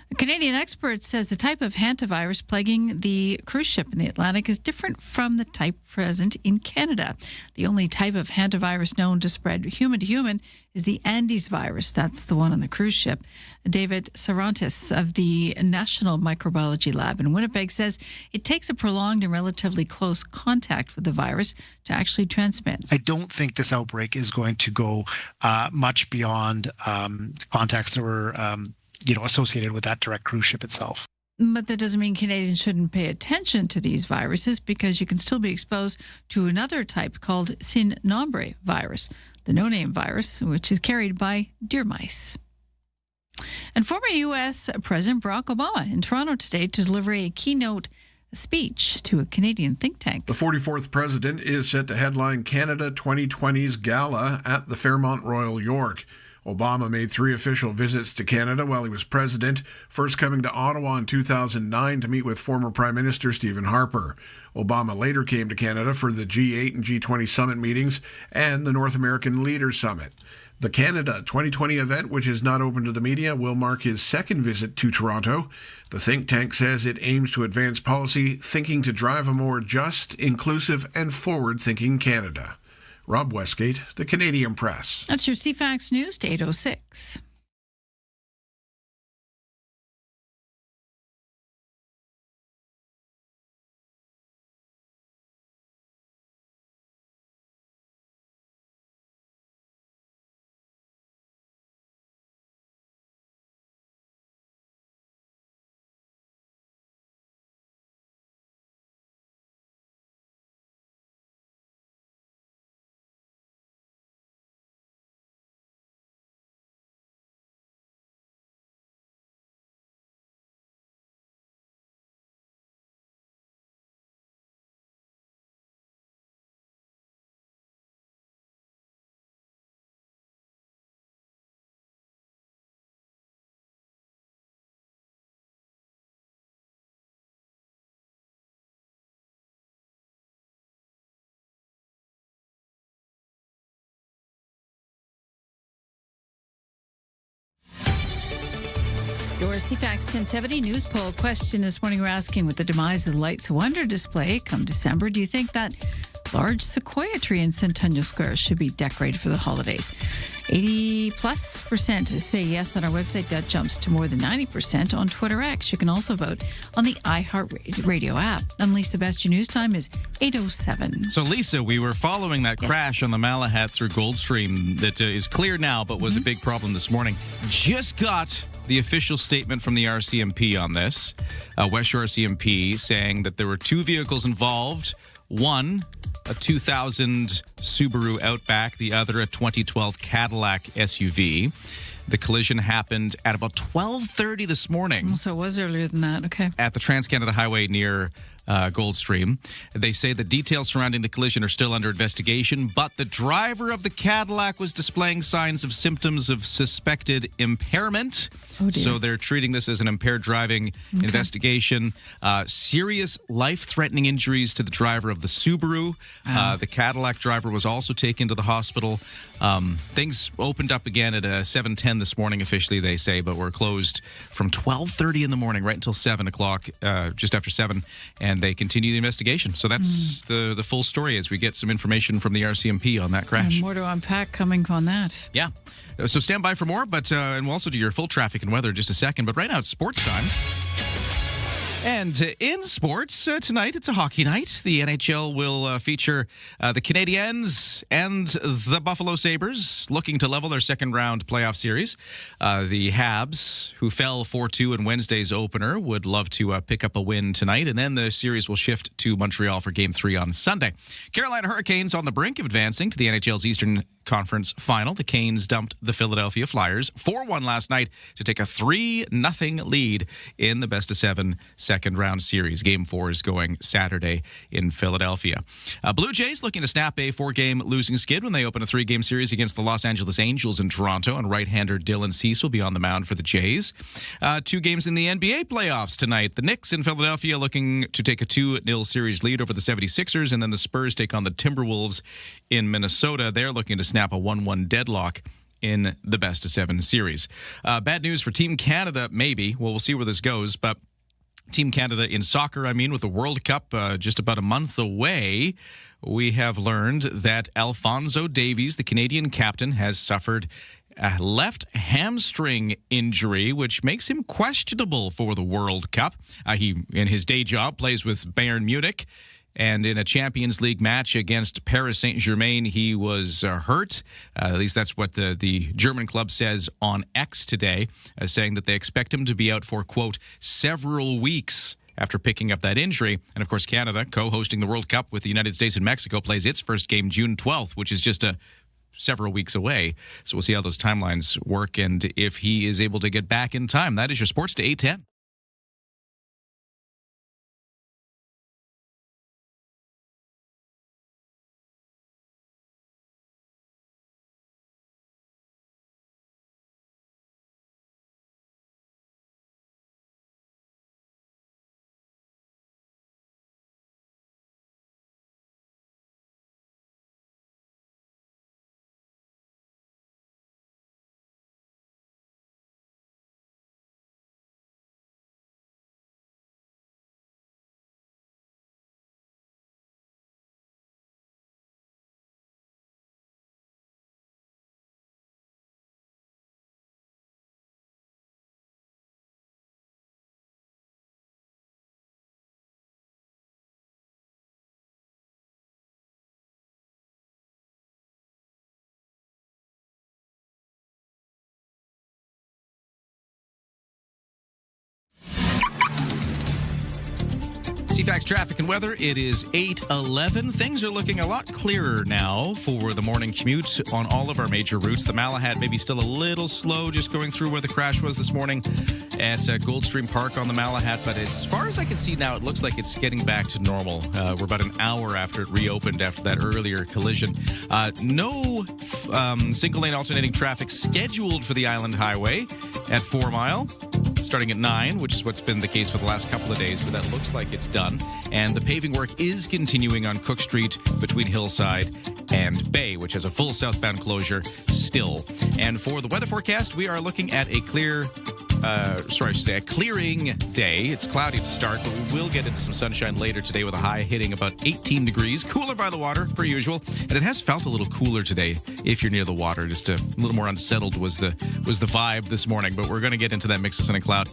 A Canadian expert says the type of hantavirus plaguing the cruise ship in the Atlantic is different from the type present in Canada. The only type of hantavirus known to spread human to human is the Andes virus. That's the one on the cruise ship. David Sarantis of the National Microbiology Lab in Winnipeg says it takes a prolonged and relatively close contact with the virus to actually transmit. I don't think this outbreak is going to go much beyond contacts that were associated with that direct cruise ship itself. But that doesn't mean Canadians shouldn't pay attention to these viruses, because you can still be exposed to another type called sin nombre virus, the no-name virus, which is carried by deer mice. And former U.S. President Barack Obama in Toronto today to deliver a keynote a speech to a Canadian think tank. The 44th president is set to headline Canada 2020's gala at the Fairmont Royal York. Obama made 3 official visits to Canada while he was president, first coming to Ottawa in 2009 to meet with former Prime Minister Stephen Harper. Obama later came to Canada for the G8 and G20 summit meetings and the North American Leaders Summit. The Canada 2020 event, which is not open to the media, will mark his second visit to Toronto. The think tank says it aims to advance policy thinking to drive a more just, inclusive, and forward-thinking Canada. Rob Westgate, The Canadian Press. That's your CFAX News to 8:06. Your CFAX 1070 news poll question this morning, we're asking, with the demise of the Lights of Wonder display come December, do you think that large sequoia tree in Centennial Square should be decorated for the holidays? 80+% say yes on our website. That jumps to more than 90% on Twitter X. You can also vote on the iHeartRadio app. And Lisa, best your news time is 8:07. So, Lisa, we were following that crash on the Malahat through Goldstream that is clear now, but was a big problem this morning. Just got the official statement from the RCMP on this. West Shore RCMP saying that there were 2 vehicles involved. One, a 2000 Subaru Outback, the other a 2012 Cadillac SUV. The collision happened at about 12:30 this morning. So it was earlier than that, okay. At the Trans-Canada Highway near Goldstream. They say the details surrounding the collision are still under investigation, but the driver of the Cadillac was displaying signs of symptoms of suspected impairment. Oh, dear. So they're treating this as an impaired driving investigation. Serious life-threatening injuries to the driver of the Subaru. The Cadillac driver was also taken to the hospital. Things opened up again at 7:10 this morning officially, they say, but were closed from 12:30 in the morning right until 7 o'clock, just after 7, and they continue the investigation. So that's the full story as we get some information from the RCMP on that crash. More to unpack coming on that. Yeah. So stand by for more, but and we'll also do your full traffic and weather in just a second. But right now it's sports time. And in sports, tonight it's a hockey night. The NHL will feature the Canadiens and the Buffalo Sabres looking to level their second-round playoff series. The Habs, who fell 4-2 in Wednesday's opener, would love to pick up a win tonight, and then the series will shift to Montreal for Game 3 on Sunday. Carolina Hurricanes on the brink of advancing to the NHL's Eastern Conference Final. The Canes dumped the Philadelphia Flyers 4-1 last night to take a 3-0 lead in the best-of-7 second-round series. Game 4 is going Saturday in Philadelphia. Blue Jays looking to snap a 4-game losing skid when they open a 3-game series against the Los Angeles Angels in Toronto, and right-hander Dylan Cease will be on the mound for the Jays. 2 games in the NBA playoffs tonight. The Knicks in Philadelphia looking to take a 2-0 series lead over the 76ers, and then the Spurs take on the Timberwolves in Minnesota. They're looking to snap a 1-1 deadlock in the best-of-7 series. Bad news for Team Canada, maybe. Well, we'll see where this goes, but Team Canada in soccer, with the World Cup just about a month away, we have learned that Alphonso Davies, the Canadian captain, has suffered a left hamstring injury, which makes him questionable for the World Cup. He, in his day job, plays with Bayern Munich. And in a Champions League match against Paris Saint-Germain, he was hurt. At least that's what the German club says on X today, saying that they expect him to be out for, quote, several weeks after picking up that injury. And, of course, Canada, co-hosting the World Cup with the United States and Mexico, plays its first game June 12th, which is just several weeks away. So we'll see how those timelines work and if he is able to get back in time. That is your sports to 8:10. CFAX traffic and weather. It is 8:11. Things are looking a lot clearer now for the morning commute on all of our major routes. The Malahat maybe still a little slow, just going through where the crash was this morning at Goldstream Park on the Malahat. But as far as I can see now, it looks like it's getting back to normal. We're about an hour after it reopened after that earlier collision. No single-lane alternating traffic scheduled for the Island Highway at 4 Mile. Starting at 9, which is what's been the case for the last couple of days, but that looks like it's done. And the paving work is continuing on Cook Street between Hillside and Bay, which has a full southbound closure still. And for the weather forecast, we are looking at a clearing day. It's cloudy to start, but we will get into some sunshine later today with a high hitting about 18 degrees. Cooler by the water, per usual. And it has felt a little cooler today if you're near the water. Just a little more unsettled was the vibe this morning. But we're going to get into that mix of sun and cloud,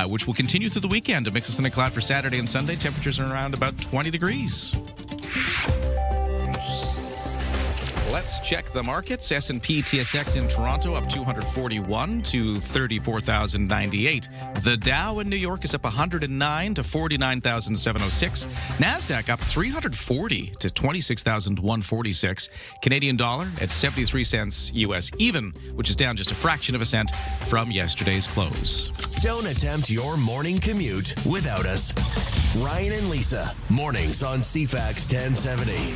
which will continue through the weekend. A mix of sun and cloud for Saturday and Sunday. Temperatures are around about 20 degrees. Let's check the markets. S&P TSX in Toronto up 241 to 34,098. The Dow in New York is up 109 to 49,706. NASDAQ up 340 to 26,146. Canadian dollar at 73 cents US even, which is down just a fraction of a cent from yesterday's close. Don't attempt your morning commute without us. Ryan and Lisa, mornings on CFAX 1070.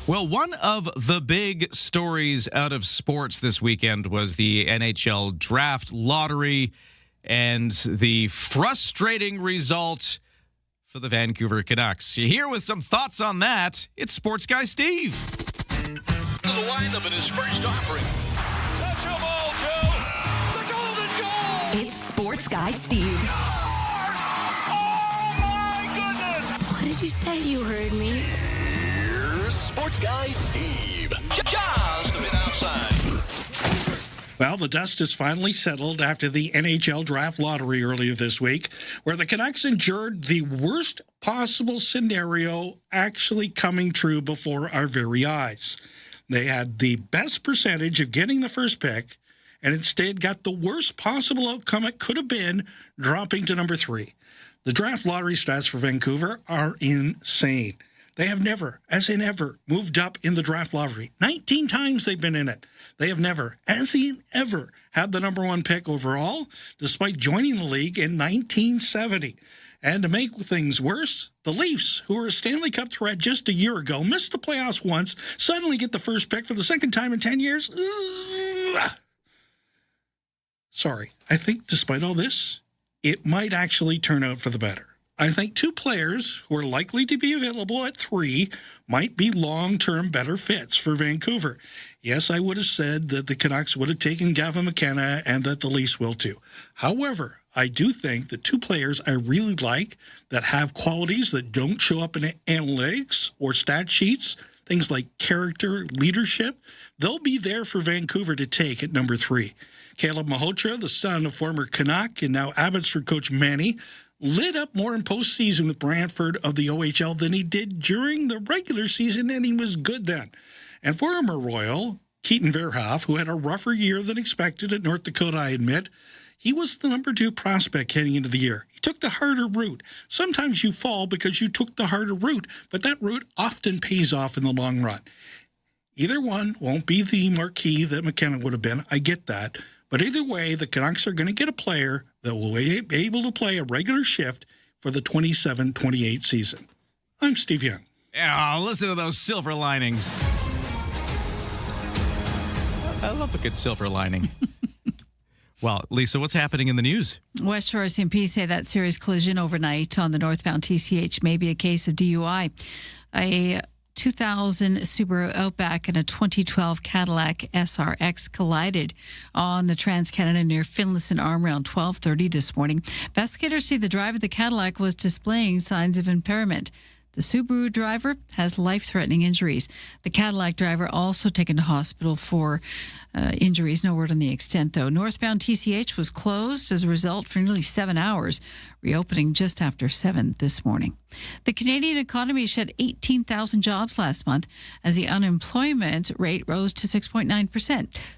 Well, one of the big stories out of sports this weekend was the NHL draft lottery and the frustrating result for the Vancouver Canucks. You're here with some thoughts on that. It's Sports Guy Steve. The lineup in his first offering. Touch them all, Joe. The golden goal. It's Sports Guy Steve. Oh, my goodness. What did you say? You heard me. Sports Guy Steve. Just a bit outside. Well, the dust has finally settled after the NHL draft lottery earlier this week, where the Canucks endured the worst possible scenario actually coming true before our very eyes. They had the best percentage of getting the first pick, and instead got the worst possible outcome it could have been, dropping to number 3. The draft lottery stats for Vancouver are insane. They have never, as in ever, moved up in the draft lottery. 19 times they've been in it. They have never, as in ever, had the number 1 pick overall, despite joining the league in 1970. And to make things worse, the Leafs, who were a Stanley Cup threat just a year ago, missed the playoffs once, suddenly get the first pick for the second time in 10 years. Sorry, I think despite all this, it might actually turn out for the better. I think 2 players who are likely to be available at 3 might be long-term better fits for Vancouver. Yes, I would have said that the Canucks would have taken Gavin McKenna and that the Leafs will too. However, I do think that 2 players I really like that have qualities that don't show up in analytics or stat sheets, things like character, leadership, they'll be there for Vancouver to take at number 3. Caleb Malhotra, the son of former Canuck and now Abbotsford coach Manny, lit up more in postseason with Brantford of the OHL than he did during the regular season, and he was good then. And former Royal, Keaton Verhoff, who had a rougher year than expected at North Dakota, I admit, he was the number 2 prospect heading into the year. He took the harder route. Sometimes you fall because you took the harder route, but that route often pays off in the long run. Either one won't be the marquee that McKenna would have been. I get that. But either way, the Canucks are going to get a player that will be able to play a regular shift for the 27-28 season. I'm Steve Young. Yeah, listen to those silver linings. I love a good silver lining. Well, Lisa, what's happening in the news? West Shore SMP say that serious collision overnight on the northbound TCH may be a case of DUI. A 2000 Subaru Outback and a 2012 Cadillac SRX collided on the Trans-Canada near Finlayson Arm around 12:30 this morning. Investigators say the driver of the Cadillac was displaying signs of impairment. The Subaru driver has life-threatening injuries. The Cadillac driver also taken to hospital for injuries. No word on the extent, though. Northbound TCH was closed as a result for nearly 7 hours. reopening just after 7 this morning. The Canadian economy shed 18,000 jobs last month as the unemployment rate rose to 6.9%.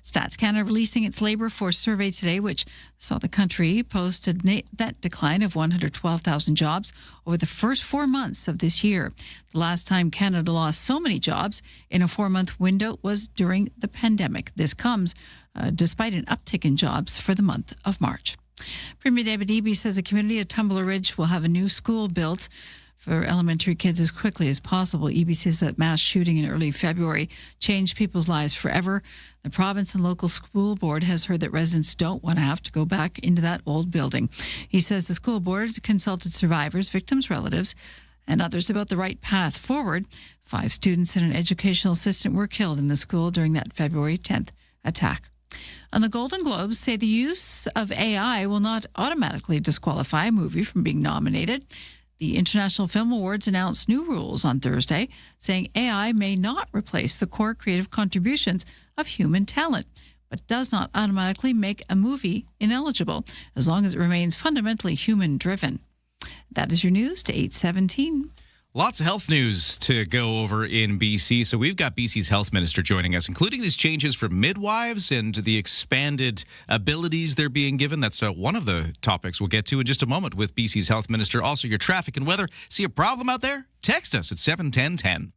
Stats Canada releasing its labour force survey today, which saw the country post a net decline of 112,000 jobs over the first 4 months of this year. The last time Canada lost so many jobs in a 4-month window was during the pandemic. This comes despite an uptick in jobs for the month of March. Premier David Eby says the community at Tumbler Ridge will have a new school built for elementary kids as quickly as possible. Eby says that mass shooting in early February changed people's lives forever. The province and local school board has heard that residents don't want to have to go back into that old building. He says the school board consulted survivors, victims' relatives, and others about the right path forward. 5 students and an educational assistant were killed in the school during that February 10th attack. And the Golden Globes say the use of AI will not automatically disqualify a movie from being nominated. The International Film Awards announced new rules on Thursday, saying AI may not replace the core creative contributions of human talent, but does not automatically make a movie ineligible, as long as it remains fundamentally human-driven. That is your news to 8:17. Lots of health news to go over in BC. So we've got BC's health minister joining us, including these changes for midwives and the expanded abilities they're being given. That's one of the topics we'll get to in just a moment with BC's health minister. Also, your traffic and weather. See a problem out there? Text us at 71010.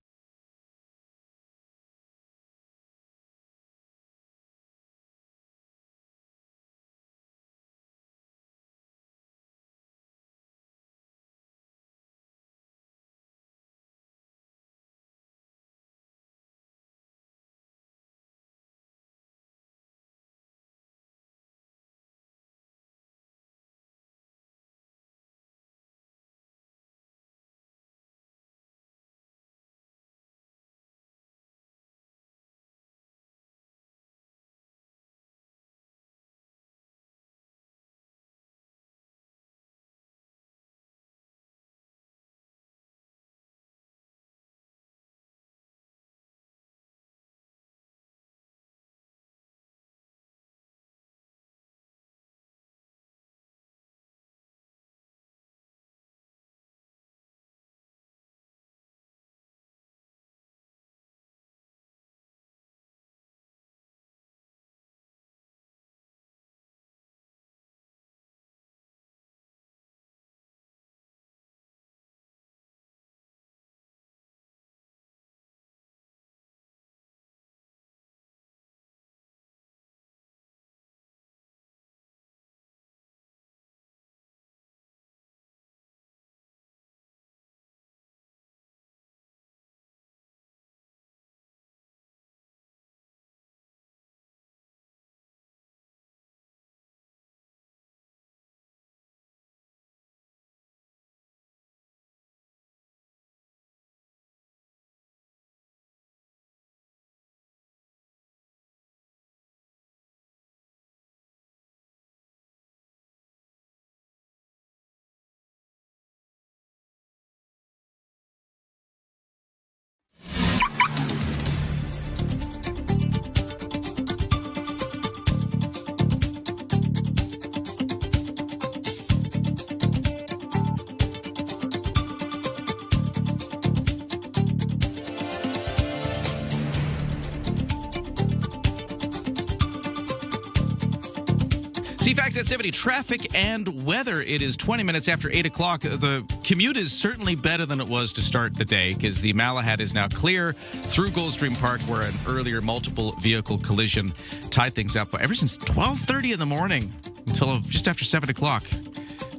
CFAX at 70, traffic and weather. It is 20 minutes after 8 o'clock. The commute is certainly better than it was to start the day because the Malahat is now clear through Goldstream Park, where an earlier multiple vehicle collision tied things up ever since 12:30 in the morning until just after 7 o'clock.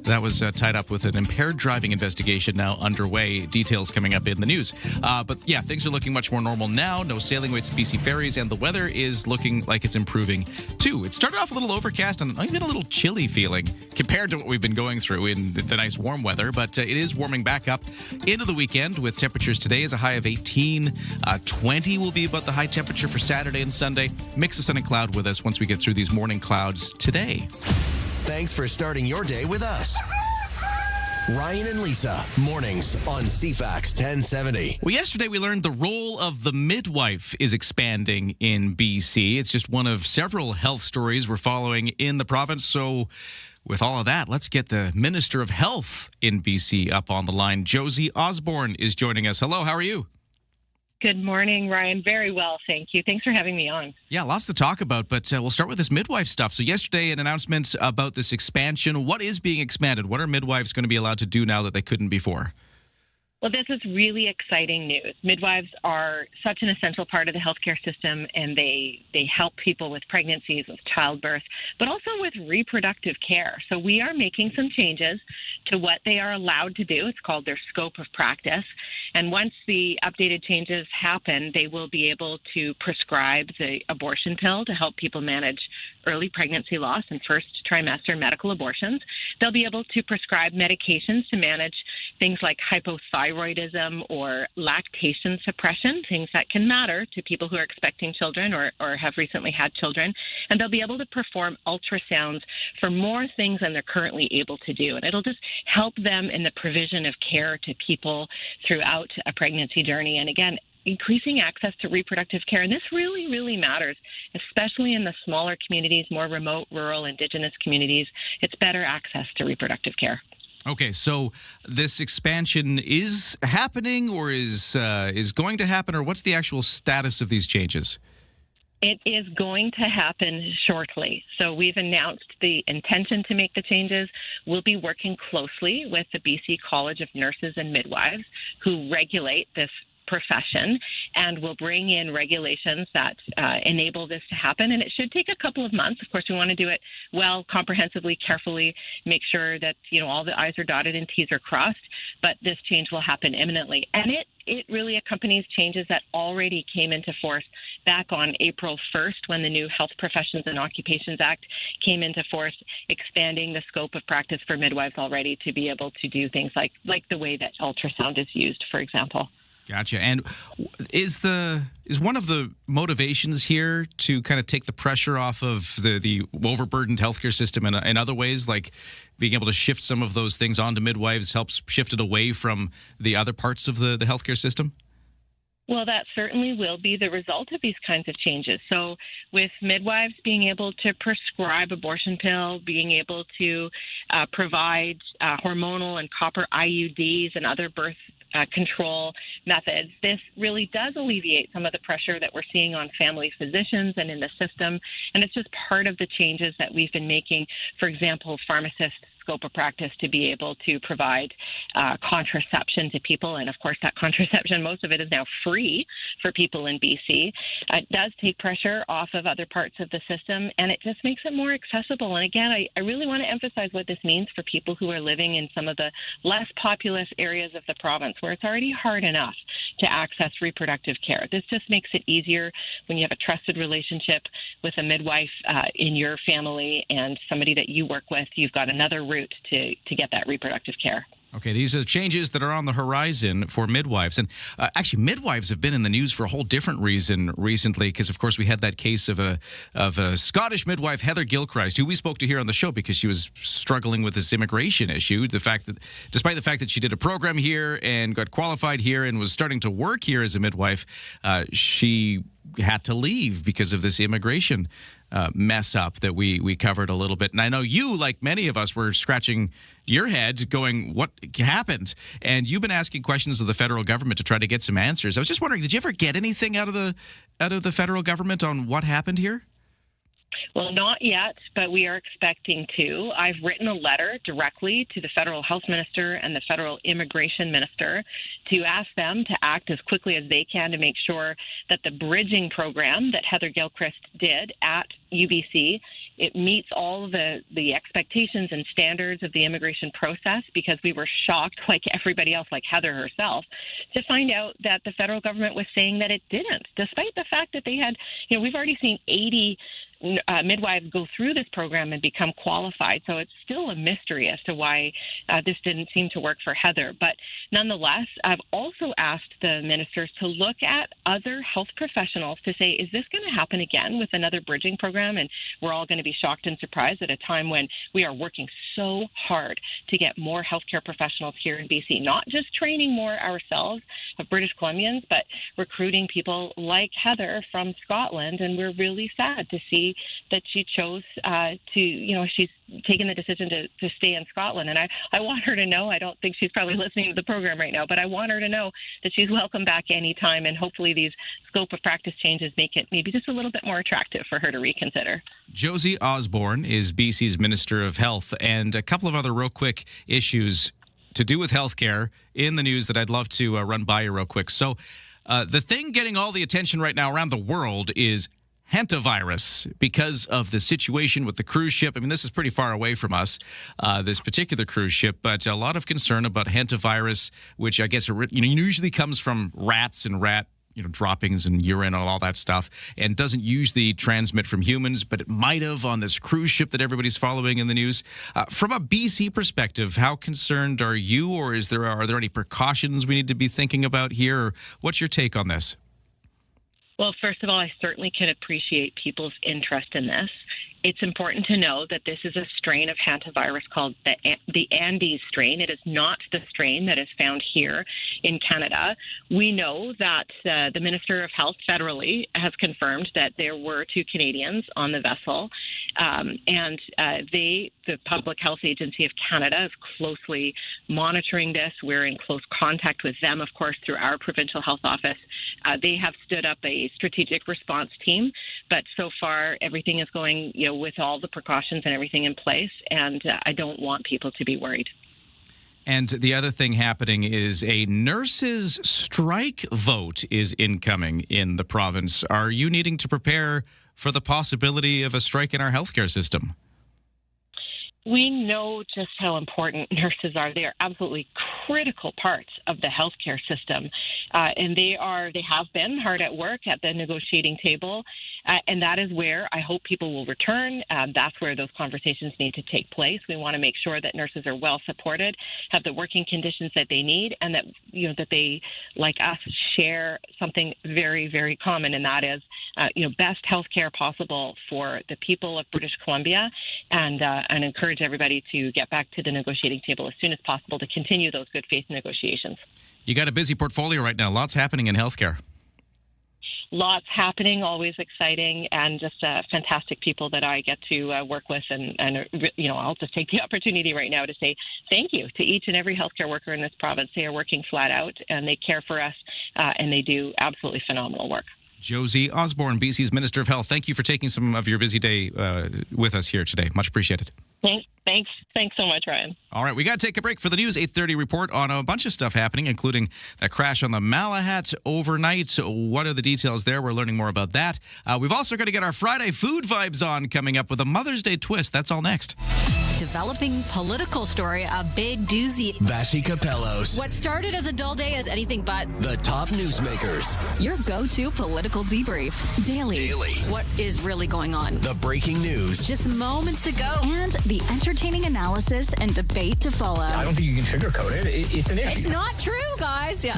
That was tied up with an impaired driving investigation now underway. Details coming up in the news. But yeah, things are looking much more normal now. No sailing waits at BC ferries, and the weather is looking like it's improving too. It started off a little overcast and even a little chilly feeling compared to what we've been going through in the nice warm weather, but it is warming back up into the weekend with temperatures today as a high of 18. 20 will be about the high temperature for Saturday and Sunday. Mix of sun and cloud with us once we get through these morning clouds today. Thanks for starting your day with us. Ryan and Lisa, mornings on CFAX 1070. Well, yesterday we learned the role of the midwife is expanding in BC. It's just one of several health stories we're following in the province. So with all of that, let's get the Minister of Health in BC up on the line. Josie Osborne is joining us. Hello, how are you? Good morning, Ryan. Very well, thank you. Thanks for having me on. Yeah, lots to talk about, but we'll start with this midwife stuff. So yesterday, an announcement about this expansion. What is being expanded? What are midwives going to be allowed to do now that they couldn't before? Well, this is really exciting news. Midwives are such an essential part of the healthcare system, and they help people with pregnancies, with childbirth, but also with reproductive care. So we are making some changes to what they are allowed to do. It's called their scope of practice. And once the updated changes happen, they will be able to prescribe the abortion pill to help people manage early pregnancy loss and first trimester medical abortions. They'll be able to prescribe medications to manage things like hypothyroidism or lactation suppression, things that can matter to people who are expecting children or have recently had children. And they'll be able to perform ultrasounds for more things than they're currently able to do. And it'll just help them in the provision of care to people throughout a pregnancy journey. And again, increasing access to reproductive care. And this really, really matters, especially in the smaller communities, more remote, rural, Indigenous communities. It's better access to reproductive care. Okay, so this expansion is happening or is going to happen, or what's the actual status of these changes? It is going to happen shortly. So we've announced the intention to make the changes. We'll be working closely with the BC College of Nurses and Midwives, who regulate this profession, and we'll bring in regulations that enable this to happen. And it should take a couple of months. Of course, we want to do it well, comprehensively, carefully, make sure that all the I's are dotted and T's are crossed. But this change will happen imminently. And it really accompanies changes that already came into force back on April 1st when the new Health Professions and Occupations Act came into force, expanding the scope of practice for midwives already to be able to do things like the way that ultrasound is used, for example. Gotcha. And is one of the motivations here to kind of take the pressure off of the overburdened healthcare system in other ways, like being able to shift some of those things onto midwives helps shift it away from the other parts of the healthcare system? Well, that certainly will be the result of these kinds of changes. So with midwives being able to prescribe abortion pill, being able to provide hormonal and copper IUDs and other birth control methods, this really does alleviate some of the pressure that we're seeing on family physicians and in the system. And it's just part of the changes that we've been making. For example, pharmacists' scope of practice to be able to provide contraception to people. And of course, that contraception, most of it is now free for people in BC. It does take pressure off of other parts of the system, and it just makes it more accessible. And again, I really want to emphasize what this means for people who are living in some of the less populous areas of the province where it's already hard enough to access reproductive care. This just makes it easier when you have a trusted relationship with a midwife in your family and somebody that you work with. You've got another route to get that reproductive care. Okay, these are changes that are on the horizon for midwives. And actually, midwives have been in the news for a whole different reason recently, because, of course, we had that case of a Scottish midwife, Heather Gilchrist, who we spoke to here on the show because she was struggling with this immigration issue. Despite the fact that she did a program here and got qualified here and was starting to work here as a midwife, she had to leave because of this immigration mess up that we covered a little bit. And I know you, like many of us, were scratching your head going, what happened? And you've been asking questions of the federal government to try to get some answers. I was just wondering, did you ever get anything out of the federal government on what happened here? Well, not yet, but we are expecting to. I've written a letter directly to the federal health minister and the federal immigration minister to ask them to act as quickly as they can to make sure that the bridging program that Heather Gilchrist did at UBC, it meets all of the expectations and standards of the immigration process, because we were shocked, like everybody else, like Heather herself, to find out that the federal government was saying that it didn't, despite the fact that they had, we've already seen 80 midwives go through this program and become qualified. So it's still a mystery as to why this didn't seem to work for Heather. But nonetheless, I've also asked the ministers to look at other health professionals to say, is this going to happen again with another bridging program? And we're all going to be be shocked and surprised at a time when we are working so hard to get more healthcare professionals here in BC, not just training more ourselves of British Columbians, but recruiting people like Heather from Scotland. And we're really sad to see that she chose she's taken the decision to stay in Scotland. And I want her to know, I don't think she's probably listening to the program right now, but I want her to know that she's welcome back anytime. And hopefully these scope of practice changes make it maybe just a little bit more attractive for her to reconsider. Josie Osborne is BC's Minister of Health, and a couple of other real quick issues to do with healthcare in the news that I'd love to run by you real quick. So the thing getting all the attention right now around the world is hantavirus, because of the situation with the cruise ship. I mean, this is pretty far away from us, this particular cruise ship, but a lot of concern about hantavirus, which I guess usually comes from rats and rat droppings and urine and all that stuff, and doesn't usually transmit from humans, but it might have on this cruise ship that everybody's following in the news. From a BC perspective, how concerned are you, or are there any precautions we need to be thinking about here? Or what's your take on this? Well, first of all, I certainly can appreciate people's interest in this. It's important to know that this is a strain of hantavirus called the Andes strain. It is not the strain that is found here in Canada. We know that the Minister of Health federally has confirmed that there were 2 Canadians on the vessel, and the Public Health Agency of Canada is closely monitoring this. We're in close contact with them, of course, through our provincial health office. They have stood up a strategic response team, but so far everything is going, with all the precautions and everything in place, and I don't want people to be worried. And the other thing happening is a nurses' strike vote is incoming in the province. Are you needing to prepare for the possibility of a strike in our healthcare system? We know just how important nurses are. They are absolutely critical parts of the healthcare system, and they have been hard at work at the negotiating table, and that is where I hope people will return. That's where those conversations need to take place. We want to make sure that nurses are well supported, have the working conditions that they need, and that that they, like us, share something very, very common, and that is best healthcare possible for the people of British Columbia, and encourage everybody to get back to the negotiating table as soon as possible to continue those good faith negotiations. You got a busy portfolio right now. Lots happening in healthcare. Lots happening, always exciting, and just fantastic people that I get to work with. And I'll just take the opportunity right now to say thank you to each and every healthcare worker in this province. They are working flat out, and they care for us, and they do absolutely phenomenal work. Josie Osborne, BC's Minister of Health, thank you for taking some of your busy day with us here today. Much appreciated. Thanks so much, Ryan. All right, we got to take a break for the news 8:30 report on a bunch of stuff happening, including that crash on the Malahat overnight. What are the details there? We're learning more about that. We've also got to get our Friday food vibes on coming up with a Mother's Day twist. That's all next. Developing political story, a big doozy. Vashi Capellos. What started as a dull day is anything but. The top newsmakers. Your go-to political debrief. Daily. What is really going on? The breaking news. Just moments ago. And the entertaining analysis and debate to follow. I don't think you can sugarcoat it. It's an issue. It's not true, guys. Yeah.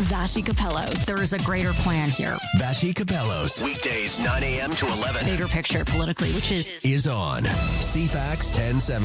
Vashi Capellos. There is a greater plan here. Vashi Capellos. Weekdays, 9 a.m. to 11. Bigger picture politically, which is on CFAX 1070.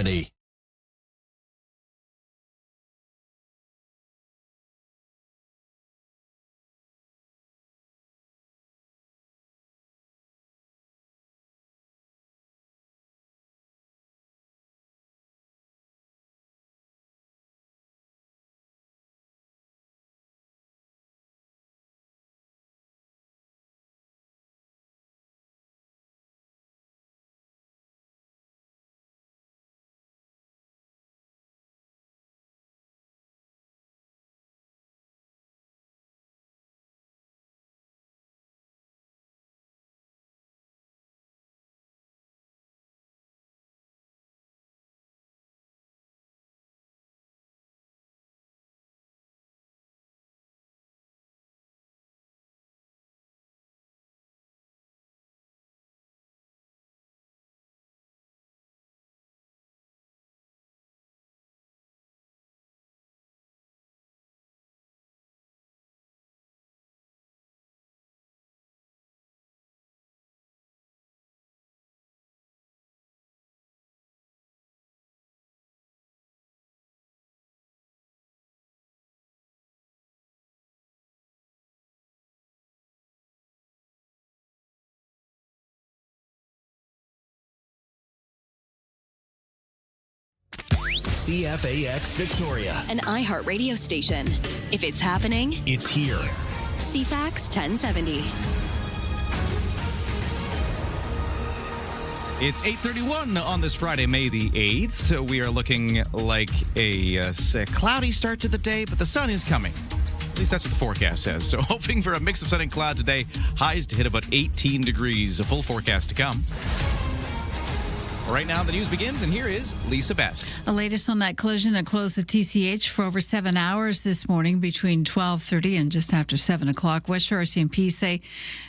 CFAX Victoria. An iHeart radio station. If it's happening, It's here. CFAX 1070. It's 8:31 on this Friday, May the 8th. We are looking like a cloudy start to the day, but the sun is coming. At least that's what the forecast says. So hoping for a mix of sun and cloud today. Highs to hit about 18 degrees. A full forecast to come. Right now, the news begins, and here is Lisa Best. The latest on that collision that closed the TCH for over 7 hours this morning between 12:30 and just after 7 o'clock. West Shore RCMP say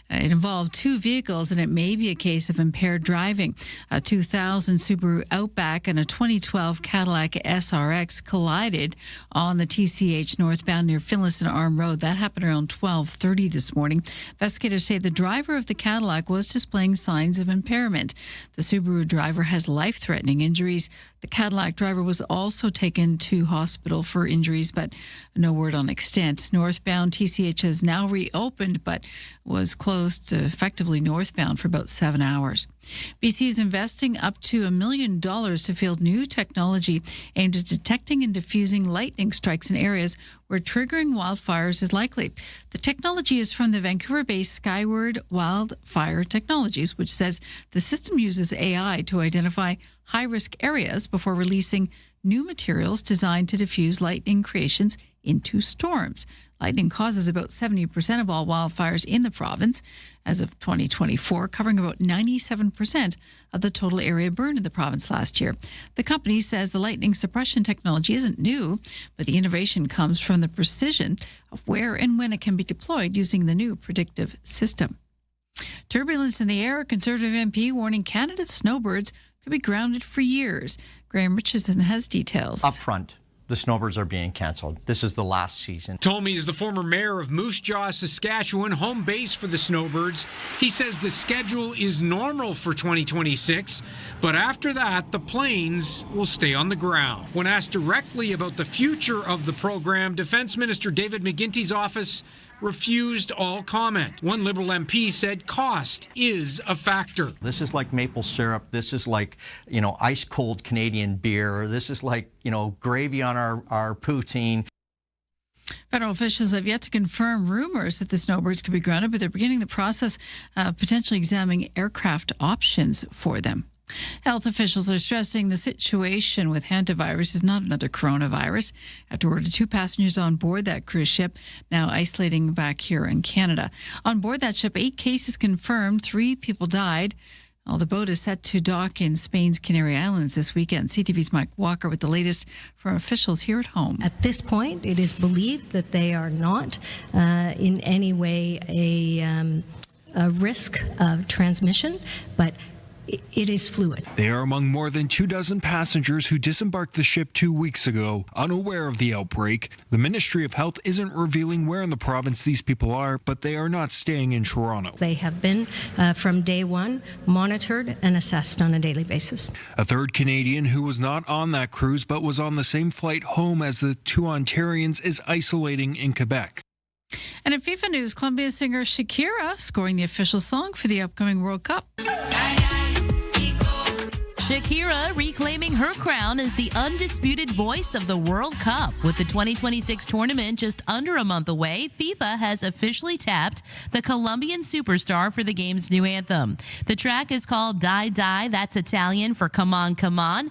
it involved two vehicles, and it may be a case of impaired driving. A 2000 Subaru Outback and a 2012 Cadillac SRX collided on the TCH northbound near Finlayson Arm Road. That happened around 12:30 this morning. Investigators say the driver of the Cadillac was displaying signs of impairment. The Subaru driver has life-threatening injuries. The Cadillac driver was also taken to hospital for injuries, but no word on extent. Northbound TCH has now reopened, but was closed effectively northbound for about 7 hours. BC is investing up to $1 million to field new technology aimed at detecting and diffusing lightning strikes in areas where triggering wildfires is likely. The technology is from the Vancouver-based Skyward Wildfire Technologies, which says the system uses AI to identify high-risk areas before releasing new materials designed to diffuse lightning creations into storms. Lightning causes about 70% of all wildfires in the province as of 2024, covering about 97% of the total area burned in the province last year. The company says the lightning suppression technology isn't new, but the innovation comes from the precision of where and when it can be deployed using the new predictive system. Turbulence in the air, a Conservative MP warning Canada's snowbirds could be grounded for years. Graham Richardson has details. Up front, the snowbirds are being canceled. This is the last season. Tommy is the former mayor of Moose Jaw, Saskatchewan, home base for the snowbirds. He says the schedule is normal for 2026, but after that, the planes will stay on the ground. When asked directly about the future of the program, Defense Minister David McGuinty's office refused all comment. One Liberal MP said cost is a factor. This is like maple syrup. This is like, ice cold Canadian beer. This is like, gravy on our poutine. Federal officials have yet to confirm rumors that the snowbirds could be grounded, but they're beginning the process of potentially examining aircraft options for them. Health officials are stressing the situation with hantavirus is not another coronavirus. After ordered 2 passengers on board that cruise ship, now isolating back here in Canada. On board that ship, 8 cases confirmed, 3 people died. The boat is set to dock in Spain's Canary Islands this weekend. CTV's Mike Walker with the latest from officials here at home. At this point, it is believed that they are not in any way a risk of transmission, but it is fluid. They are among more than 24 passengers who disembarked the ship 2 weeks ago, unaware of the outbreak. The Ministry of Health isn't revealing where in the province these people are, but they are not staying in Toronto. They have been, from day one, monitored and assessed on a daily basis. A third Canadian who was not on that cruise but was on the same flight home as the 2 Ontarians is isolating in Quebec. And in FIFA news, Colombia singer Shakira scoring the official song for the upcoming World Cup. Shakira reclaiming her crown as the undisputed voice of the World Cup. With the 2026 tournament just under a month away, FIFA has officially tapped the Colombian superstar for the game's new anthem. The track is called Die Die, that's Italian for Come On, Come On.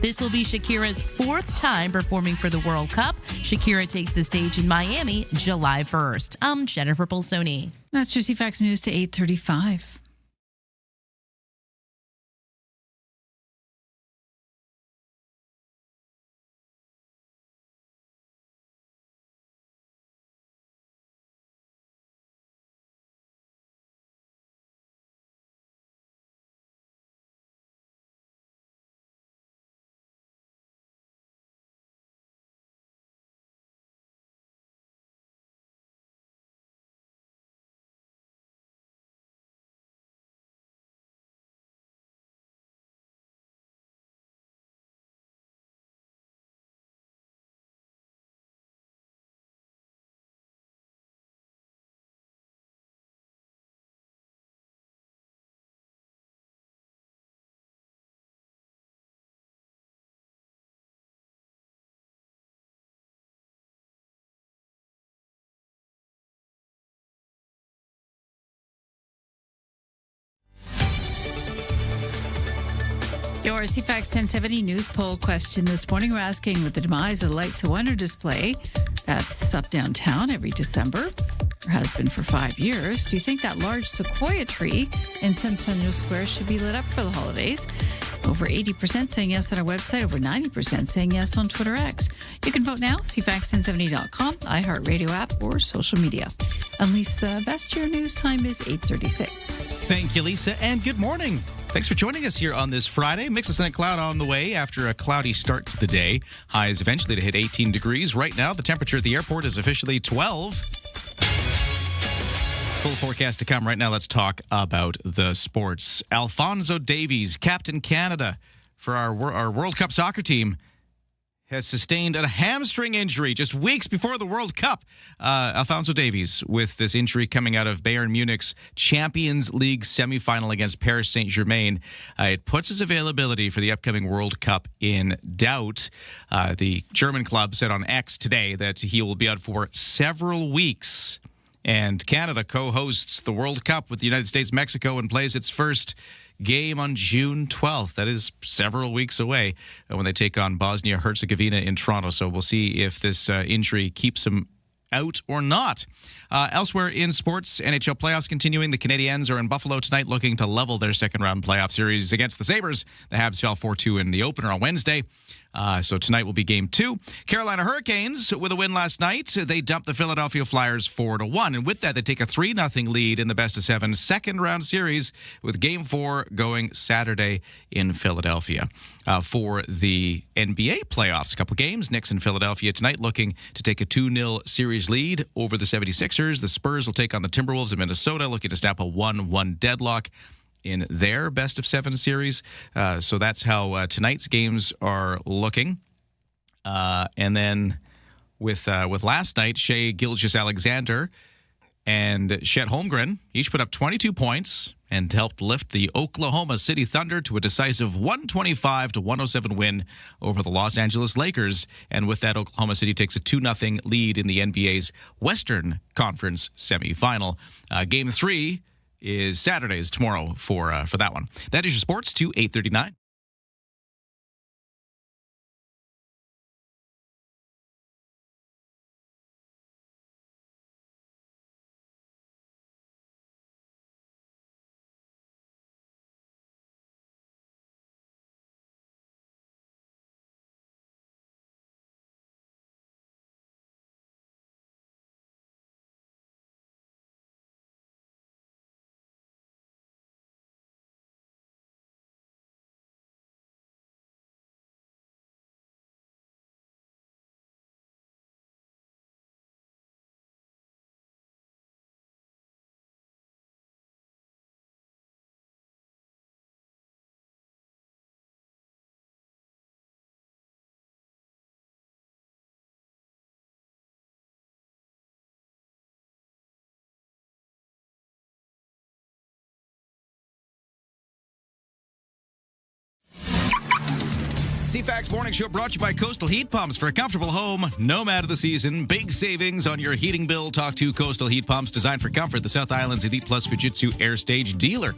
This will be Shakira's 4th time performing for the World Cup. Shakira takes the stage in Miami July 1st. I'm Jennifer Bolsoni. That's your CFAX News to 8:35. Your CFAX 1070 news poll question this morning. We're asking, with the demise of the Lights of Wonder display that's up downtown every December, or has been for 5 years, do you think that large sequoia tree in Centennial Square should be lit up for the holidays? Over 80% saying yes on our website, over 90% saying yes on Twitter X. You can vote now, CFAX1070.com, iHeartRadio app, or social media. And Lisa Best, your news time is 8:36. Thank you, Lisa, and good morning. Thanks for joining us here on this Friday. Mix of sun and cloud on the way after a cloudy start to the day. Highs eventually to hit 18 degrees. Right now, the temperature at the airport is officially 12. Full forecast to come. Right now, let's talk about the sports. Alphonso Davies, Captain Canada for our World Cup soccer team, has sustained a hamstring injury just weeks before the World Cup. Alphonso Davies with this injury coming out of Bayern Munich's Champions League semifinal against Paris Saint-Germain. It puts his availability for the upcoming World Cup in doubt. The German club said on X today that he will be out for several weeks. And Canada co-hosts the World Cup with the United States, Mexico, and plays its first game on June 12th. That is several weeks away when they take on Bosnia-Herzegovina in Toronto. So we'll see if this injury keeps him out or not. Elsewhere in sports, NHL playoffs continuing. The Canadiens are in Buffalo tonight looking to level their second-round playoff series against the Sabres. The Habs fell 4-2 in the opener on Wednesday. So tonight will be Game 2. Carolina Hurricanes, with a win last night, they dumped the Philadelphia Flyers 4-1. And with that, they take a 3-0 lead in the best-of-7 second-round series, with Game 4 going Saturday in Philadelphia. For the NBA playoffs, a couple of games. Knicks in Philadelphia tonight looking to take a 2-0 series lead over the 76ers. The Spurs will take on the Timberwolves in Minnesota, looking to snap a 1-1 deadlock in their best-of-7 series. So that's how tonight's games are looking. And then with last night, Shai Gilgeous-Alexander and Chet Holmgren each put up 22 points and helped lift the Oklahoma City Thunder to a decisive 125-107 win over the Los Angeles Lakers. And with that, Oklahoma City takes a 2-0 lead in the NBA's Western Conference semifinal. Game 3 is Saturdays tomorrow for that one. That is your sports to 8:39. CFAX Morning Show brought to you by Coastal Heat Pumps. For a comfortable home, nomad of the season. Big savings on your heating bill. Talk to Coastal Heat Pumps, designed for comfort. The South Island's Elite Plus Fujitsu Air Stage dealer.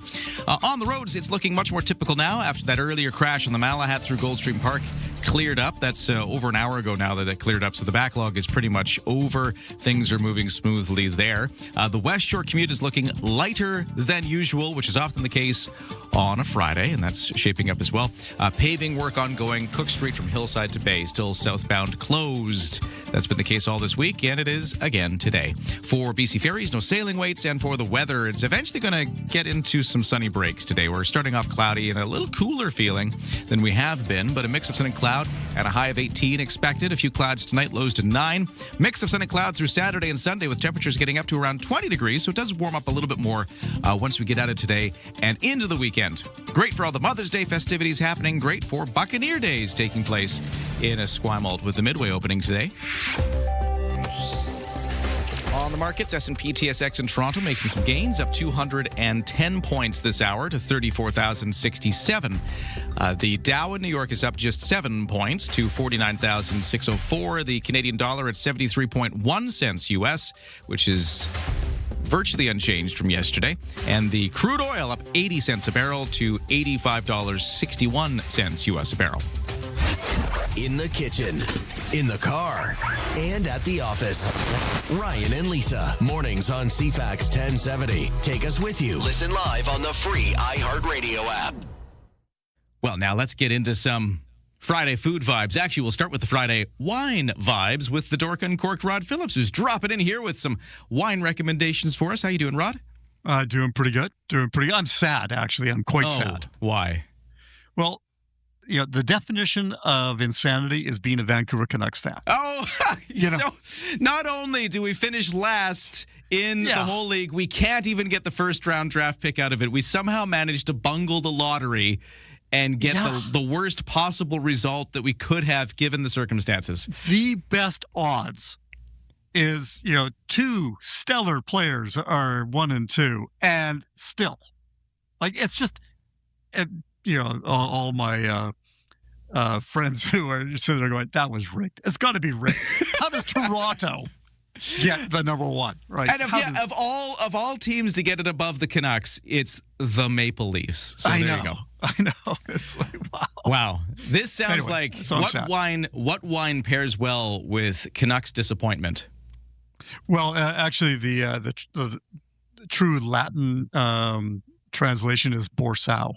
On the roads, it's looking much more typical now after that earlier crash on the Malahat through Goldstream Park cleared up. That's over an hour ago now that it cleared up, so the backlog is pretty much over. Things are moving smoothly there. The West Shore commute is looking lighter than usual, which is often the case on a Friday, and that's shaping up as well. Paving work ongoing. Cook Street from Hillside to Bay still southbound closed. That's been the case all this week, and it is again today. For BC Ferries, no sailing waits, and for the weather, it's eventually going to get into some sunny breaks today. We're starting off cloudy and a little cooler feeling than we have been, but a mix of sun and cloud and a high of 18 expected. A few clouds tonight, lows to 9. Mix of sun and cloud through Saturday and Sunday with temperatures getting up to around 20 degrees, so it does warm up a little bit more once we get out of today and into the weekend. Great for all the Mother's Day festivities happening. Great for Buccaneer Days taking place in Esquimalt with the Midway opening today. On the markets, S&P TSX in Toronto making some gains, up 210 points this hour to 34,067. The Dow in New York is up just 7 points to 49,604. The Canadian dollar at 73.1 cents U.S., which is virtually unchanged from yesterday. And the crude oil up 80 cents a barrel to $85.61 US a barrel. In the kitchen, in the car, and at the office. Ryan and Lisa, mornings on CFAX 1070. Take us with you. Listen live on the free iHeartRadio app. Well, now let's get into some Friday food vibes. Actually, we'll start with the Friday wine vibes with the Dork Uncorked Rod Phillips, who's dropping in here with some wine recommendations for us. How you doing, Rod? Doing pretty good. I'm sad, actually. I'm quite sad. Why? Well, the definition of insanity is being a Vancouver Canucks fan. Oh, so not only do we finish last in the whole league, we can't even get the first-round draft pick out of it. We somehow managed to bungle the lottery and get the worst possible result that we could have given the circumstances. The best odds is, two stellar players are 1 and 2, and still, it's just, all my friends who are sitting there going, that was rigged. It's got to be rigged. How does Toronto get the number 1? Right? And of all teams to get it above the Canucks, it's the Maple Leafs. So there you go. I know. It's like, wow. Wow. This sounds Anyway, what wine pairs well with Canucks disappointment? Well, actually, the true Latin translation is Borsao.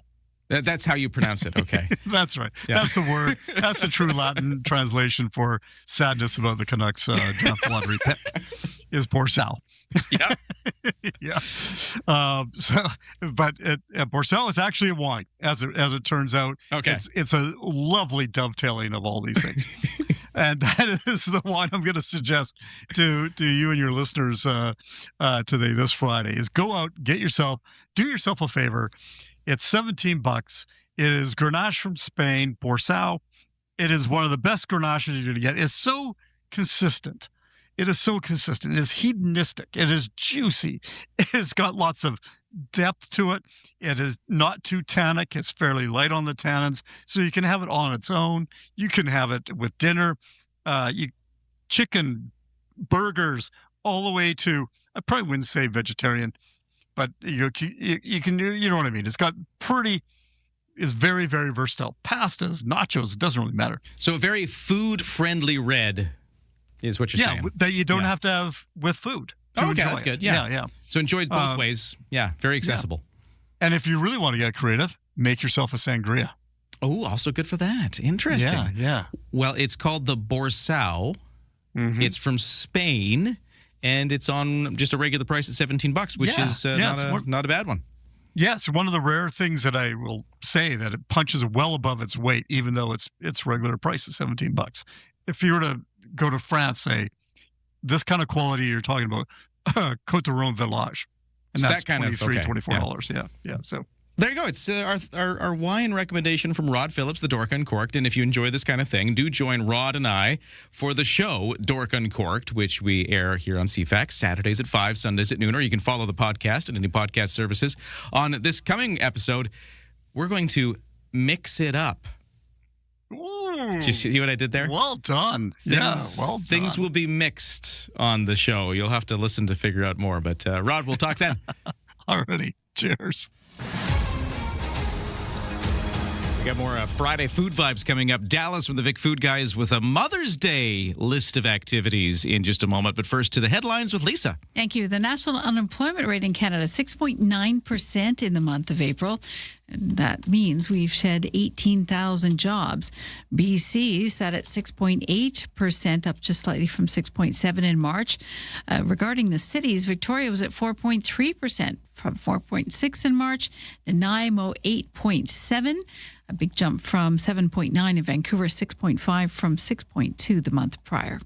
That's how you pronounce it. Okay. That's right. Yeah. That's the word. That's the true Latin translation for sadness about the Canucks draft lottery pick is Borsao. Yeah. Yeah. But Borsao is actually a wine, as it turns out. Okay. It's a lovely dovetailing of all these things. And that is the wine I'm going to suggest to you and your listeners today, this Friday, is go out, do yourself a favor. It's $17. It is Grenache from Spain, Borsao. It is one of the best Grenaches you're going to get. It's so consistent. It is hedonistic. It is juicy. It has got lots of depth to it. It is not too tannic. It's fairly light on the tannins. So you can have it on its own. You can have it with dinner. Chicken, burgers, all the way to, I probably wouldn't say vegetarian, but you can do, you know what I mean? It's very, very versatile. Pastas, nachos, it doesn't really matter. So a very food-friendly red is what you're saying. Yeah, that you don't have to have with food. Oh, okay, that's good. Yeah. So enjoy it both ways. Yeah, very accessible. Yeah. And if you really want to get creative, make yourself a sangria. Oh, also good for that. Interesting. Yeah. Well, it's called the Borsao. Mm-hmm. It's from Spain. And it's on just a regular price at $17, which is not a bad one. Yeah, it's one of the rare things that I will say that it punches well above its weight, even though its regular price is $17. If you were to go to France, say, this kind of quality you're talking about, Côte de Rhone Village, and so that's that kind $23, of $24. Yeah. So there you go. It's our wine recommendation from Rod Phillips, the Dork Uncorked. And if you enjoy this kind of thing, do join Rod and I for the show Dork Uncorked, which we air here on CFAX Saturdays at 5, Sundays at noon, or you can follow the podcast at any podcast services. On this coming episode, we're going to mix it up. Ooh, did you see what I did there? Well done. Things will be mixed on the show. You'll have to listen to figure out more. But Rod, we'll talk then. Alrighty. Cheers. We got more Friday food vibes coming up. Dallas from the Vic Food Guys with a Mother's Day list of activities in just a moment. But first to the headlines with Lisa. Thank you. The national unemployment rate in Canada, 6.9% in the month of April. And that means we've shed 18,000 jobs. BC sat at 6.8%, up just slightly from 6.7% in March. Regarding the cities, Victoria was at 4.3% from 4.6% in March. Nanaimo, 8.7%, a big jump from 7.9% in Vancouver, 6.5% from 6.2% the month prior.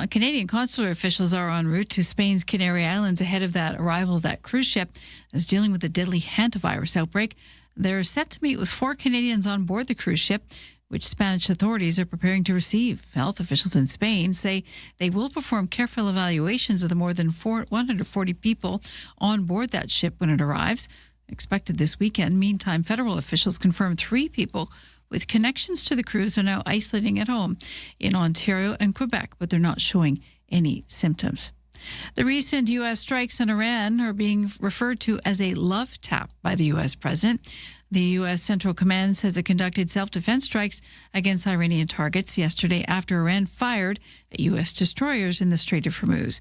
Canadian consular officials are en route to Spain's Canary Islands ahead of that arrival of that cruise ship that's dealing with the deadly hantavirus outbreak. They're set to meet with 4 Canadians on board the cruise ship, which Spanish authorities are preparing to receive. Health officials in Spain say they will perform careful evaluations of the more than 140 people on board that ship when it arrives. Expected this weekend. Meantime, federal officials confirmed 3 people with connections to the cruise are now isolating at home in Ontario and Quebec, but they're not showing any symptoms. The recent U.S. strikes in Iran are being referred to as a love tap by the U.S. president. The U.S. Central Command says it conducted self-defense strikes against Iranian targets yesterday after Iran fired at U.S. destroyers in the Strait of Hormuz.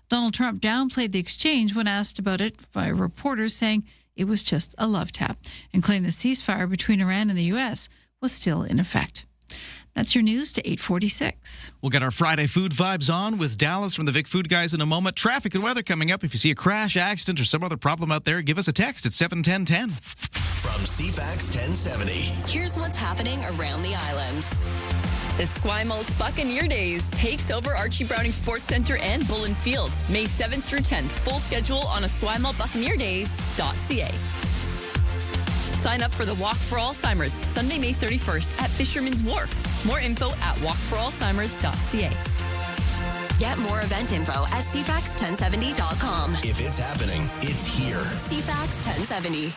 Donald Trump downplayed the exchange when asked about it by reporters, saying it was just a love tap, and claimed the ceasefire between Iran and the U.S. was still in effect. That's your news to 8:46. We'll get our Friday food vibes on with Dallas from the Vic Food Guys in a moment. Traffic and weather coming up. If you see a crash, accident, or some other problem out there, give us a text at 71010. From CFAX 1070. Here's what's happening around the island. The Esquimalt Buccaneer Days takes over Archie Browning Sports Centre and Bullen Field, May 7th through 10th. Full schedule on esquimaltbuccaneerdays.ca. Sign up for the Walk for Alzheimer's, Sunday, May 31st at Fisherman's Wharf. More info at walkforalzheimers.ca. Get more event info at CFAX1070.com. If it's happening, it's here. CFAX 1070.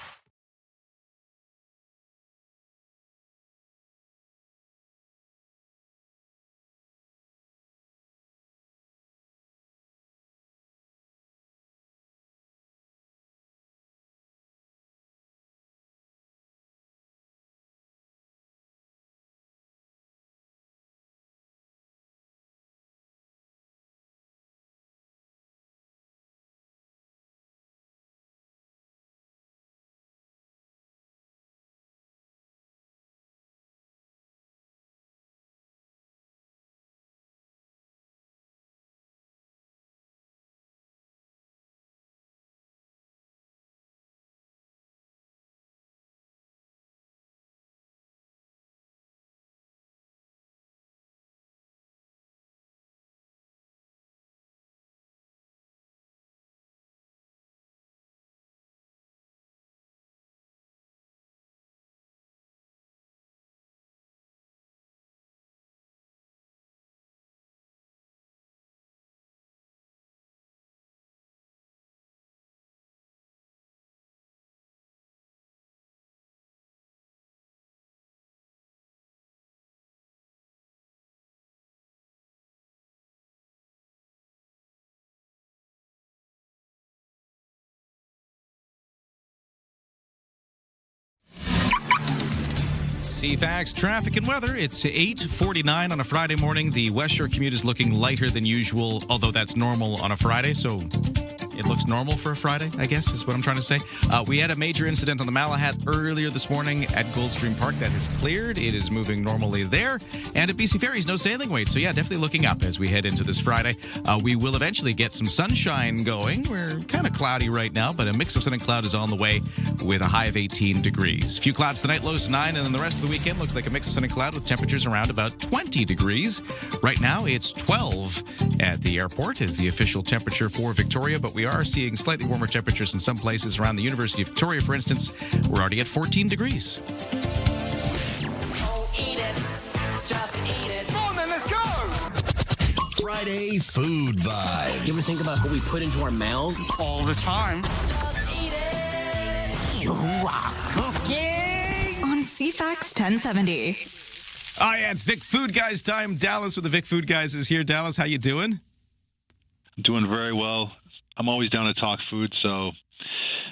CFAX traffic and weather. It's 8:49 on a Friday morning. The West Shore commute is looking lighter than usual, although that's normal on a Friday, so it looks normal for a Friday, I guess, is what I'm trying to say. We had a major incident on the Malahat earlier this morning at Goldstream Park. That has cleared. It is moving normally there. And at BC Ferries, no sailing wait. So, yeah, definitely looking up as we head into this Friday. We will eventually get some sunshine going. We're kind of cloudy right now, but a mix of sun and cloud is on the way with a high of 18 degrees. Few clouds tonight, lows to 9, and then the rest of the weekend looks like a mix of sun and cloud with temperatures around about 20 degrees. Right now, it's 12 at the airport is the official temperature for Victoria, but we are seeing slightly warmer temperatures in some places around the University of Victoria, for instance. We're already at 14 degrees. Oh, eat it. Just eat it. Come on, then, let's go. Friday food vibes. You ever think about what we put into our mouths? All the time. You are cooking on CFAX 1070. Oh, yeah, it's Vic Food Guys time. Dallas with the Vic Food Guys is here. Dallas, how you doing? Doing very well. I'm always down to talk food, so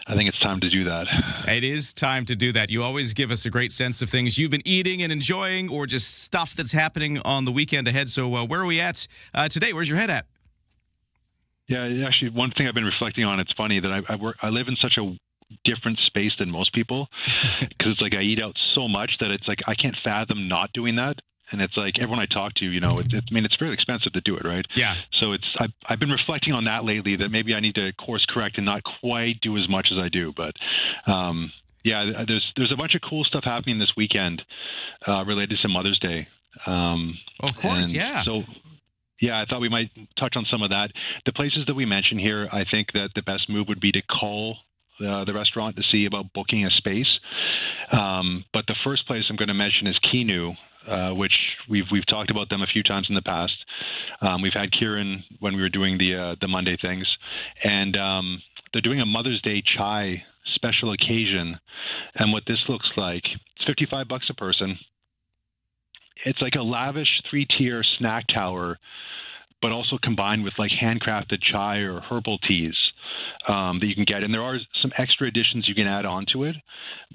I think it's time to do that. It is time to do that. You always give us a great sense of things you've been eating and enjoying, or just stuff that's happening on the weekend ahead. So where are we at today? Where's your head at? Yeah, actually, one thing I've been reflecting on, it's funny that I live in such a different space than most people, because it's like I eat out so much that it's like I can't fathom not doing that. And it's like everyone I talk to, it's very expensive to do it, right? Yeah. So I've been reflecting on that lately, that maybe I need to course correct and not quite do as much as I do. But yeah, there's a bunch of cool stuff happening this weekend related to Mother's Day. Of course, yeah. So yeah, I thought we might touch on some of that. The places that we mentioned here, I think that the best move would be to call the restaurant to see about booking a space. But the first place I'm going to mention is Kinu, which we've talked about them a few times in the past. We've had Kieran when we were doing the Monday things, and they're doing a Mother's Day chai special occasion. And what this looks like, it's $55 a person. It's like a lavish 3-tier snack tower, but also combined with like handcrafted chai or herbal teas that you can get. And there are some extra additions you can add onto it,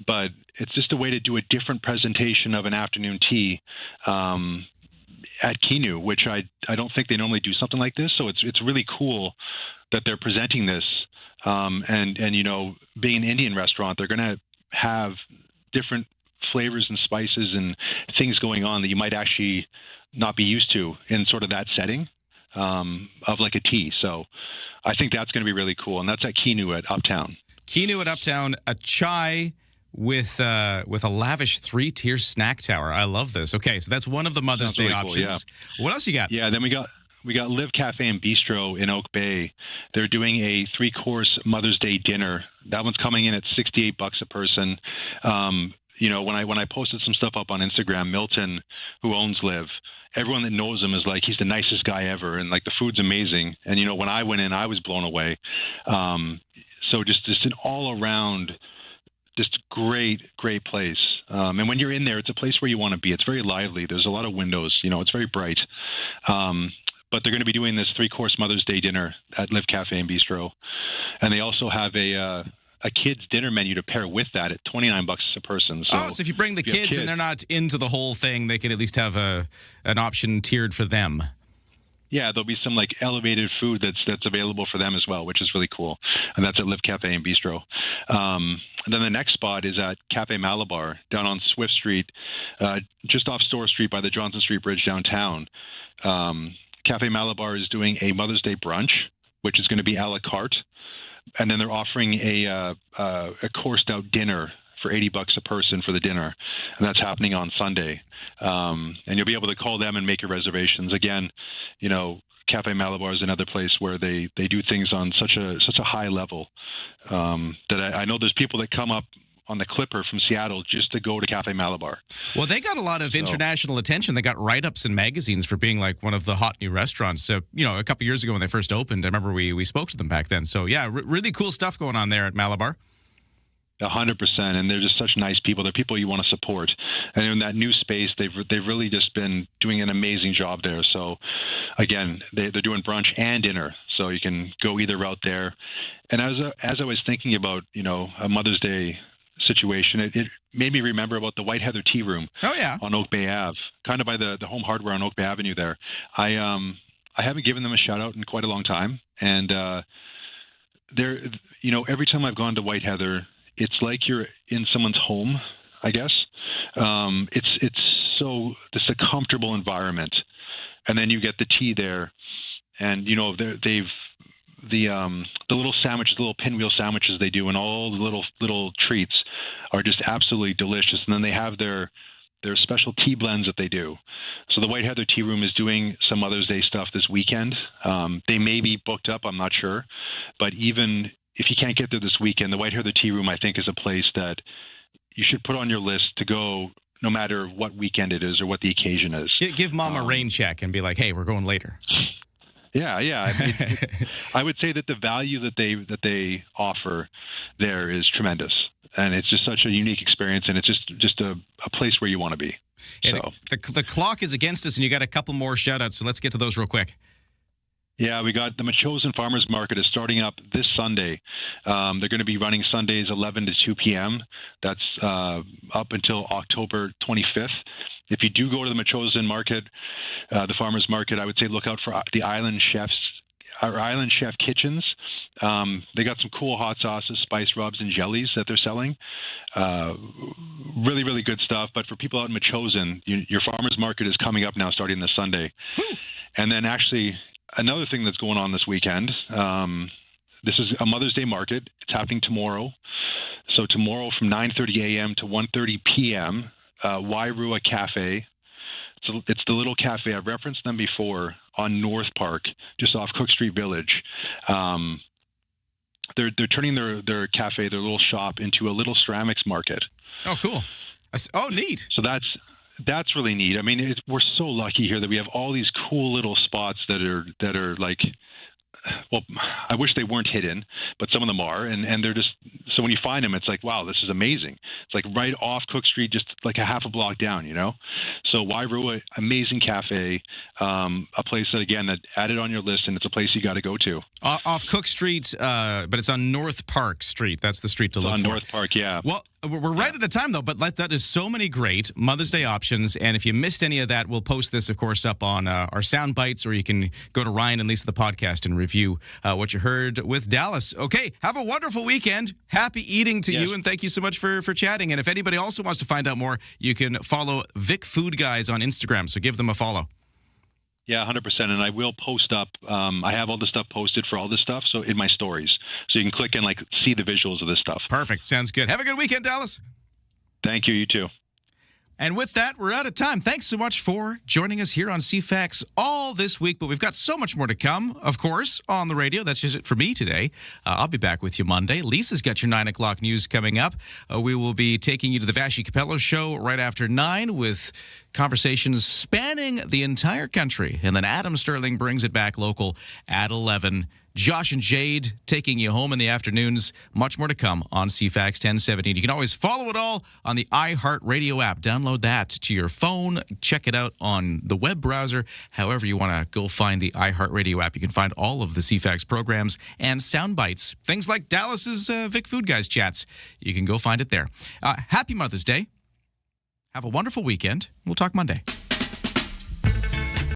but it's just a way to do a different presentation of an afternoon tea at Kinu, which I don't think they normally do something like this. So it's really cool that they're presenting this. And being an Indian restaurant, they're going to have different flavors and spices and things going on that you might actually not be used to in sort of that setting of like a tea. So I think that's going to be really cool. And that's at Kinu at Uptown. Kinu at Uptown, a chai with a lavish 3-tier snack tower. I love this. Okay, so that's one of the Mother's Day options. Cool, yeah. What else you got? Yeah, then we got Live Cafe and Bistro in Oak Bay. They're doing a 3-course Mother's Day dinner. That one's coming in at $68 a person. When I posted some stuff up on Instagram, Milton, who owns Live, everyone that knows him is like, he's the nicest guy ever. And like the food's amazing. And, when I went in, I was blown away. So just an all around, just great place. And when you're in there, it's a place where you want to be. It's very lively. There's a lot of windows, it's very bright. But they're going to be doing this 3-course Mother's Day dinner at Live Cafe and Bistro. And they also have a kid's dinner menu to pair with that at $29 a person. So, so if you bring the kids and they're not into the whole thing, they can at least have an option tiered for them. Yeah, there'll be some like elevated food that's available for them as well, which is really cool. And that's at Live Cafe and Bistro. And then the next spot is at Cafe Malabar down on Swift Street, just off Store Street by the Johnson Street Bridge downtown. Cafe Malabar is doing a Mother's Day brunch, which is going to be a la carte. And then they're offering a coursed out dinner for $80 a person for the dinner. And that's happening on Sunday. And you'll be able to call them and make your reservations. Again, Cafe Malabar is another place where they do things on such a high level that I know there's people that come up on the Clipper from Seattle just to go to Cafe Malabar. Well, they got a lot of international attention. They got write-ups in magazines for being like one of the hot new restaurants. A couple years ago when they first opened, I remember we spoke to them back then. So yeah, really cool stuff going on there at Malabar. 100%, and they're just such nice people. They're people you want to support. And in that new space, they've really just been doing an amazing job there. So again, they're doing brunch and dinner, so you can go either route there. And as I was thinking about a Mother's Day situation, it made me remember about the White Heather Tea Room. Oh yeah, on Oak Bay Ave, kind of by the Home Hardware on Oak Bay Avenue there. I haven't given them a shout out in quite a long time, and they're every time I've gone to White Heather, it's like you're in someone's home, I guess. It's a comfortable environment, and then you get the tea there, and they've the little sandwiches, the little pinwheel sandwiches they do, and all the little treats are just absolutely delicious. And then they have their special tea blends that they do. So the White Heather Tea Room is doing some Mother's Day stuff this weekend. They may be booked up, I'm not sure, but even if you can't get there this weekend, the White Heather Tea Room, I think, is a place that you should put on your list to go no matter what weekend it is or what the occasion is. Give Mom a rain check and be like, hey, we're going later. Yeah. I mean, I would say that the value that they offer there is tremendous. And it's just such a unique experience, and it's just a place where you want to be. Hey, so. The clock is against us, and you got a couple more shout-outs, so let's get to those real quick. Yeah, we got the Machosen Farmers Market is starting up this Sunday. They're going to be running Sundays 11 to 2 p.m. That's up until October 25th. If you do go to the Machosen Market, the Farmers Market, I would say look out for the Island Chefs, our Island Chef Kitchens. They got some cool hot sauces, spice rubs, and jellies that they're selling. Really, really good stuff. But for people out in Machosen, your Farmers Market is coming up now starting this Sunday. And then actually another thing that's going on this weekend, this is a Mother's Day market. It's happening tomorrow. So tomorrow from 9:30 a.m. to 1:30 p.m., Wairua Cafe. It's the little cafe. I've referenced them before on North Park, just off Cook Street Village. They're turning their cafe, their little shop, into a little ceramics market. Oh, cool. Oh, neat. So that's really neat. I mean, we're so lucky here that we have all these cool little spots that are like, well, I wish they weren't hidden, but some of them are, and they're just, so when you find them, it's like, wow, this is amazing. It's like right off Cook Street, just like a half a block down, So Wairua, amazing cafe, a place that, again, that added on your list, and it's a place you got to go to. Off Cook Street, but it's on North Park Street. That's the street to look for. On North Park, yeah. Well, we're right at a time, though, but that is so many great Mother's Day options. And if you missed any of that, we'll post this, of course, up on our sound bites, or you can go to Ryan and Lisa, the podcast, and review what you heard with Dallas. Okay, have a wonderful weekend. Happy eating to you, and thank you so much for chatting. And if anybody also wants to find out more, you can follow Vic Food Guys on Instagram, so give them a follow. Yeah, 100%. And I will post up. I have all the stuff posted for all this stuff, so in my stories. So you can click and see the visuals of this stuff. Perfect. Sounds good. Have a good weekend, Dallas. Thank you. You too. And with that, we're out of time. Thanks so much for joining us here on CFAX all this week, but we've got so much more to come, of course, on the radio. That's just it for me today. I'll be back with you Monday. Lisa's got your 9 o'clock news coming up. We will be taking you to the Vashi Capello Show right after 9 with conversations spanning the entire country. And then Adam Sterling brings it back local at 11. Josh and Jade taking you home in the afternoons. Much more to come on CFAX 1070. You can always follow it all on the iHeartRadio app. Download that to your phone. Check it out on the web browser. However you want to go find the iHeartRadio app, you can find all of the CFAX programs and sound bites. Things like Dallas's Vic Food Guys chats. You can go find it there. Happy Mother's Day. Have a wonderful weekend. We'll talk Monday.